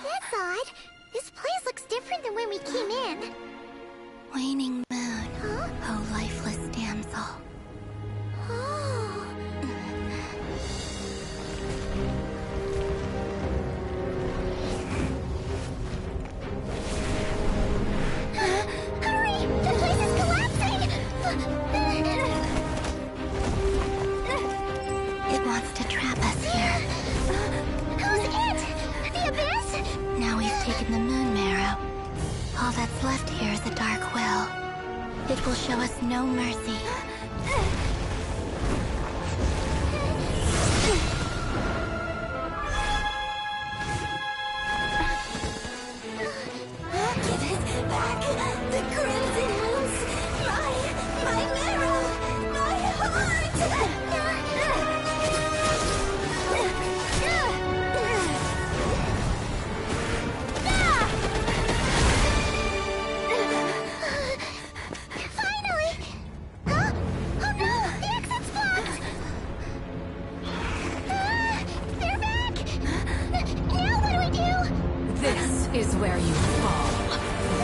That's odd. This place looks different than when we came in. Waning moon, oh lifeless damsel. Oh. Hurry! The place is collapsing! It wants to trap us here. Who's it? The abyss? Now we've taken the moon marrow. All that's left here is a dark will. It will show us no mercy. Give it back! The crimson moons! My marrow! My heart! Finally! Huh? Oh no! The exit's blocked! They're back! Now what do we do? This is where you fall.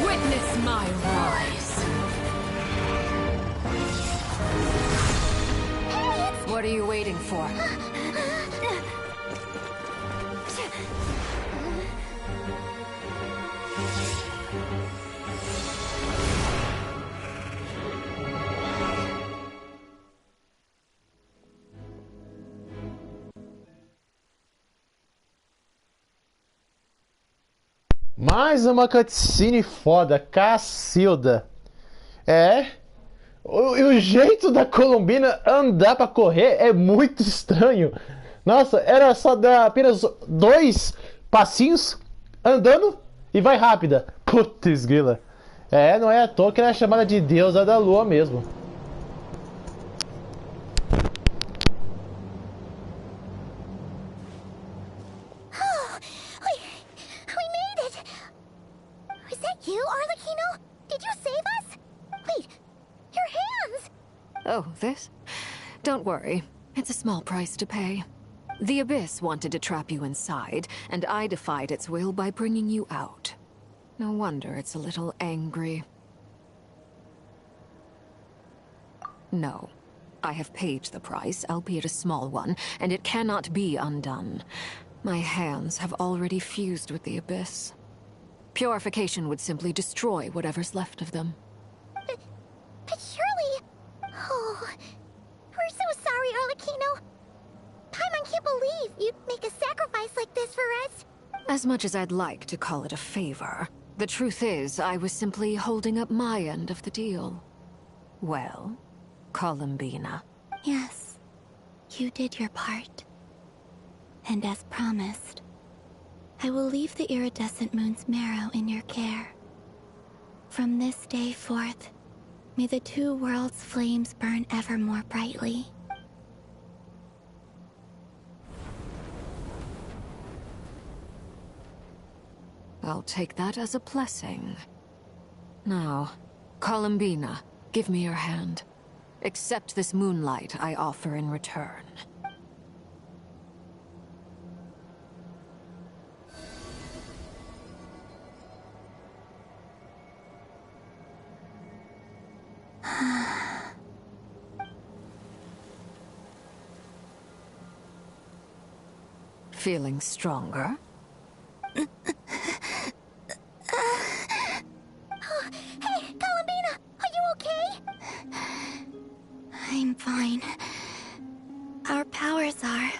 Witness my rise. What are you waiting for? Mais uma cutscene foda, Cacilda. É. O jeito da Colombina andar pra correr é muito estranho. Nossa, era só dar apenas 2 passinhos andando e vai rápida. Putz, grila. É, não é à toa que ela é chamada de deusa da lua mesmo. We made it! Is that you, Arlecchino? Did you save us? Wait, your hands! Oh, this? Don't worry. It's a small price to pay. The Abyss wanted to trap you inside, and I defied its will by bringing you out. No wonder it's a little angry. No. I have paid the price, albeit a small one, and it cannot be undone. My hands have already fused with the Abyss. Purification would simply destroy whatever's left of them. But surely... Oh... We're so sorry, Arlecchino. Paimon can't believe you'd make a sacrifice like this for us. As much as I'd like to call it a favor, the truth is I was simply holding up my end of the deal. Well, Columbina. Yes, you did your part. And as promised, I will leave the iridescent moon's marrow in your care. From this day forth, may the two worlds' flames burn ever more brightly. I'll take that as a blessing. Now, Columbina, give me your hand. Accept this moonlight I offer in return. Feeling stronger? Hey, Columbina! Are you okay? I'm fine. Our powers are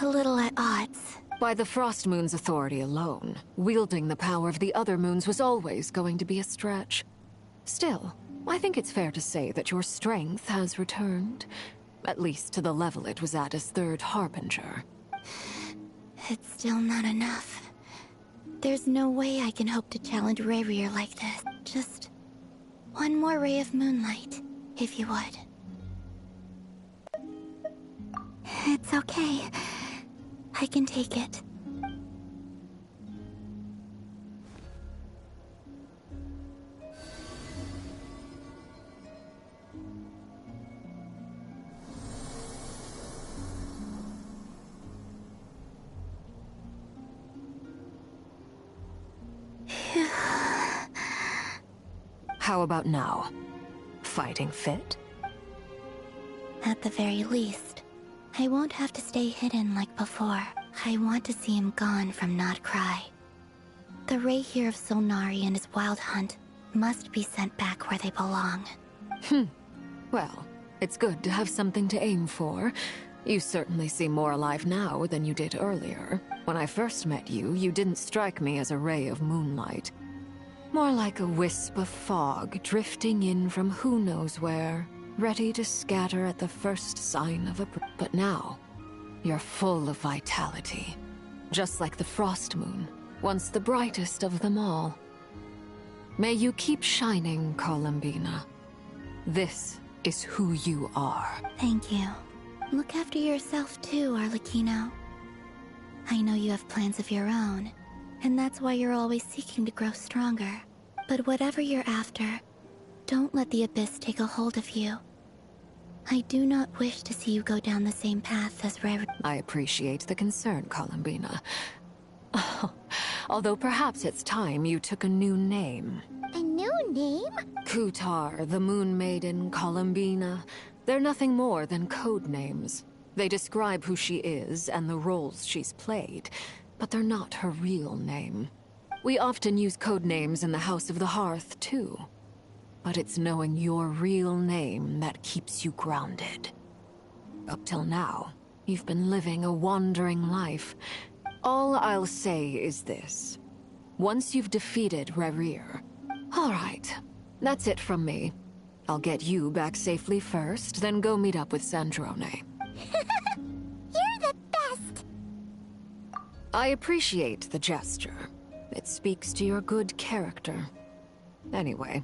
a little at odds. By the Frost Moon's authority alone, wielding the power of the other moons was always going to be a stretch. Still, I think it's fair to say that your strength has returned. At least to the level it was at as Third Harbinger. It's still not enough. There's no way I can hope to challenge Rayrir like this. Just one more ray of moonlight, if you would. It's okay. I can take it. How about now? Fighting fit? At the very least, I won't have to stay hidden like before. I want to see him gone from Noid-Krai. The Ray here of Solnari and his wild hunt must be sent back where they belong. Well, it's good to have something to aim for. You certainly seem more alive now than you did earlier. When I first met you, you didn't strike me as a ray of moonlight. More like a wisp of fog drifting in from who knows where, ready to scatter at the first sign of a... But now, you're full of vitality. Just like the Frost Moon, once the brightest of them all. May you keep shining, Columbina. This is who you are. Thank you. Look after yourself too, Arlecchino. I know you have plans of your own, and that's why you're always seeking to grow stronger. But whatever you're after, don't let the Abyss take a hold of you. I do not wish to see you go down the same path as Rare. I appreciate the concern, Columbina. Although perhaps it's time you took a new name. A new name? Kutar, the Moon Maiden, Columbina. They're nothing more than code names. They describe who she is and the roles she's played, but they're not her real name. We often use code names in the House of the Hearth, too. But it's knowing your real name that keeps you grounded. Up till now, you've been living a wandering life. All I'll say is this. Once you've defeated Rayrir... All right, that's it from me. I'll get you back safely first, then go meet up with Sandrone. You're the I appreciate the gesture. It speaks to your good character. Anyway,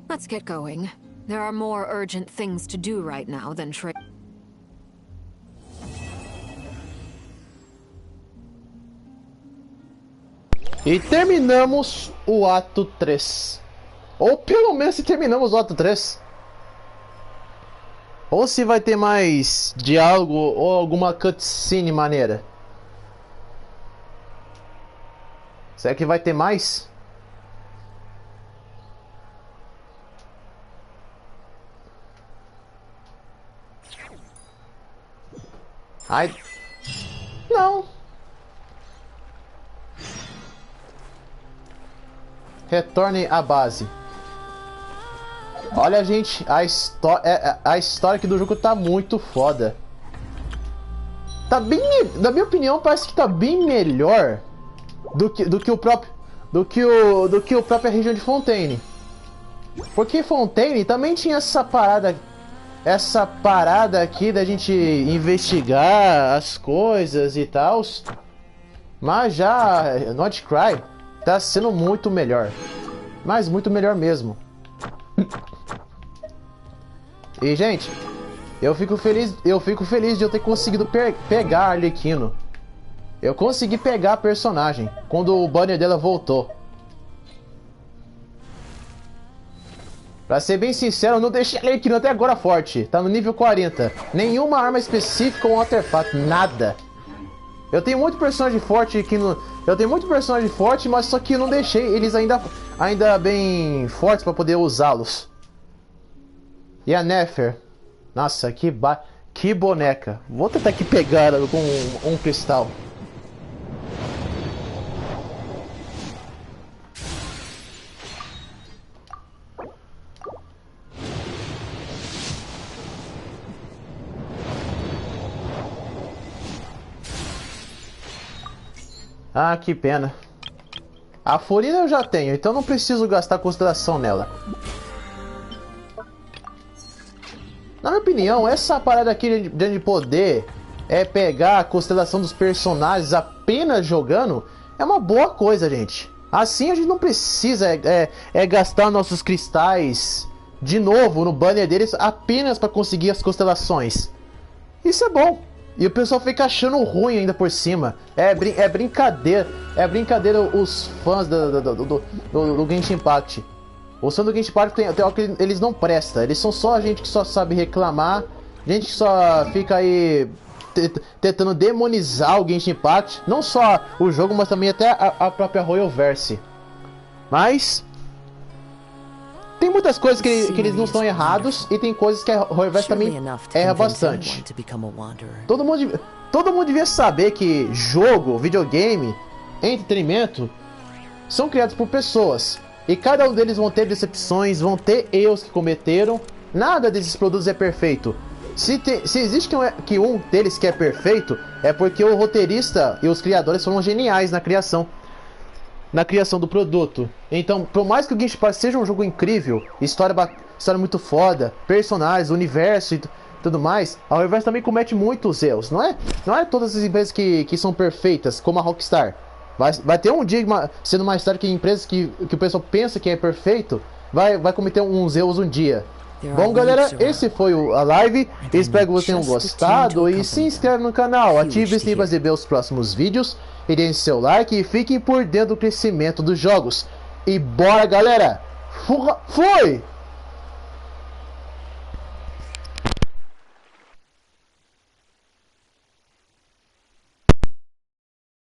let's get going. There are more urgent things to do right now than trade. E terminamos o ato 3. Ou pelo menos se terminamos o ato 3. Ou se vai ter mais diálogo ou alguma cutscene maneira. Será que vai ter mais? Ai. Não. Retorne à base. Olha, gente, a história aqui do jogo tá muito foda. Tá bem, na minha opinião, parece que tá bem melhor do que o própria região de Fontaine. Porque Fontaine também tinha essa parada aqui da gente investigar as coisas e tal. Mas já Noid-Krai tá sendo muito melhor. Mas muito melhor mesmo. E, gente, eu fico feliz de eu ter conseguido pegar a Arlequino. Eu consegui pegar a personagem quando o banner dela voltou. Pra ser bem sincero, eu não deixei a Arlequino até agora forte. Tá no nível 40. Nenhuma arma específica ou um artefato, nada. Eu tenho muito personagem forte aqui no... Eu tenho muito personagem forte, mas só que eu não deixei eles ainda bem fortes pra poder usá-los. E a Nefer. Nossa, que boneca. Vou tentar aqui pegar ela com um cristal. Ah, que pena. A Furina eu já tenho, então não preciso gastar consideração nela. Na minha opinião, essa parada aqui de poder pegar a constelação dos personagens apenas jogando é uma boa coisa, gente. Assim a gente não precisa gastar nossos cristais de novo no banner deles apenas para conseguir as constelações. Isso é bom. E o pessoal fica achando ruim ainda por cima. É brincadeira. É brincadeira os fãs do Genshin Impact. Os fãs do Genshin Impact tem algo que eles não prestam. Eles são só gente que só sabe reclamar. Gente que só fica aí tentando demonizar o Genshin Impact. Não só o jogo, mas também até a própria Royalverse. Mas tem muitas coisas que eles não estão errados, e tem coisas que a Royalverse também erra bastante. Todo mundo devia saber que jogo, videogame, entretenimento são criados por pessoas. E cada um deles vão ter decepções, vão ter erros que cometeram. Nada desses produtos é perfeito. Se existe que um deles que é perfeito, é porque o roteirista e os criadores foram geniais na criação do produto. Então, por mais que o Genshin Impact seja um jogo incrível, história muito foda, personagens, universo e tudo mais, a Royalverse também comete muitos erros. Não é todas as empresas que são perfeitas, como a Rockstar. Vai ter um dia, sendo mais tarde, que empresas que o pessoal pensa que é perfeito, vai cometer uns erros um dia. Bom, galera, esse foi a live. Espero que vocês tenham gostado. E se inscreve no canal, ative o sininho para receber os próximos vídeos. E deixe seu like e fiquem por dentro do crescimento dos jogos. E bora, galera! Fui!